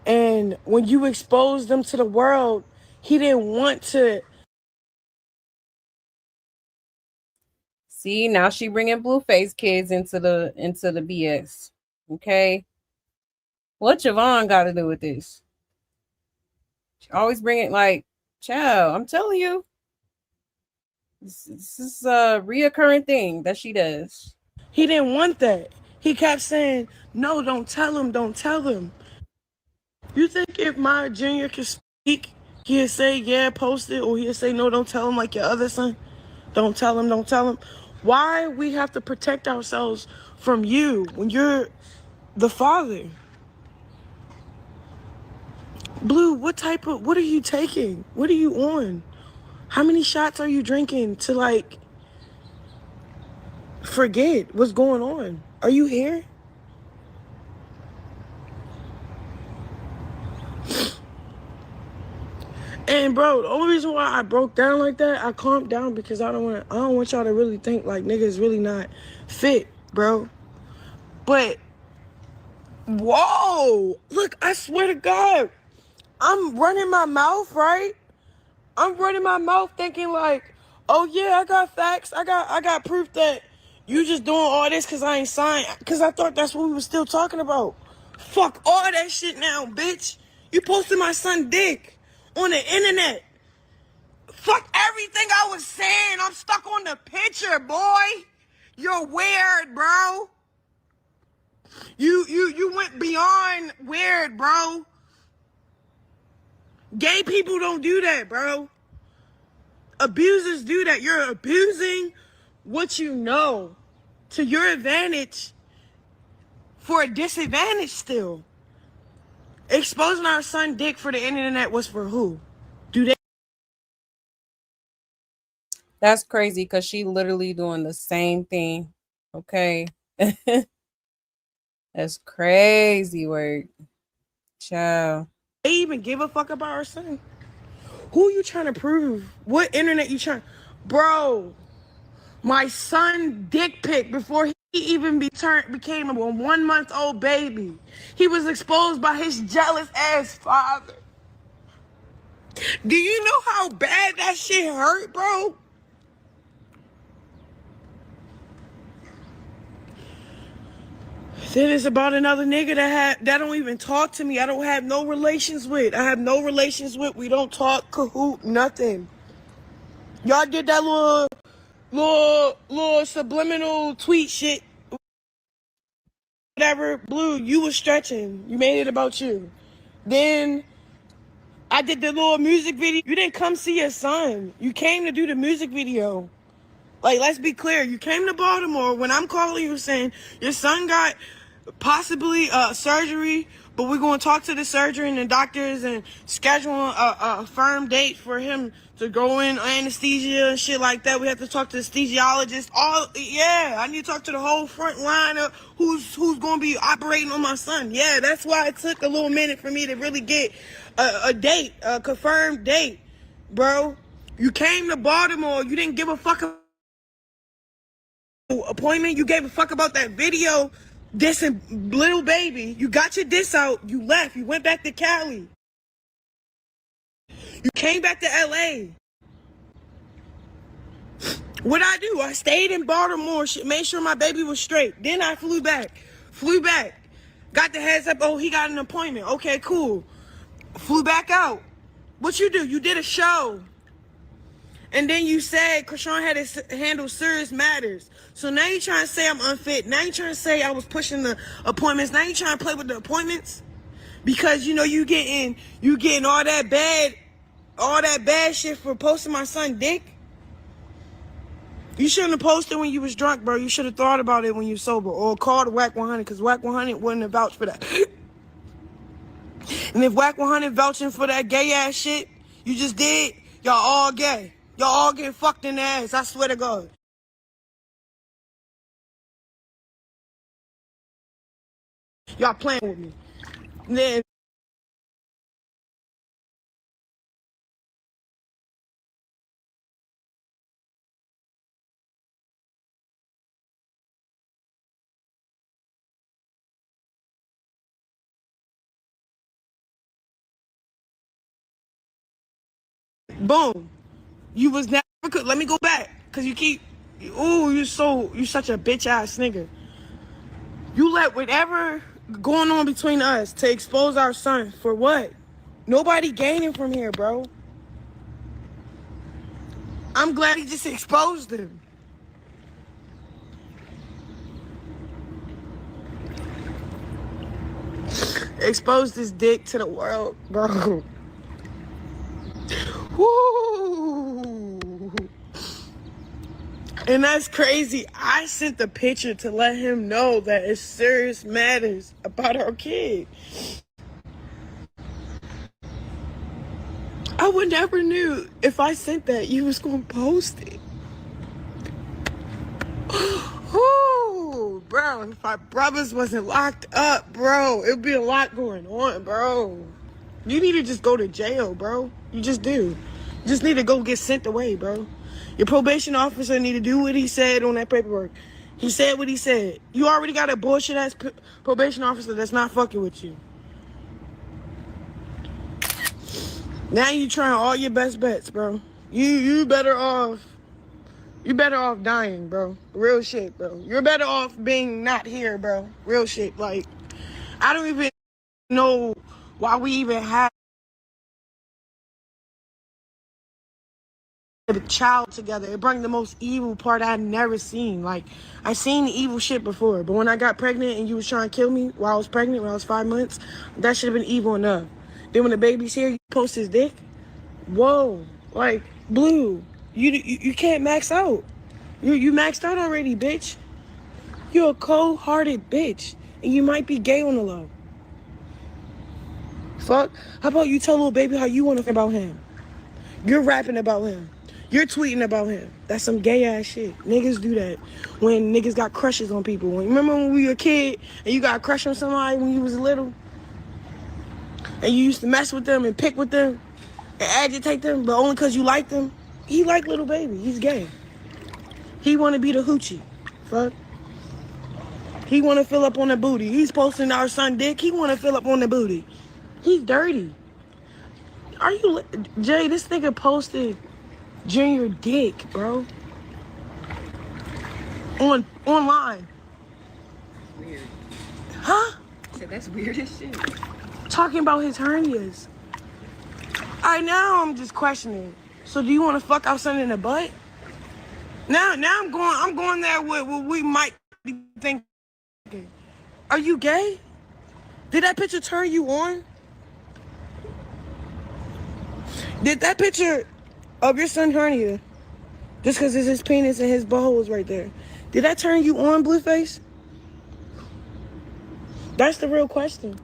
when you exposed them to the world, he didn't want to. See, now she bringing Blueface kids into the BS. Okay, what Javon got to do with this? She always bring it like, child. I'm telling you, this is a reoccurring thing that she does. He didn't want that. He kept saying, "No, don't tell him. Don't tell him." You think if my junior could speak, he'd say, "Yeah, post it," or he'd say, "No, don't tell him," like your other son? Don't tell him. Don't tell him. Why we have to protect ourselves from you when you're the father? Blue, what are you taking? What are you on? How many shots are you drinking to like forget what's going on? Are you here? And bro, the only reason why I broke down like that, I calmed down because I don't want y'all to really think like niggas really not fit, bro. But whoa, look, I swear to God, I'm running my mouth, right? I'm running my mouth thinking like, oh yeah, I got facts. I got proof that you just doing all this because I ain't signed. Because I thought that's what we were still talking about. Fuck all that shit now, bitch. You posted my son dick on the internet. Fuck everything I was saying. I'm stuck on the picture, boy. You're weird, bro. You went beyond weird, bro. Gay people don't do that, bro. Abusers do that. You're abusing what you know to your advantage for a disadvantage still. Exposing our son dick for the internet was for who? Do they? That's crazy because she literally doing the same thing. Okay. That's crazy work. Child. They even give a fuck about our son? Who you trying to prove? What internet you trying? Bro, my son dick pic before he even became a 1-month-old baby. He was exposed by his jealous ass father. Do you know how bad that shit hurt, bro? Then it's about another nigga that don't even talk to me. I don't have no relations with. We don't talk, cahoot, nothing. Y'all did that little subliminal tweet shit. Whatever, Blue, you was stretching. You made it about you. Then I did the little music video. You didn't come see your son. You came to do the music video. Like, let's be clear. You came to Baltimore when I'm calling you saying your son got possibly surgery, but we're going to talk to the surgeon and the doctors and schedule a firm date for him to go in anesthesia and shit like that. We have to talk to the anesthesiologist. I need to talk to the whole front line of who's going to be operating on my son. Yeah, that's why it took a little minute for me to really get a date, a confirmed date, bro. You came to Baltimore. You didn't give a fuck about appointment. You gave a fuck about that video dissing little baby. You got your diss out. You left. You went back to Cali. You came back to LA. What'd I do? I stayed in Baltimore, made sure my baby was straight. Then I flew back. Got the heads up, oh, he got an appointment. Okay, cool. Flew back out. What you do? You did a show. And then you said Chrisean had to handle serious matters. So now you trying to say I'm unfit. Now you trying to say I was pushing the appointments. Now you trying to play with the appointments? Because you know you getting all that bad shit for posting my son dick. You shouldn't have posted when you was drunk, bro. You should have thought about it when you sober. Or called Whack 100, because Whack 100 wouldn't have vouched for that. And if Whack 100 vouching for that gay ass shit you just did, y'all all gay. Y'all all getting fucked in the ass. I swear to God. Y'all playing with me. And then boom. You was never could. Let me go back. Cause you keep, ooh, you such a bitch ass nigga. You let whatever going on between us to expose our son for what? Nobody gaining from here, bro. I'm glad he just exposed him. Exposed his dick to the world, bro. Woo! And that's crazy. I sent the picture to let him know that it's serious matters about our kid. I would never knew if I sent that you was gonna post it. Ooh, bro, if my brothers wasn't locked up, bro, it'd be a lot going on, bro. You need to just go to jail, bro. You just do. You just need to go get sent away, bro. Your probation officer need to do what he said on that paperwork. He said what he said. You already got a bullshit ass probation officer that's not fucking with you. Now you trying all your best bets, bro. You better off. You better off dying, bro. Real shit, bro. You're better off being not here, bro. Real shit. Like, I don't even know why we even have a child together. It brought the most evil part I'd never seen. Like, I seen the evil shit before, but when I got pregnant and you was trying to kill me while I was pregnant, when I was 5 months, that should have been evil enough. Then when the baby's here, you post his dick. Whoa, like, Blue, you can't max out. You maxed out already, bitch. You're a cold-hearted bitch, and you might be gay on the low. Fuck. How about you tell little baby how you want to think about him? You're rapping about him. You're tweeting about him. That's some gay-ass shit. Niggas do that when niggas got crushes on people. Remember when we were a kid and you got a crush on somebody when you was little? And you used to mess with them and pick with them and agitate them, but only because you liked them? He like little baby. He's gay. He want to be the hoochie. Fuck. He want to fill up on the booty. He's posting our son dick. He want to fill up on the booty. He's dirty. Are you... Jay, this nigga posted Junior dick, bro. Online. Weird. Huh? I said that's weird as shit. Talking about his hernias. Now I'm just questioning. So do you want to fuck our son in the butt? Now I'm going there with what we might be thinking. Are you gay? Did that picture turn you on? Did that picture of your son hernia, just because it's his penis and his butthole is right there, did that turn you on, Blueface? That's the real question.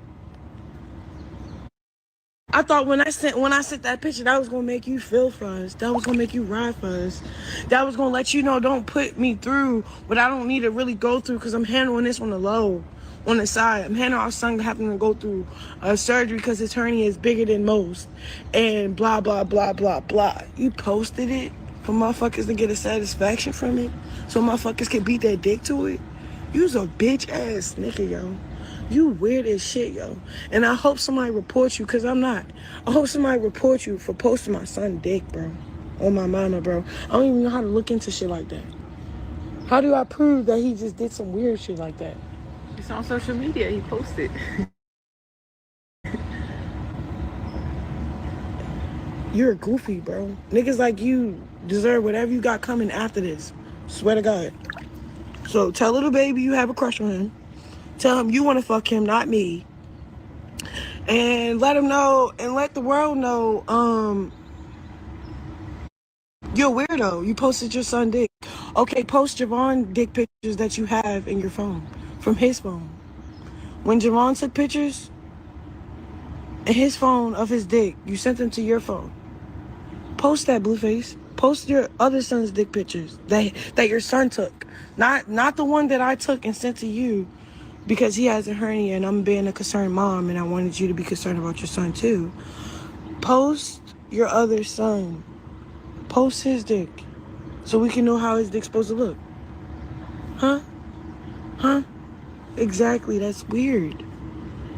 I thought when I sent that picture, that was gonna make you feel for us. That was gonna make you ride for us. That was gonna let you know, don't put me through what I don't need to really go through, because I'm handling this on the low, on the side. I'm handling our son having to go through a surgery because his hernia is bigger than most, and blah blah blah blah blah. You posted it for motherfuckers to get a satisfaction from it, so motherfuckers can beat their dick to it. You's a bitch ass nigga, yo. You weird as shit, yo. And I hope somebody reports you, because I'm not. I hope somebody reports you for posting my son dick, bro. On my mama, bro. I don't even know how to look into shit like that. How do I prove that he just did some weird shit like that? It's on social media. He posted. You're a goofy, bro. Niggas like you deserve whatever you got coming after this. Swear to God. So tell little baby you have a crush on him. Tell him you want to fuck him, not me. And let him know, and let the world know, you're a weirdo. You posted your son dick. Okay, post Javon dick pictures that you have in your phone from his phone. When Javon took pictures in his phone of his dick, you sent them to your phone. Post that, Blueface. Post your other son's dick pictures that your son took. Not the one that I took and sent to you because he has a hernia and I'm being a concerned mom and I wanted you to be concerned about your son too. Post your other son. Post his dick so we can know how his dick's supposed to look. Huh? Huh? Exactly, that's weird.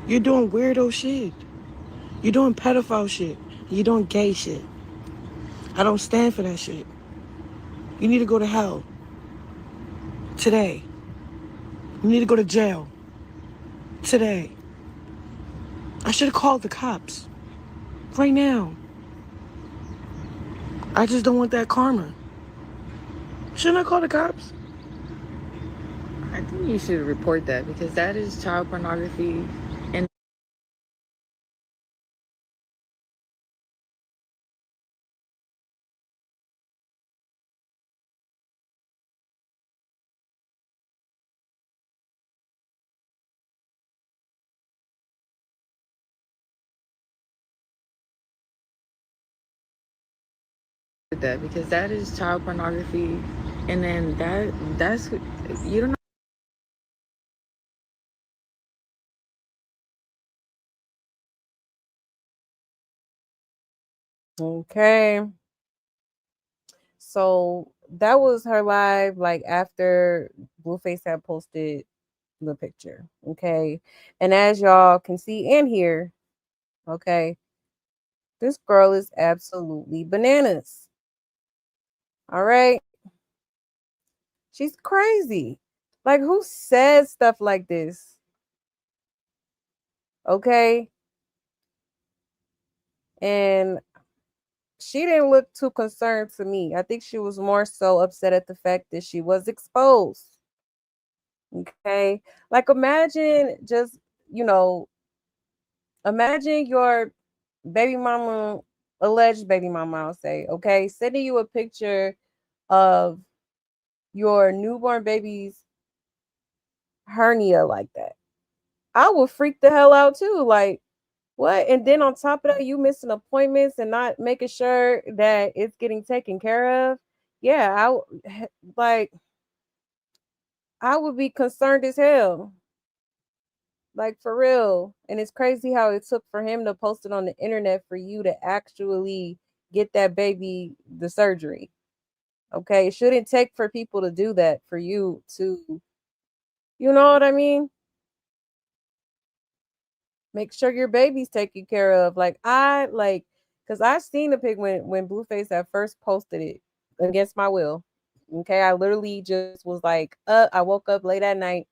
You're doing weirdo shit. You're doing pedophile shit. You're doing gay shit. I don't stand for that shit. You need to go to hell. Today. You need to go to jail. Today. I should have called the cops. Right now. I just don't want that karma. Shouldn't I call the cops? I think you should report that because that is child pornography. And that because that is child pornography, and then that's you don't know. Okay. So that was her live, like after Blueface had posted the picture. Okay. And as y'all can see and hear, okay, this girl is absolutely bananas. All right. She's crazy. Like, who says stuff like this? Okay. And she didn't look too concerned to me. I think she was more so upset at the fact that she was exposed. Okay. Like, imagine just, you know, imagine your baby mama, alleged baby mama, I'll say, okay, sending you a picture of your newborn baby's hernia like that. I would freak the hell out too. Like, what? And then on top of that, you missing appointments and not making sure that it's getting taken care of. Yeah, like I would be concerned as hell. Like for real. And it's crazy how it took for him to post it on the internet for you to actually get that baby the surgery. Okay. It shouldn't take for people to do that for you to, you know what I mean? Make sure your baby's taken care of. Because I've seen the pic when Blueface had first posted it against my will. Okay. I literally just was like, I woke up late at night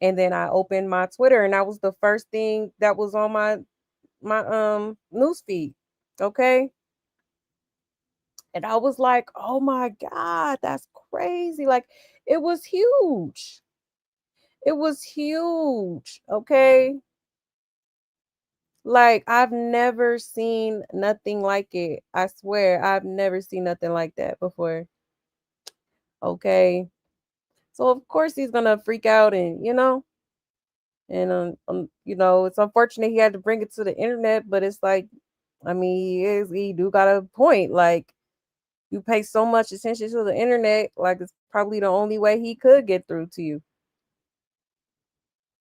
and then I opened my Twitter and that was the first thing that was on my news feed. Okay. And I was like, oh my God, that's crazy. Like it was huge. It was huge. Okay. Like I've never seen nothing like it. I swear I've never seen nothing like that before. Okay. So of course he's gonna freak out and it's unfortunate he had to bring it to the internet, but it's like, I mean, he do got a point. Like you pay so much attention to the internet, like it's probably the only way he could get through to you.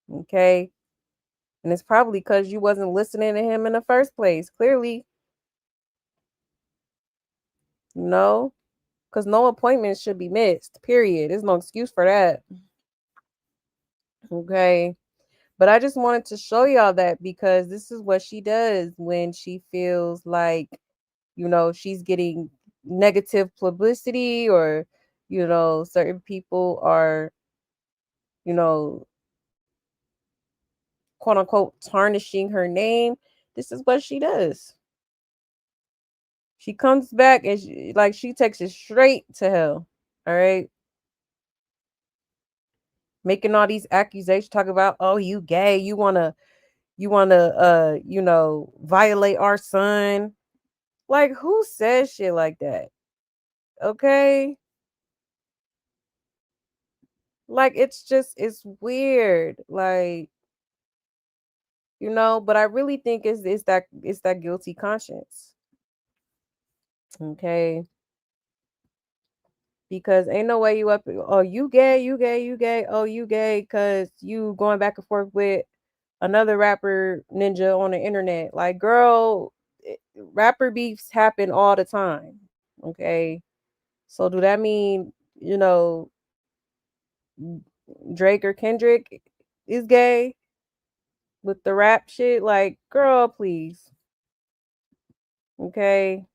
Okay. And it's probably because you wasn't listening to him in the first place. Clearly, no, because no appointments should be missed. Period. There's no excuse for that. Okay. But I just wanted to show y'all that because this is what she does when she feels like, she's getting negative publicity or, certain people are, you know, quote unquote tarnishing her name. This is what she does. She comes back and she takes it straight to hell. All right. Making all these accusations, talk about, oh, you gay, you wanna violate our son. Like, who says shit like that? Okay. Like it's weird. Like, but I really think it's that guilty conscience. Okay. Because ain't no way you up, oh, you gay, you gay, you gay, oh, you gay because you going back and forth with another rapper ninja on the internet. Like, girl, rapper beefs happen all the time. Okay. So do that mean, Drake or Kendrick is gay with the rap shit? Like, girl, please. Okay.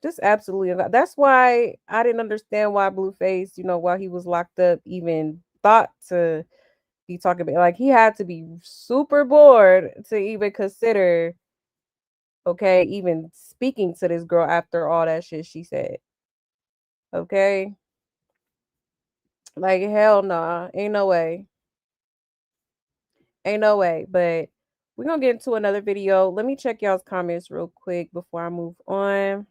Just absolutely. That's why I didn't understand why Blueface, while he was locked up, even thought to be talking about, like, he had to be super bored to even consider, okay, even speaking to this girl after all that shit she said. Okay. Like, hell nah. Ain't no way. Ain't no way. But we're gonna get into another video. Let me check y'all's comments real quick before I move on.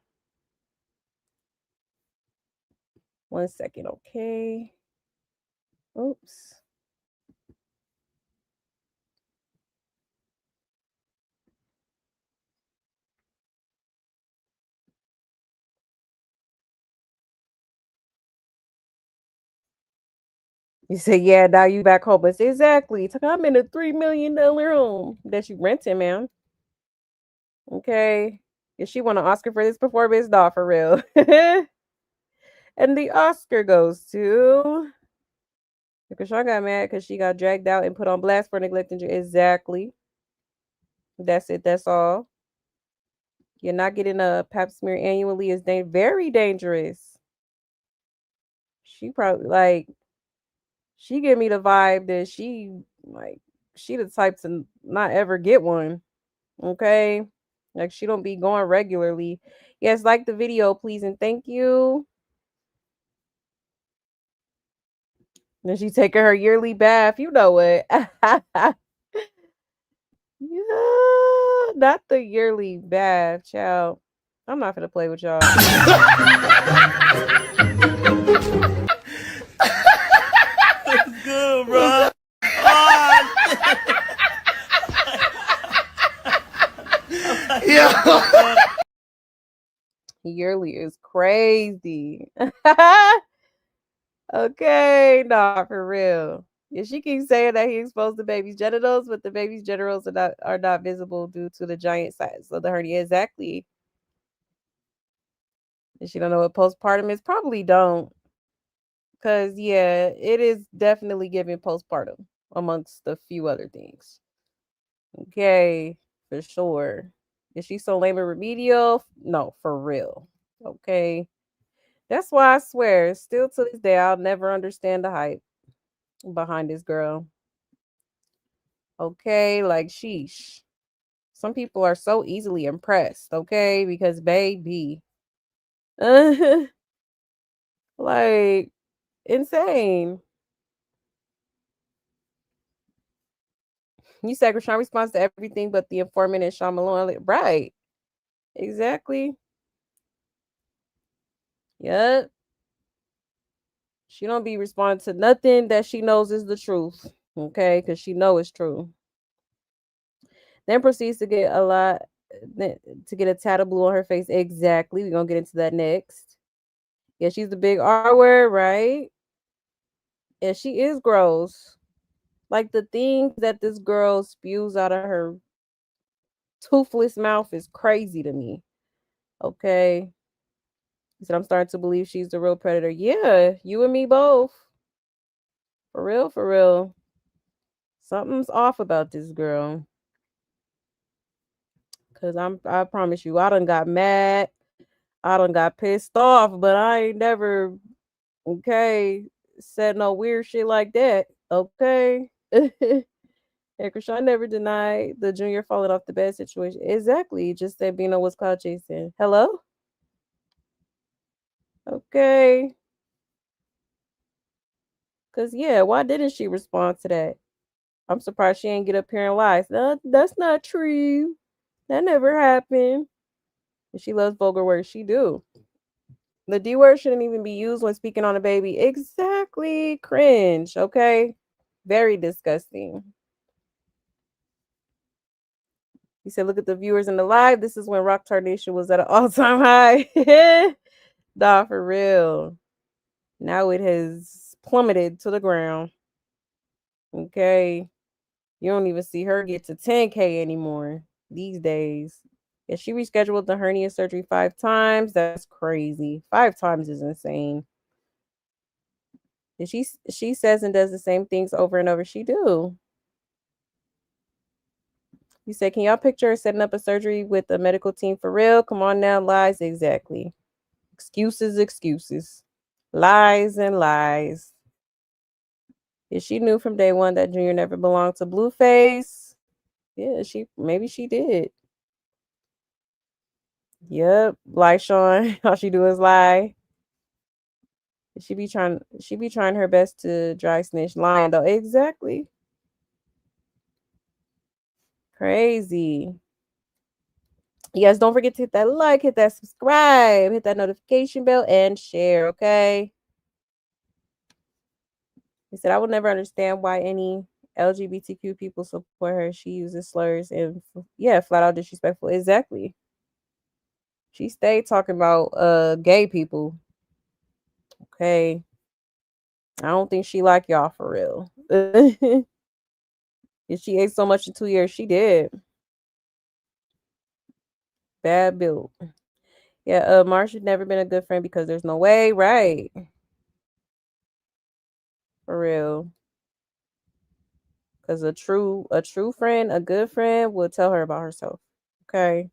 1 second, okay. Oops. You say, yeah, now you back home. But exactly. It's like, I'm in a $3 million home that you renting, man. Okay. If she won an Oscar for this performance, nah, for real. And the Oscar goes to, because Sean got mad because she got dragged out and put on blast for neglecting you. Exactly. That's it. That's all. You're not getting a pap smear annually is very dangerous. She probably, like, she gave me the vibe that she the type to not ever get one. Okay. Like, she don't be going regularly. Yes, like the video, please and thank you. Then she taking her yearly bath. You know what? Yeah, not the yearly bath, child. I'm not gonna play with y'all. Good, bro. Yeah. Yearly is crazy. Okay, nah, for real. Yeah, she keeps saying that he exposed the baby's genitals, but the baby's genitals are not visible due to the giant size of the hernia. Exactly. And she don't know what postpartum is. Probably don't. Cause yeah, it is definitely giving postpartum amongst a few other things. Okay, for sure. Is she so lame and remedial? No, for real. Okay. That's why I swear, still to this day, I'll never understand the hype behind this girl. Okay, like, sheesh. Some people are so easily impressed, okay? Because baby. Like, insane. You said Krishan responds to everything but the informant and Sean Malone. Right. Exactly. Yep. She don't be responding to nothing that she knows is the truth. Okay, because she know it's true. Then proceeds to get a tat of blue on her face. Exactly. We're gonna get into that next. Yeah, she's the big R word, right? And she is gross. Like, the things that this girl spews out of her toothless mouth is crazy to me. Okay. He said, I'm starting to believe she's the real predator. Yeah, you and me both. For real, for real. Something's off about this girl. Cause I promise you, I done got mad. I done got pissed off, but I ain't never, okay, said no weird shit like that. Okay. And Krishan never denied the junior falling off the bed situation. Exactly. Just said Bino was cloud chasing. Hello? Okay. Cause yeah, why didn't she respond to that? I'm surprised she ain't get up here and lie. No, that's not true. That never happened. And she loves vulgar words. She do. The D word shouldn't even be used when speaking on a baby. Exactly. exactly. Cringe. Okay. Very disgusting. He said, look at the viewers in the live. This is when Rock Nation was at an all-time high. Nah, for real. Now it has plummeted to the ground. Okay. You don't even see her get to 10K anymore these days. Yeah, she rescheduled the hernia surgery 5 times. That's crazy. 5 times is insane. And she says and does the same things over and over. She do. You said, can y'all picture her setting up a surgery with a medical team for real? Come on now, lies. Exactly. Excuses. Lies and lies. Yeah, she knew from day one that Junior never belonged to Blueface. Yeah, maybe she did. Yep. Lie, Sean. All she do is lie. She be trying her best to dry snitch, lying though. Exactly. Crazy. You guys don't forget to hit that like, hit that subscribe, hit that notification bell, and share, okay? He said, I will never understand why any LGBTQ people support her. She uses slurs and, yeah, flat out disrespectful. Exactly. She stayed talking about gay people. Okay. I don't think she like y'all for real. If she ate so much in 2 years, she did. Bad build. Yeah, Marsha's never been a good friend because there's no way, right? For real. Because a true friend, a good friend will tell her about herself. Okay.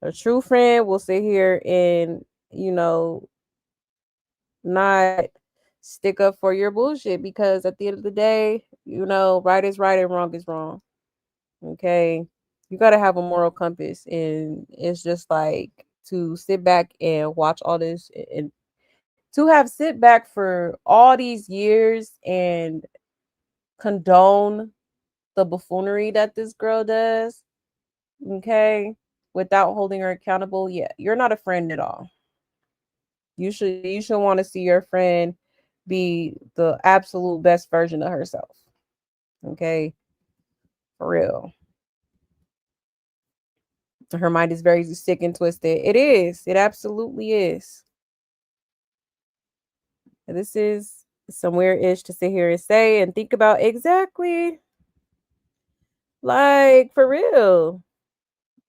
A true friend will sit here and, not stick up for your bullshit, because at the end of the day, right is right and wrong is wrong. Okay. You got to have a moral compass, and it's just like to sit back and watch all this, and to have sit back for all these years and condone the buffoonery that this girl does, okay, without holding her accountable. Yeah, you're not a friend at all. You should want to see your friend be the absolute best version of herself. Okay? For real. Her mind is very sick and twisted. It is. It absolutely is. And this is some weird ish to sit here and say and think about. Exactly. Like, for real.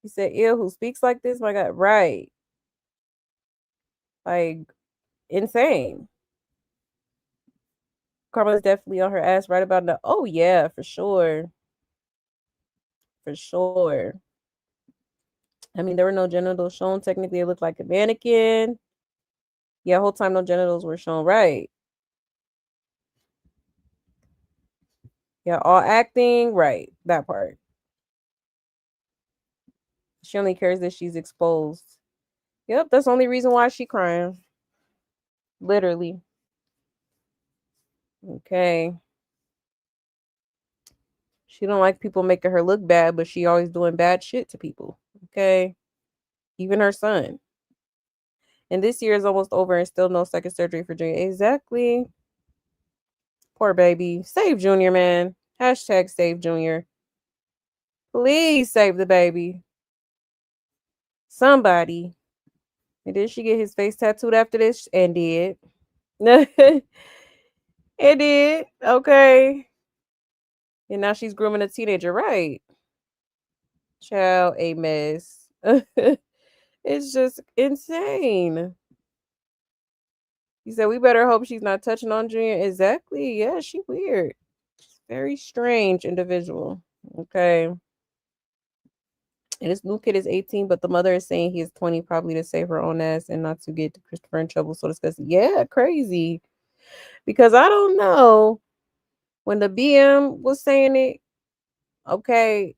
You said, ew, who speaks like this? My God. Right. Like, insane. Karma's definitely on her ass right about now. Oh, yeah, for sure. For sure. I mean, there were no genitals shown. Technically, it looked like a mannequin. Yeah, whole time no genitals were shown. Right. Yeah, all acting. Right. That part. She only cares that she's exposed. Yep, that's the only reason why she crying. Literally. Okay. She don't like people making her look bad, but she always doing bad shit to people. Okay. Even her son. And this year is almost over and still no second surgery for Junior. Exactly. Poor baby. Save Junior, man. Hashtag save Junior. Please save the baby. Somebody. And did she get his face tattooed after this? And did. It did. Okay. And now she's grooming a teenager. Right. Child, a mess. It's just insane. He said, we better hope she's not touching on Junior. Exactly. Yeah, she weird. She's very strange individual. Okay. And this new kid is 18, but the mother is saying he is 20, probably to save her own ass and not to get Christopher in trouble. So disgusting. Yeah, crazy. Because I don't know. When the BM was saying it, okay,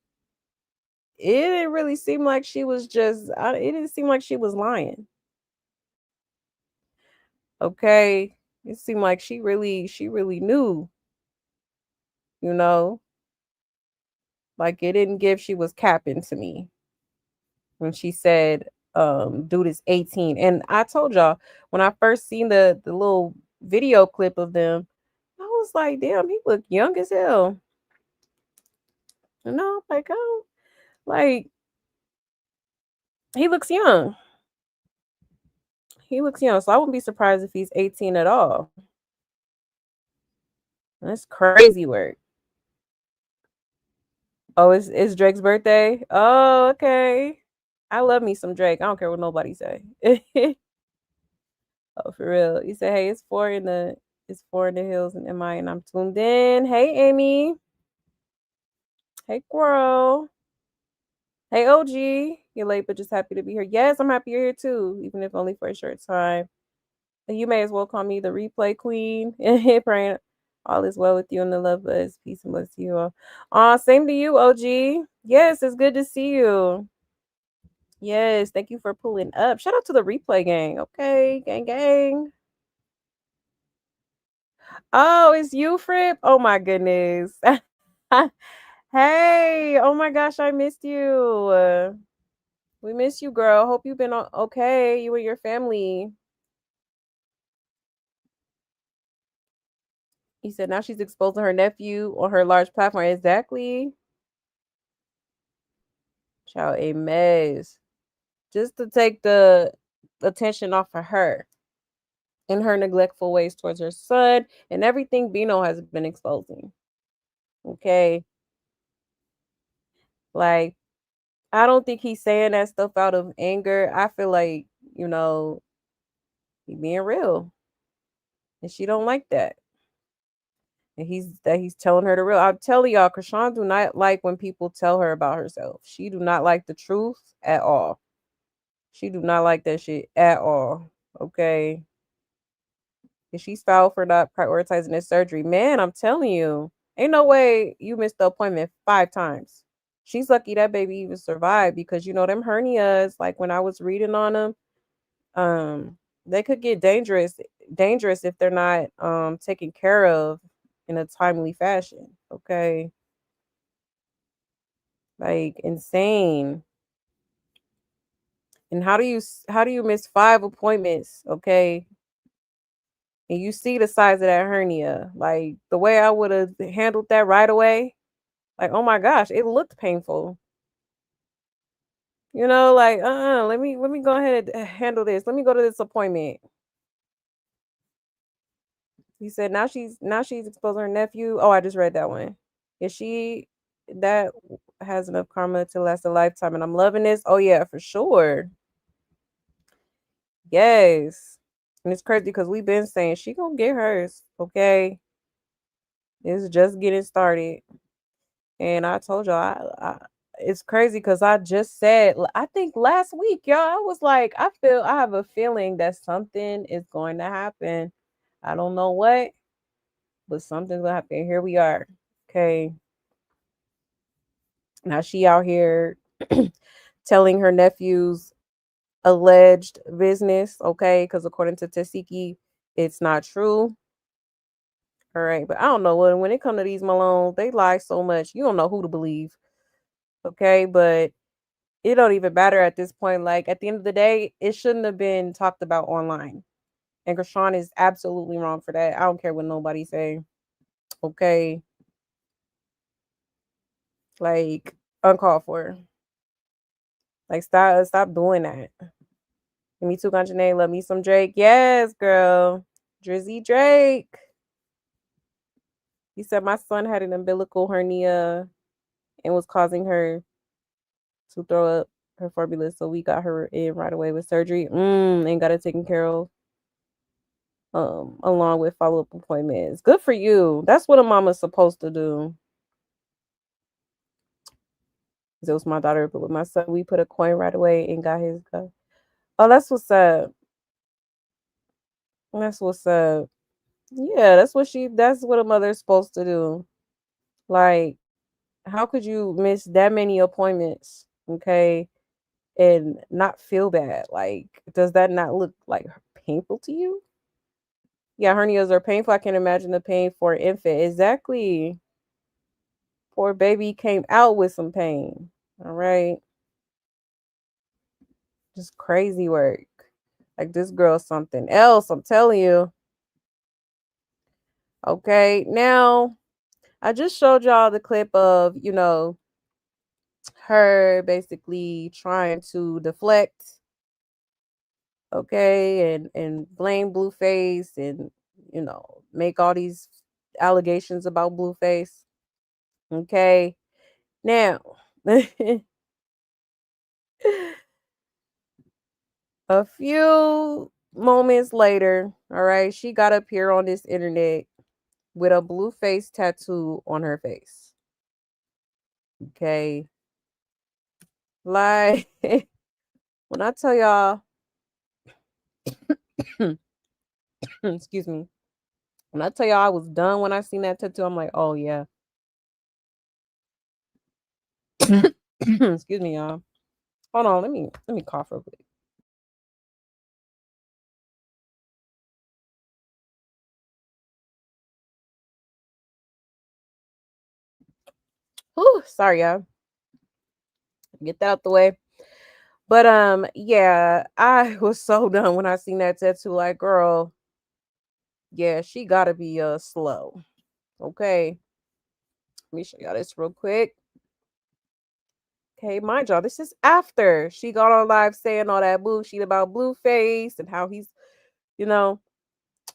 it didn't really seem like she was it didn't seem like she was lying. Okay. It seemed like she really knew, you know, like it didn't give she was capping to me when she said, dude is 18. And I told y'all when I first seen the little video clip of them. I was like, damn, he looked young as hell. You know, like, oh, like he looks young. He looks young, so I wouldn't be surprised if he's 18 at all. That's crazy work. Oh, it's Drake's birthday? Oh, okay. I love me some Drake. I don't care what nobody say. Oh, for real. You say, hey, it's 4 in the hills and MI and I'm tuned in. Hey, Amy. Hey, girl. Hey, OG. You're late, but just happy to be here. Yes, I'm happy you're here too, even if only for a short time. And you may as well call me the replay queen. Praying all is well with you and the love us. Peace and bless you all. Same to you, OG. Yes, it's good to see you. Yes, thank you for pulling up. Shout out to the replay gang. Okay, gang, gang. Oh, it's you, Fripp. Oh my goodness. Hey, oh my gosh, I missed you. We miss you, girl. Hope you've been okay. You and your family. He said now she's exposing her nephew on her large platform. Exactly. Child, a mess. Just to take the attention off of her and her neglectful ways towards her son and everything Bino has been exposing. Okay. Like, I don't think he's saying that stuff out of anger. I feel like, he being real. And she don't like that. And he's telling her the real. I'm telling y'all, Chrisean do not like when people tell her about herself. She do not like the truth at all. She do not like that shit at all. Okay. And she's foul for not prioritizing this surgery. Man, I'm telling you, ain't no way you missed the appointment 5 times. She's lucky that baby even survived because them hernias, like when I was reading on them, they could get dangerous if they're not taken care of in a timely fashion. Okay. Like insane. And how do you miss 5 appointments, okay? And you see the size of that hernia. Like the way I would have handled that right away. Like, oh my gosh, it looked painful. Like, let me go ahead and handle this. Let me go to this appointment. He said now she's exposing her nephew. Oh, I just read that one. Is she that has enough karma to last a lifetime? And I'm loving this. Oh yeah, for sure. Yes. And it's crazy because we've been saying she gonna get hers. Okay. It's just getting started. And I told y'all, it's crazy because I just said, I think last week, y'all, I was like, I have a feeling that something is going to happen. I don't know what, but something's gonna happen. Here we are. Okay. Now she out here telling her nephew's alleged business, okay? Because according to Tesehki, it's not true. All right, but I don't know when it comes to these Malones, they lie so much. You don't know who to believe. Okay, but it don't even matter at this point. Like at the end of the day, it shouldn't have been talked about online. And Chrisean is absolutely wrong for that. I don't care what nobody say. Okay. Like uncalled for. Like stop doing that. Me too, Ganjane. Love me some Drake. Yes, girl. Drizzy Drake. He said my son had an umbilical hernia and was causing her to throw up her formula, so we got her in right away with surgery. And got it taken care of. Along with follow-up appointments. Good for you. That's what a mama's supposed to do. It was my daughter, but with my son, we put a coin right away and got his gun. Oh, that's what's up. That's what's up. Yeah, that's what a mother's supposed to do. Like, how could you miss that many appointments? Okay. And not feel bad. Like, does that not look like painful to you? Yeah, hernias are painful. I can imagine the pain for an infant. Exactly. Poor baby came out with some pain. All right. Just crazy work. Like this girl's something else. I'm telling you. Okay, now I just showed y'all the clip of, her basically trying to deflect, okay, and blame Blueface and, make all these allegations about Blueface. Okay. Now, a few moments later, all right, she got up here on this internet with a Blueface tattoo on her face. Okay. Like, when I tell y'all, excuse me, when I tell y'all I was done when I seen that tattoo, I'm like, oh yeah. Excuse me, y'all. Hold on, let me cough real quick. Whew, sorry, y'all. Get that out the way. But yeah, I was so done when I seen that tattoo. Like, girl, yeah, she gotta be slow. Okay. Let me show y'all this real quick. Okay, mind y'all, this is after she got on live saying all that bullshit about Blueface and how he's, you know,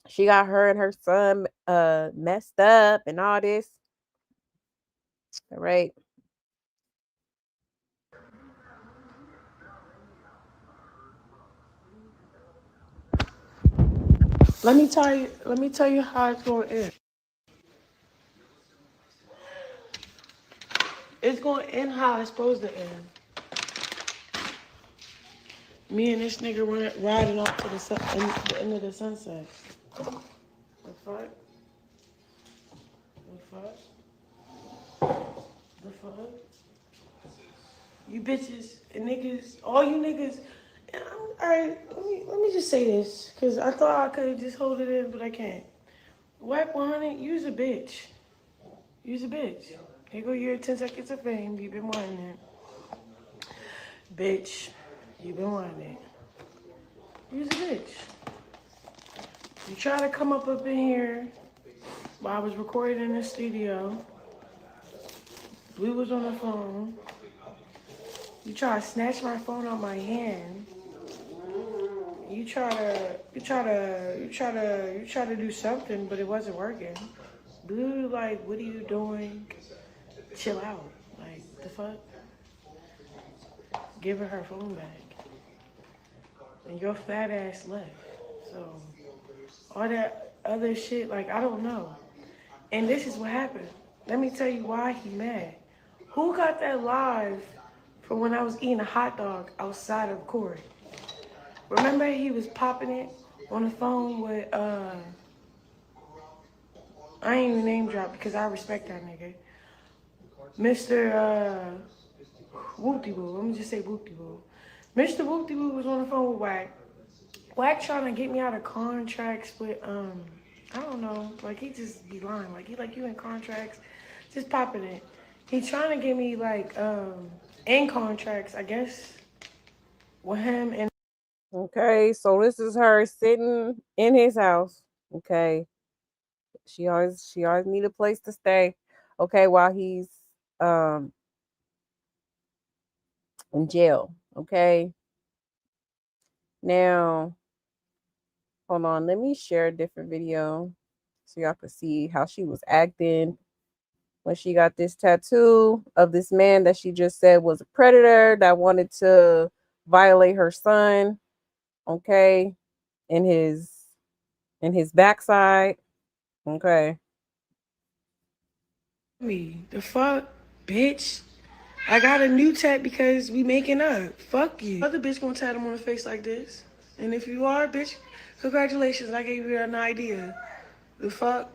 she got her and her son messed up and all this. All right. Let me tell you how it's gonna end. It's gonna end how it's supposed to end. Me and this nigga riding off to the end of the sunset. The fuck? The fuck? The fuck? You bitches and niggas, all you niggas. Alright, let me just say this, cause I thought I could just hold it in, but I can't. Whack 100, you's a bitch. You's a bitch. Here go your 10 seconds of fame. You've been wanting it. Bitch, you've been wanting it. You's a bitch. You try to come up in here while I was recording in the studio. Blue was on the phone. You try to snatch my phone out my hand. You try to do something, but it wasn't working. Blue, like, what are you doing? Chill out. Like, the fuck? Give her phone back. And your fat ass left. So, all that other shit, like, I don't know. And this is what happened. Let me tell you why he mad. Who got that live from when I was eating a hot dog outside of court? Remember he was popping it on the phone with, I ain't even name drop because I respect that nigga. Mr. Whoop-de-Boo. Let me just say Whoop-de-Boo. Mr. Whoop-de-Boo was on the phone with Wack. Wack trying to get me out of contracts with, I don't know. Like, he just be lying. Like, you in contracts, just popping it. He trying to get me, like, in contracts, I guess, with him and... Okay, so this is her sitting in his house. Okay. She always need a place to stay. Okay, while he's in jail. Okay. Now, hold on, let me share a different video so y'all can see how she was acting when she got this tattoo of this man that she just said was a predator that wanted to violate her son. Okay, in his backside. Okay. Me, the fuck, bitch. I got a new tat because we making up. Fuck you. Other bitch gonna tat him on the face like this. And if you are, bitch, congratulations. I gave you an idea. The fuck?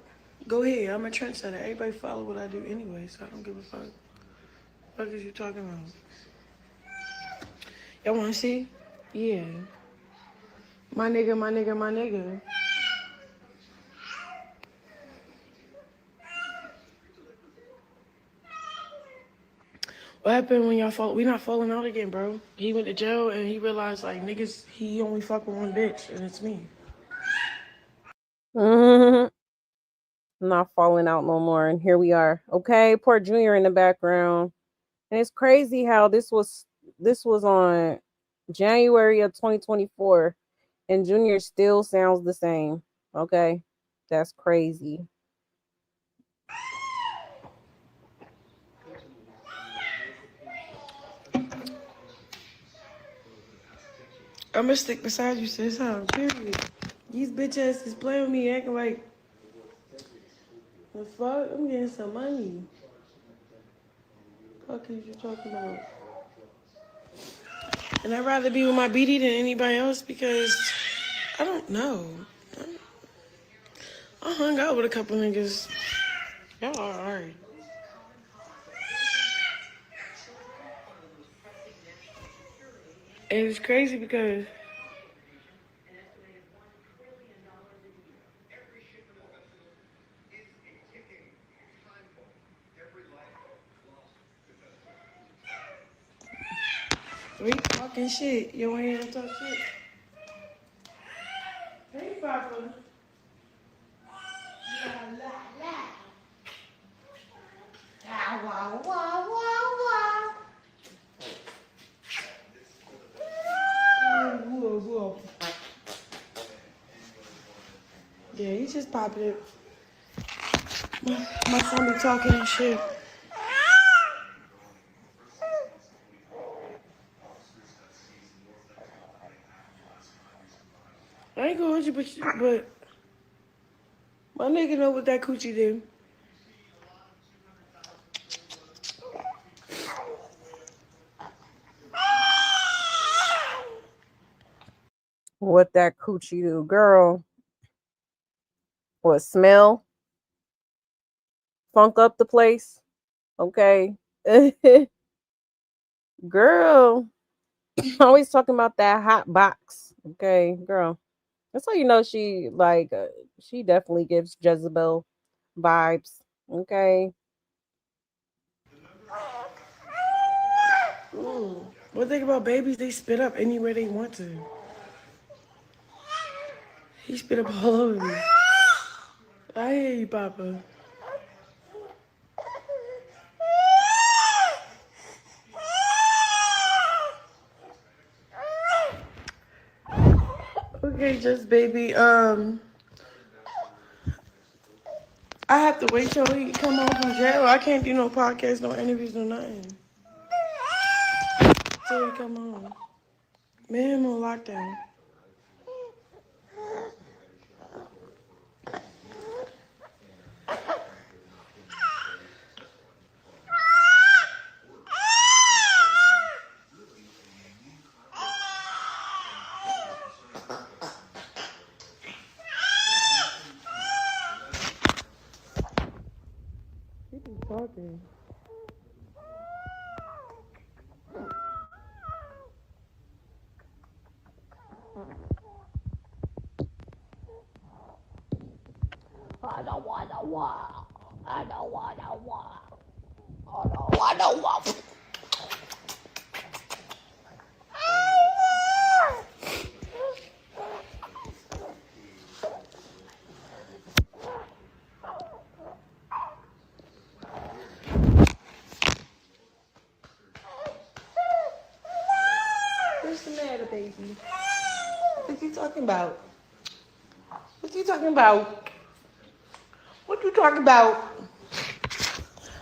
Go ahead. I'm a trendsetter. Everybody follow what I do anyway, so I don't give a fuck. What is you talking about? Y'all wanna see? Yeah. My nigga, my nigga, my nigga. What happened when y'all fall? We not falling out again, bro. He went to jail and he realized, like, niggas, he only fuck with one bitch, and it's me. not falling out no more. And here we are. Okay, poor Junior in the background. And it's crazy how this was on January of 2024 and Junior still sounds the same. Okay. That's crazy. I'm gonna stick beside you, sis. Huh? Period. These bitch asses play with me, acting like the fuck. I'm getting some money. Fuck is you talking about? And I'd rather be with my BD than anybody else because I don't know. I hung out with a couple niggas. Y'all are alright. And it's crazy because we talking shit. You ain't here to talk shit. Hey, Papa. Wow, wow, wow, wow. Whoa, whoa. Yeah, he just popped it. My son be talking and shit. I ain't gonna hold you, but my nigga know what that coochie do. What that coochie do, girl? What smell? Funk up the place? Okay. Girl. Always talking about that hot box. Okay, girl. That's how you know she definitely gives Jezebel vibes. Okay. One thing about babies, they spit up anywhere they want to. He spit up all over me. I hear you, Papa. Okay, just baby. I have to wait till he come home from jail. I can't do no podcast, no interviews, no nothing. Till he come home. Man, I'm on lockdown. He be talking. I don't wanna walk. I don't wanna walk. I don't wanna walk. What's the matter, baby? What you talking about? What you talking about? What you talking about?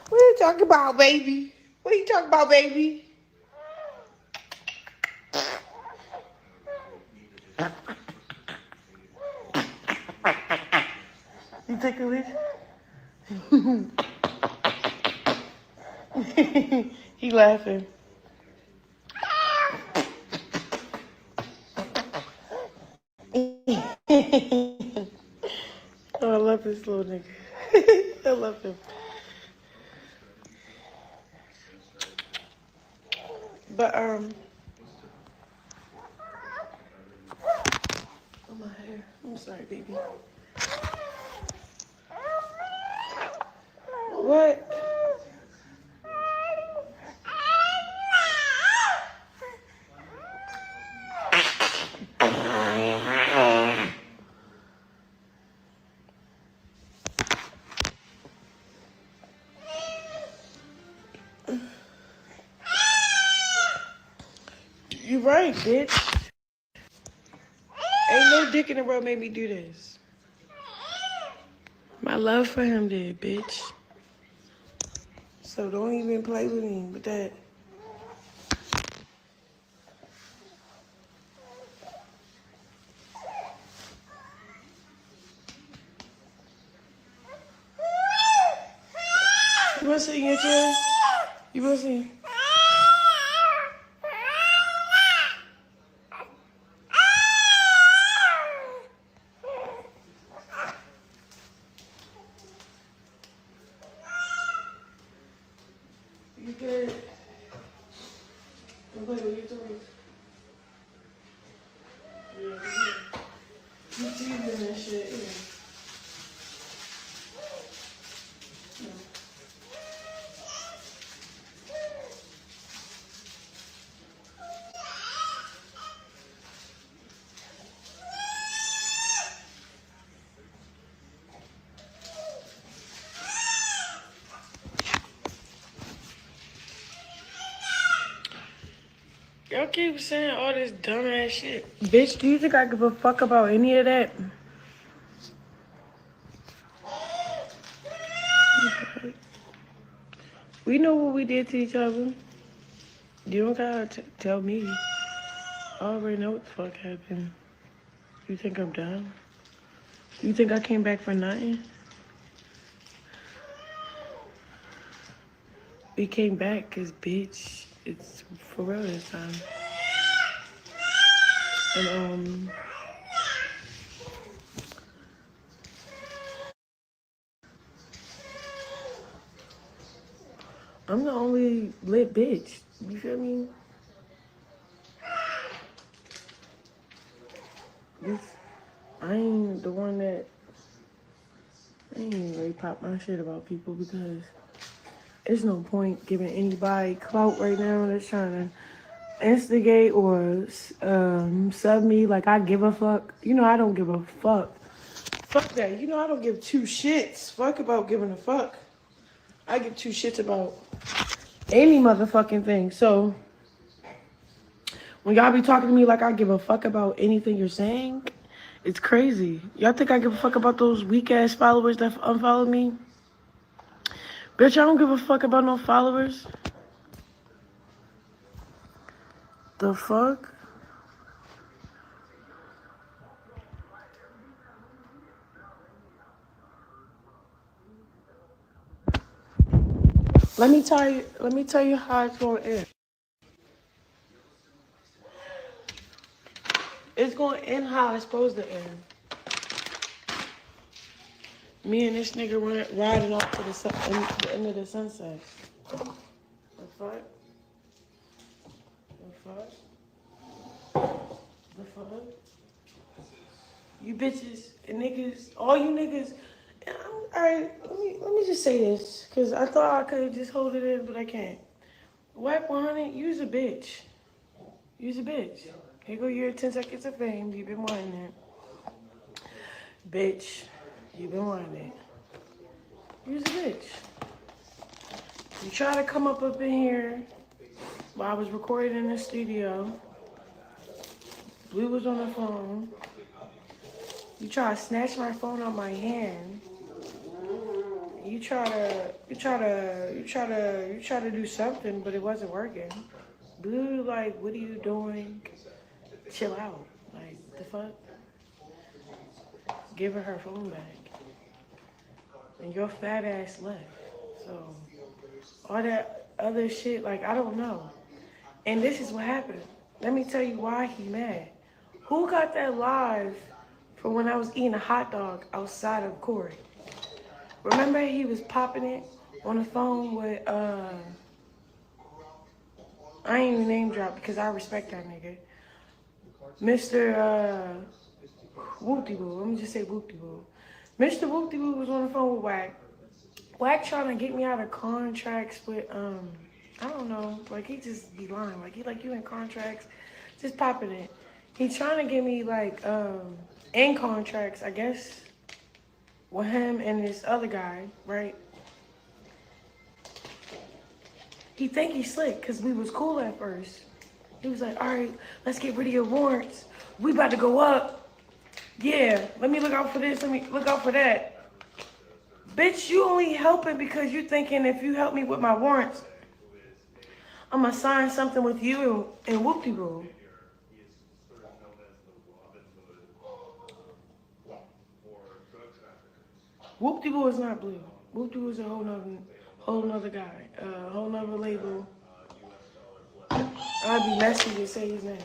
What you talking about, baby? What you talking about, baby? You take a wish? He laughing. Oh, I love this little nigga. I love him. But oh, my hair. I'm sorry, baby. What? You right, bitch. Ain't no dick in the world made me do this. My love for him did, bitch. So don't even play with me with that. You want to sit in your chair? You want to sit? You good? I'm playing with your toys. Yeah, you teasing that shit. Yeah. Y'all keep saying all this dumbass shit. Bitch, do you think I give a fuck about any of that? We know what we did to each other. You don't gotta tell me. I already know what the fuck happened. You think I'm dumb? You think I came back for nothing? We came back because, bitch, it's for real this time. And, I'm the only lit bitch. You feel me? I ain't the one that... I ain't even really pop my shit about people because there's no point giving anybody clout right now that's trying to instigate or sub me like I give a fuck. You know I don't give a fuck. Fuck that. You know I don't give two shits. Fuck about giving a fuck. I give two shits about any motherfucking thing. So when y'all be talking to me like I give a fuck about anything you're saying, it's crazy. Y'all think I give a fuck about those weak ass followers that unfollow me? Bitch, I don't give a fuck about no followers. The fuck? Let me tell you how it's gonna end. It's gonna end how it's supposed to end. Me and this nigga riding off to the end of the sunset. The fuck? The fuck? The fuck? You bitches and niggas, all you niggas. Alright, let me just say this, cause I thought I could just hold it in, but I can't. Whack 100, you's a bitch. You's a bitch. Here go your 10 seconds of fame. You've been wanting it. Bitch, you've been wanting it. You's a bitch. You try to come up in here while I was recording in the studio. Blue was on the phone. You try to snatch my phone out my hand. You try to do something, but it wasn't working. Blue, like, what are you doing? Chill out. Like, the fuck? Give her phone back. And your fat ass left. So, all that other shit, like, I don't know. And this is what happened. Let me tell you why he mad. Who got that live from when I was eating a hot dog outside of Corey? Remember he was popping it on the phone with, I ain't even name drop because I respect that nigga. Mr. Whoop-de-boo. Let me just say Whoop-de-boo. Mr. Whoop-de-boo was on the phone with Wack. Wack trying to get me out of contracts with, I don't know. Like, he just be lying. Like, you in contracts, just popping it. He's trying to get me, like, in contracts, I guess, with him and this other guy, right? He think he's slick because we was cool at first. He was like, all right, let's get rid of your warrants. We about to go up. Yeah, let me look out for this. Let me look out for that. Bitch, you only helping because you thinking if you help me with my warrants, I'm going to sign something with you and whoop-de-woo. Whoop-de-woo is not blue. Whoop-de-woo is a whole nother guy. A whole nother label. I'd be messy to say his name.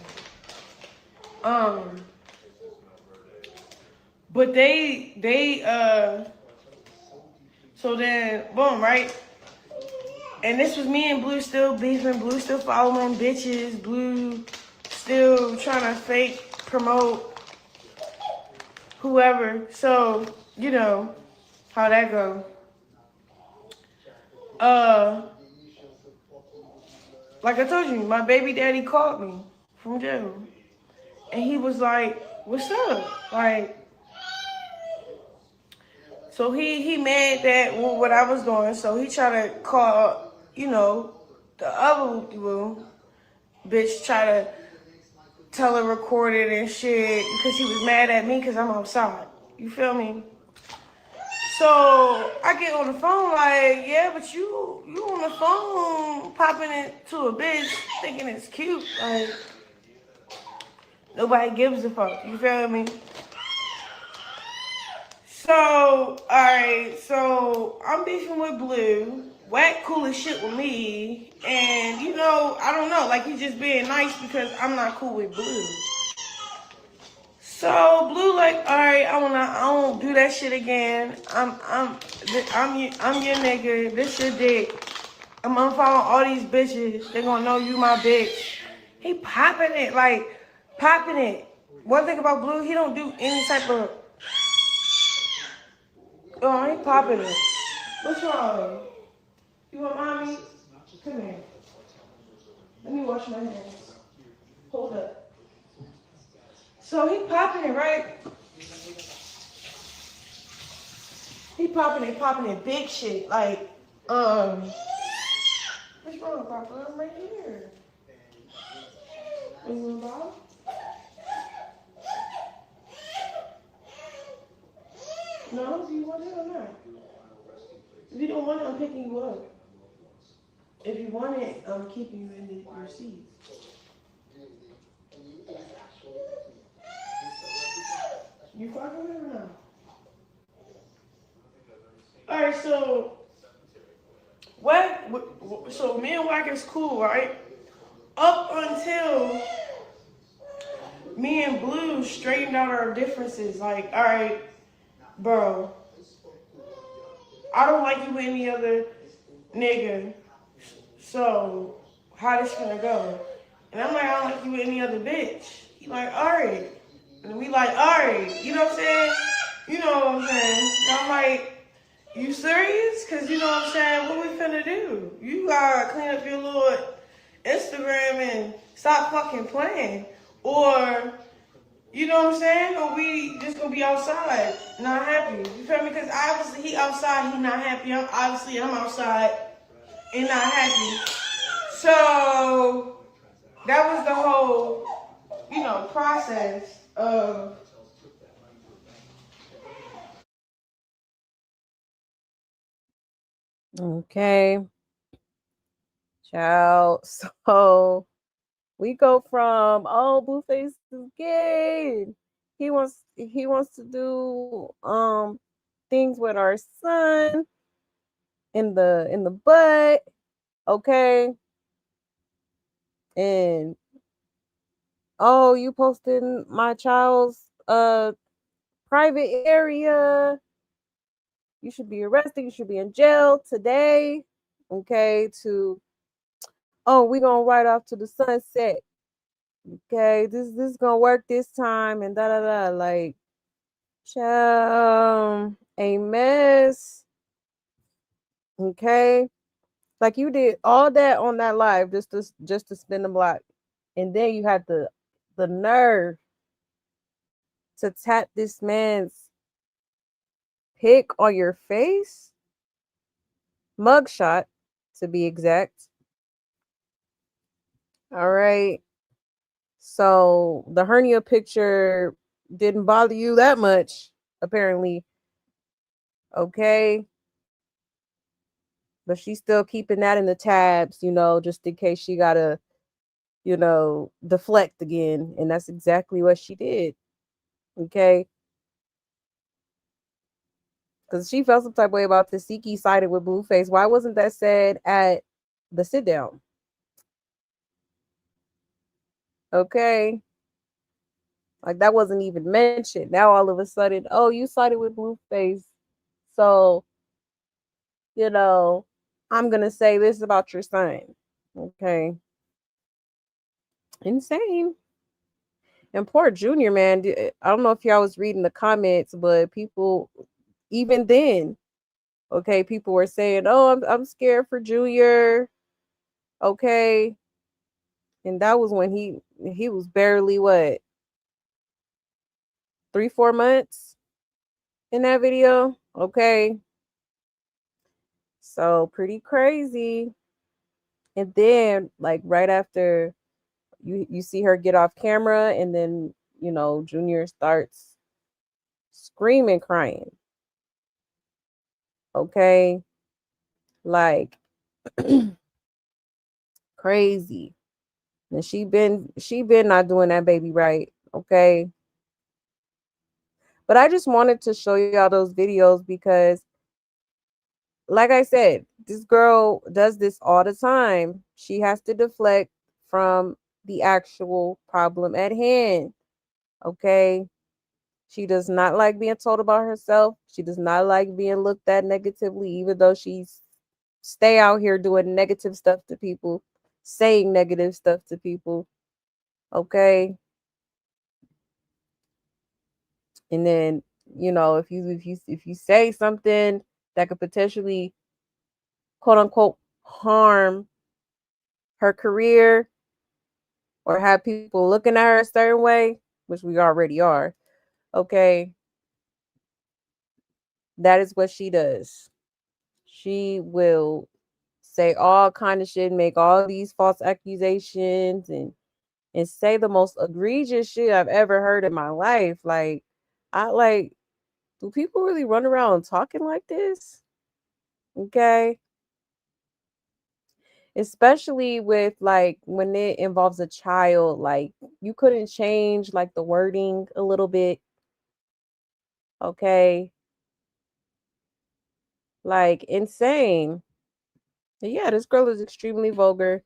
But so then, boom, right? And this was me and Blue still beefing, Blue still following bitches, Blue still trying to fake promote whoever. So, you know how that go. Like I told you, my baby daddy called me from jail. And he was like, what's up? Like, so he mad that what I was doing, so he tried to call, you know, the other bitch, try to tell her record it and shit because he was mad at me because I'm outside. You feel me? So I get on the phone like, yeah, but you on the phone popping it to a bitch thinking it's cute. Like, nobody gives a fuck. You feel me? So, alright, so I'm beefing with Blue. Whack cool as shit with me. And, you know, I don't know, like he's just being nice because I'm not cool with Blue. So Blue like, alright, I won't do that shit again. I'm your nigga. This your dick. I'm unfollowing all these bitches. They gonna know you my bitch. He popping it, like popping it. One thing about Blue, he don't do any type of. Oh, he popping it. What's wrong? You want mommy? Come here. Let me wash my hands. Hold up. So he popping it, right? He popping it big shit. Like, what's wrong, Papa? I'm right here. You want Bob? No? Do you want it or not? If you don't want it, I'm picking you up. If you want it, I'm keeping you in your seat. You fucking with it or not? Alright, so so me and Wack is cool, right? Up until me and Blue straightened out our differences. Like, alright, bro, I don't like you with any other nigga. So how this gonna go? And I'm like, I don't like you with any other bitch. He like, alright. And we like, alright. You know what I'm saying? You know what I'm saying? And I'm like, you serious? Cause you know what I'm saying? What we finna do? You gotta clean up your little Instagram and stop fucking playing. Or, you know what I'm saying? Or we just gonna be outside, not happy. You feel me? Cause obviously he outside, he not happy. I'm outside and not happy. So that was the whole, you know, process of Okay. Child. So we go from, oh, Blueface is gay. He wants to do things with our son in the butt. Okay. And oh, you posted my child's private area. You should be arrested. You should be in jail today. Okay. To, oh, we gonna ride off to the sunset. Okay, this gonna work this time and da da da. Like, a mess. Okay, like you did all that on that live just to spin the block, and then you had the nerve to tap this man's pic on your face, mugshot to be exact. All right. So the hernia picture didn't bother you that much, apparently. Okay. But she's still keeping that in the tabs, just in case she gotta, deflect again. And that's exactly what she did. Okay. Because she felt some type of way about Tesehki sided with Blueface. Why wasn't that said at the sit down? Okay. Like that wasn't even mentioned. Now all of a sudden, oh, you sided with Blueface. So, I'm gonna say this about your son. Okay. Insane. And poor Junior, man. I don't know if y'all was reading the comments, but people, even then, okay, people were saying, "Oh, I'm scared for Junior." Okay, and that was when he was barely what 3-4 months in that video. Okay, so pretty crazy. And then like right after you see her get off camera, and then Junior starts screaming, crying. Okay, like crazy. And she been not doing that baby right. Okay. But I just wanted to show y'all those videos because, like I said, this girl does this all the time. She has to deflect from the actual problem at hand. Okay. She does not like being told about herself. She does not like being looked at negatively, even though she's stay out here doing negative stuff to people, saying negative stuff to people. Okay. And then, if you say something that could potentially quote unquote harm her career or have people looking at her a certain way, which we already are, okay, that is what she does. She will say all kind of shit, make all these false accusations, and say the most egregious shit I've ever heard in my life. Like, do people really run around talking like this? Okay. Especially with like when it involves a child, like you couldn't change like the wording a little bit. Okay. Like insane. Yeah, this girl is extremely vulgar,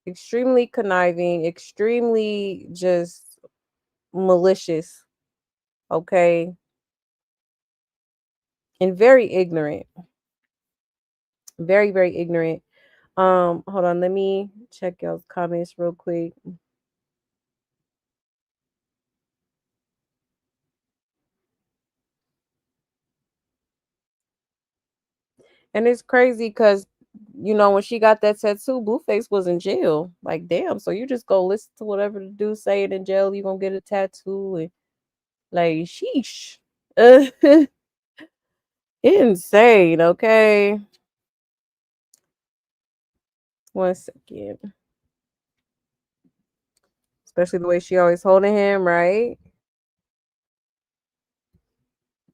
extremely conniving, extremely just malicious. Okay. And very ignorant. Very, very ignorant. Hold on, let me check y'all's comments real quick. And it's crazy because, when she got that tattoo, Blueface was in jail. Like, damn. So you just go listen to whatever the dude saying in jail. You gonna get a tattoo and like, sheesh. Insane. Okay. 1 second. Especially the way she always holding him, right?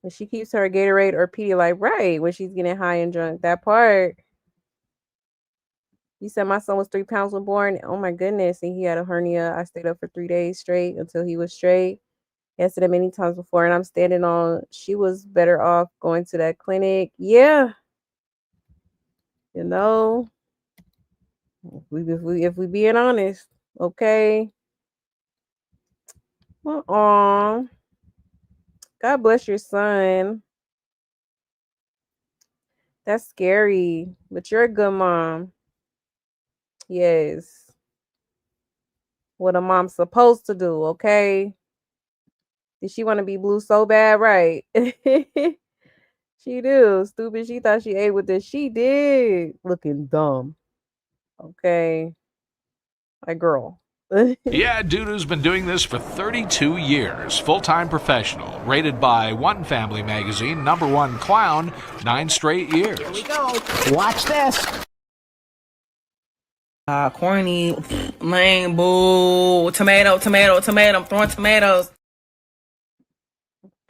And she keeps her Gatorade or Pedialyte, right, when she's getting high and drunk. That part. You said my son was 3 pounds when born. Oh my goodness. And he had a hernia. I stayed up for 3 days straight until he was straight. He said it many times before, and I'm standing on, she was better off going to that clinic. Yeah. If we being honest. Okay. God bless your son. That's scary. But you're a good mom. Yes. What a mom's supposed to do, okay? Did she want to be blue so bad? Right. She do. Stupid. She thought she ate with this. She did. Looking dumb. Okay. My girl. Yeah, dude who's been doing this for 32 years. Full-time professional. Rated by One Family Magazine, #1 clown, 9 straight years. Here we go. Watch this. Corny. Man, boo. Tomato. I'm throwing tomatoes.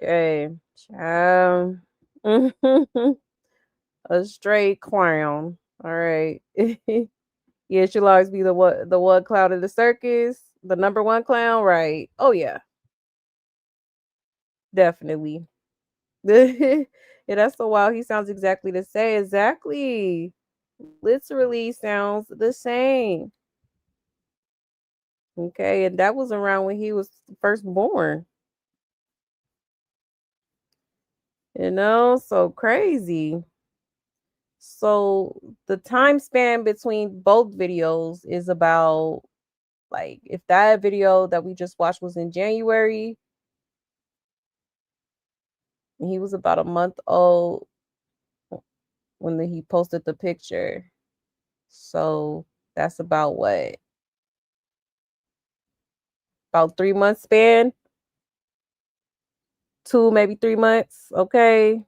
Okay. A straight clown. All right. Yeah, she'll always be the one clown in the circus, the number one clown, right? Oh yeah, definitely. Yeah, that's so wild. He sounds exactly the same. Exactly. Literally sounds the same. Okay, and that was around when he was first born. So crazy. So the time span between both videos is about, like, if that video that we just watched was in January, he was about a month old when he posted the picture. So that's about what? About 3 months span? 2, maybe 3 months. Okay.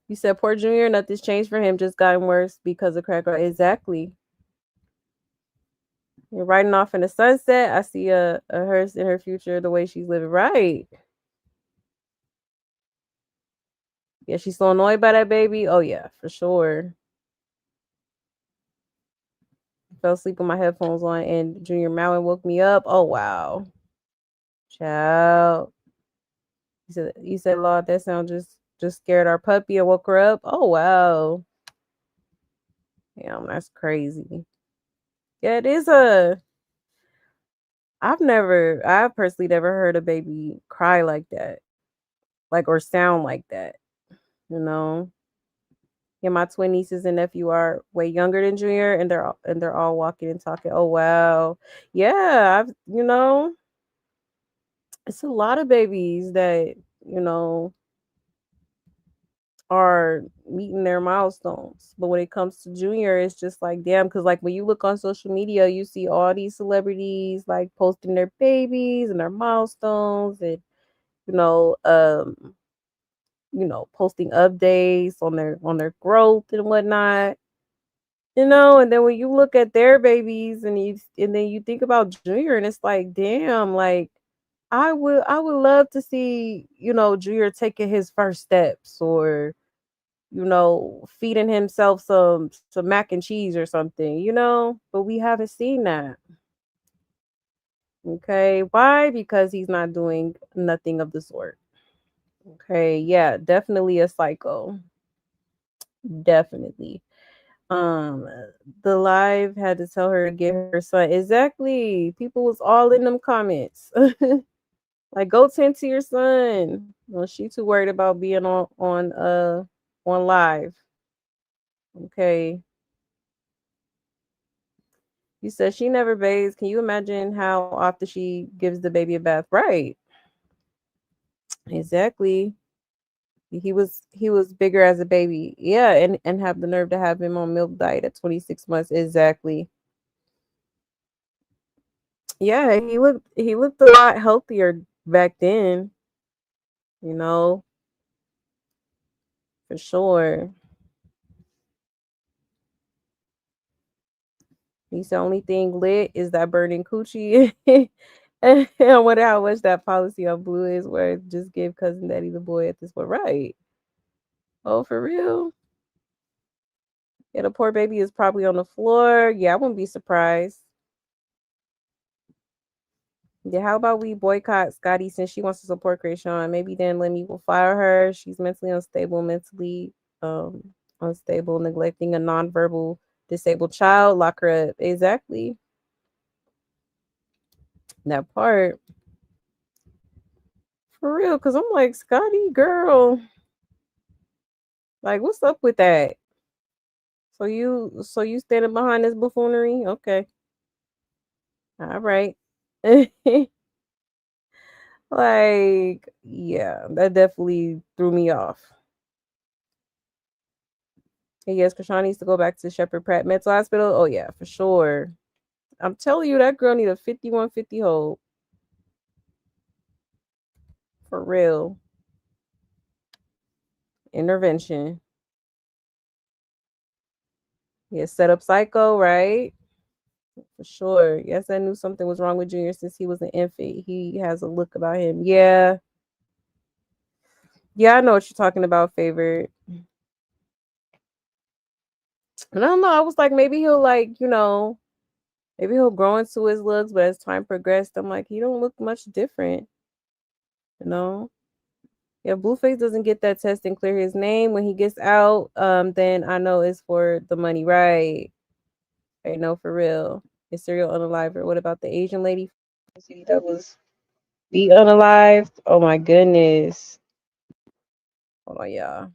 You said poor Junior, nothing's changed for him, just gotten worse because of crack. Exactly. You're riding off in the sunset. I see a hearse in her future, the way she's living. Right. Yeah, she's so annoyed by that baby. Oh yeah, for sure. Fell asleep with my headphones on and Junior Mountain woke me up. Oh wow. Child. You said, Lord, that sound just scared our puppy and woke her up. Oh wow. Damn, that's crazy. Yeah, it is a I've personally never heard a baby cry like that. Like, or sound like that, you know. Yeah, my twin nieces and nephew are way younger than Junior, and they're all walking and talking. Oh wow. Yeah, it's a lot of babies that, you know, are meeting their milestones. But when it comes to Junior, it's just like, damn, because like when you look on social media, you see all these celebrities like posting their babies and their milestones, and you know, posting updates on their growth and whatnot. And then when you look at their babies and then you think about Junior, and it's like, damn, like I would love to see, Junior taking his first steps, or feeding himself some mac and cheese or something, but we haven't seen that. Okay, why? Because he's not doing nothing of the sort. Okay, yeah, definitely a psycho. Definitely. Um, the live had to tell her to get her son. Exactly. People was all in them comments. Like, go tend to your son. Well, she too worried about being on live. Okay. You said she never bathes. Can you imagine how often she gives the baby a bath? Right. Exactly. He was bigger as a baby. Yeah, and have the nerve to have him on milk diet at 26 months. Exactly. Yeah, he looked a lot healthier back then, you know, for sure. He's the only thing lit is that burning coochie. And I wonder how much that policy on Blue is, where just give cousin daddy the boy at this point. Right. Oh, for real? Yeah, the poor baby is probably on the floor. Yeah, I wouldn't be surprised. Yeah, how about we boycott Scotty since she wants to support Chrisean? Maybe then Lemmy will fire her. She's mentally unstable, neglecting a nonverbal disabled child. Lock her up. Exactly. That part. For real, because I'm like, Scotty, girl, like, what's up with that? So you standing behind this buffoonery? Okay. All right. Like, yeah, that definitely threw me off. And yes, Krishan needs to go back to Shepherd Pratt Mental Hospital. Oh yeah, for sure. I'm telling you, that girl need a 5150 hold. For real. Intervention. Yeah, set up psycho, right? For sure. Yes, I knew something was wrong with Junior since he was an infant. He has a look about him. Yeah. Yeah, I know what you're talking about, favorite. And I don't know. I was like, maybe he'll like, maybe he'll grow into his looks, but as time progressed, I'm like, he don't look much different, you know? Yeah, Blueface doesn't get that test and clear his name when he gets out. Then I know it's for the money, right? I know for real. Is serial unalive? Or what about the Asian lady that was be unalive? Oh my goodness. Hold on, y'all.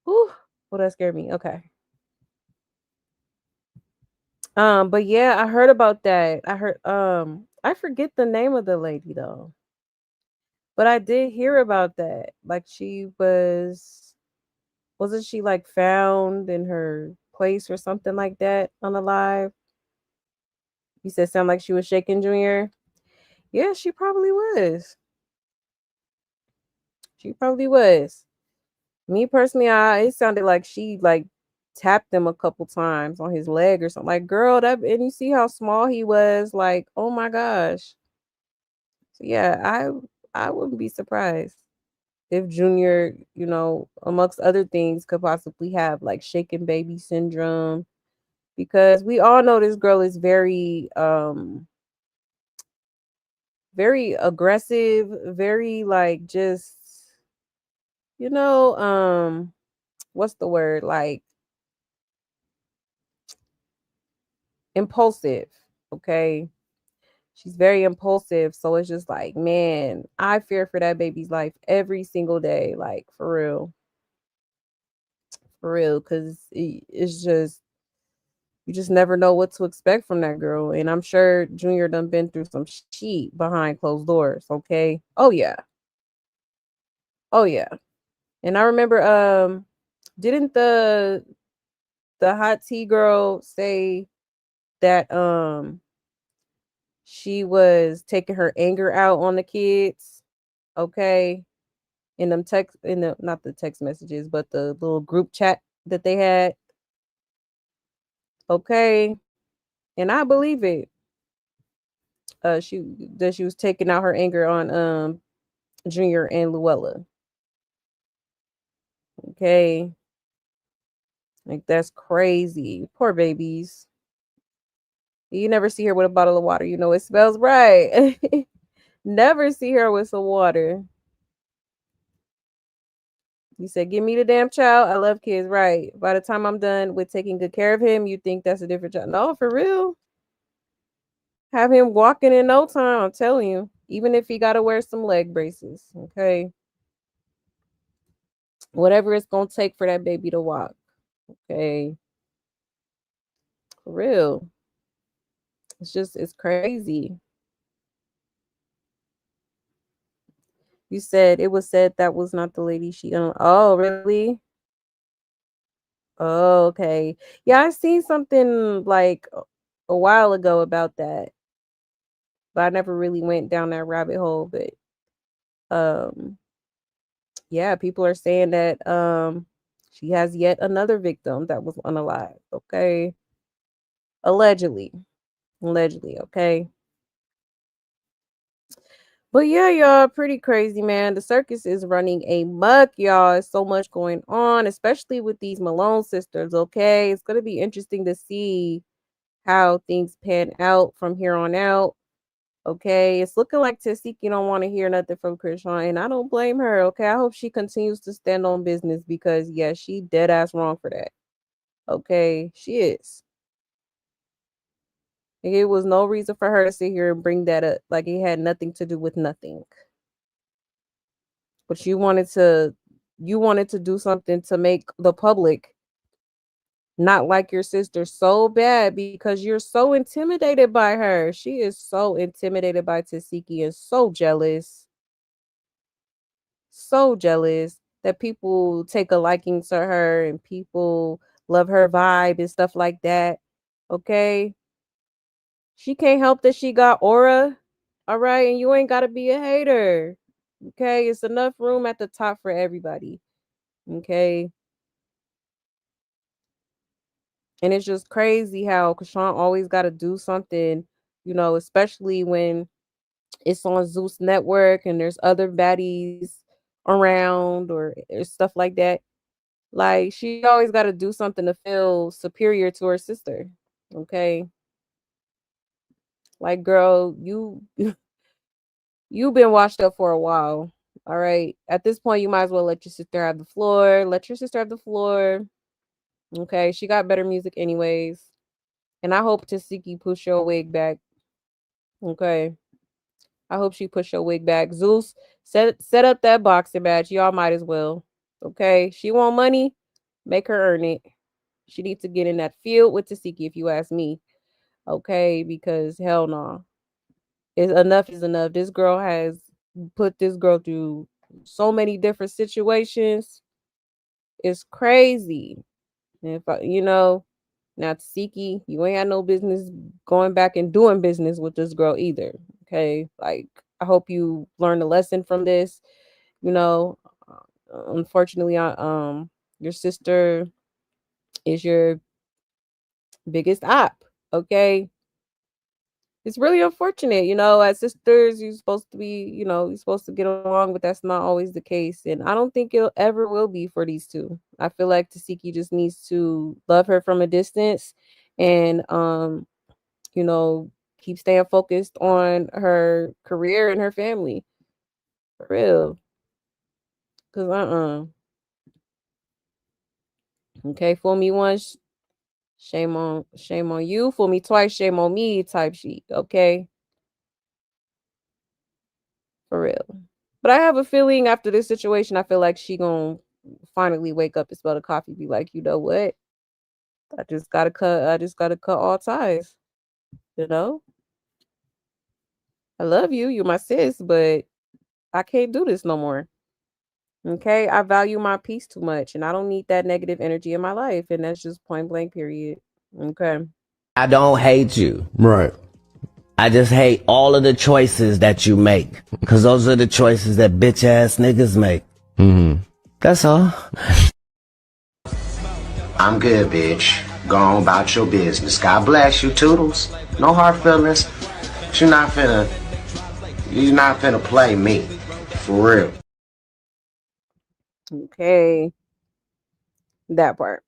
Whew. Well, that scared me. Okay. But yeah, I heard about that. I forget the name of the lady though. But I did hear about that. Like wasn't she like found in her place or something like that unalive? You said sound like she was shaking Junior. Yeah, she probably was. She probably was. Me personally, it sounded like she like tapped him a couple times on his leg or something. Like, girl, and you see how small he was. Like, oh my gosh. So yeah, I wouldn't be surprised if Junior, amongst other things, could possibly have like shaken baby syndrome because we all know this girl is very aggressive, very like just what's the word? Like impulsive, okay? She's very impulsive, so it's just like, man, I fear for that baby's life every single day, like for real, because it's just you just never know what to expect from that girl. And I'm sure Junior done been through some shit behind closed doors. Okay. Oh yeah. Oh yeah. And I remember didn't the hot tea girl say that she was taking her anger out on the kids, okay? In them text in the not the text messages, but the little group chat that they had. Okay. And I believe it. She was taking out her anger on Junior and Luella. Okay. Like that's crazy. Poor babies. You never see her with a bottle of water. You know it smells right. Never see her with some water. You said, give me the damn child. I love kids. Right. By the time I'm done with taking good care of him, you think that's a different child. No, for real. Have him walking in no time. I'm telling you. Even if he got to wear some leg braces. Okay. Whatever it's going to take for that baby to walk. Okay. For real. It's crazy. You said it was said that was not the lady she oh, really? Oh, okay. Yeah, I seen something like a while ago about that, but I never really went down that rabbit hole. But um, yeah, people are saying that she has yet another victim that was unalive. Okay, allegedly, allegedly. Okay. But yeah, y'all, pretty crazy, man. The circus is running amok, y'all. It's so much going on, especially with these Malone sisters. Okay, it's gonna be interesting to see how things pan out from here on out. Okay, it's looking like Tesehki don't want to hear nothing from Chrisean, and I don't blame her. Okay, I hope she continues to stand on business because yeah, she dead ass wrong for that. Okay, she is. Like, it was no reason for her to sit here and bring that up. Like it had nothing to do with nothing. But you wanted to do something to make the public not like your sister so bad because you're so intimidated by her. She is so intimidated by Tesehki and so jealous that people take a liking to her and people love her vibe and stuff like that. Okay. She can't help that she got aura. All right. And you ain't got to be a hater. Okay. It's enough room at the top for everybody. Okay. And it's just crazy how Krishan always got to do something, especially when it's on Zeus Network and there's other baddies around or stuff like that. Like she always got to do something to feel superior to her sister. Okay? Like girl, you've been washed up for a while. All right. At this point, you might as well let your sister have the floor. Let your sister have the floor. Okay. She got better music anyways. And I hope Tesehki push your wig back. Okay. I hope she push your wig back. Zeus, set up that boxing match. Y'all might as well. Okay. She want money. Make her earn it. She needs to get in that field with Tesehki, if you ask me. Okay. Because hell no. Enough is enough. This girl has put this girl through so many different situations. It's crazy. And if now Tesehki, you ain't had no business going back and doing business with this girl either. Okay, like I hope you learned a lesson from this. You know, unfortunately, your sister is your biggest op. Okay, it's really unfortunate, as sisters, you're supposed to be, you're supposed to get along, but that's not always the case. And I don't think it ever will be for these two. I feel like Tesehki just needs to love her from a distance and, you know, keep staying focused on her career and her family. For real. Cause okay, fool me once, shame on you. Fool me twice, shame on me type sheet. Okay. For real. But I have a feeling after this situation, I feel like she gonna finally wake up and smell the coffee, be like, you know what? I just gotta cut all ties. You know? I love you, you're my sis, but I can't do this no more. Okay. I value my peace too much and I don't need that negative energy in my life. And that's just point blank, period. Okay. I don't hate you. Right. I just hate all of the choices that you make. Cause those are the choices that bitch ass niggas make. Mm-hmm. That's all. I'm good, bitch. Go on about your business. God bless you, Toodles. No hard feelings. But you're not finna play me. For real. Okay. That part.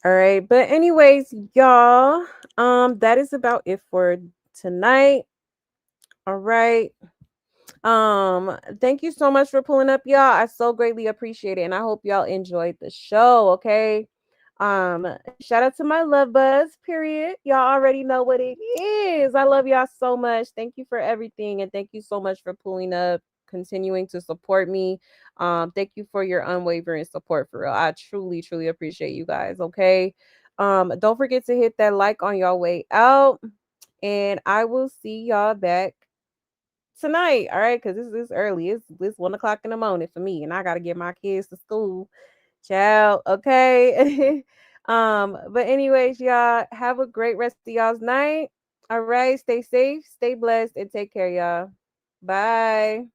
All right. But anyways, y'all, that is about it for tonight. All right. Thank you so much for pulling up, y'all. I so greatly appreciate it. And I hope y'all enjoyed the show. Okay. Shout out to my love buzz, period. Y'all already know what it is. I love y'all so much. Thank you for everything. And thank you so much for pulling up, continuing to support me. Thank you for your unwavering support for real. I truly, truly appreciate you guys. Okay. Don't forget to hit that like on your way out. And I will see y'all back tonight. All right, because this is early. It's 1 o'clock in the morning for me, and I gotta get my kids to school. Ciao. Okay. But anyways, y'all have a great rest of y'all's night. All right, stay safe, stay blessed, and take care, y'all. Bye.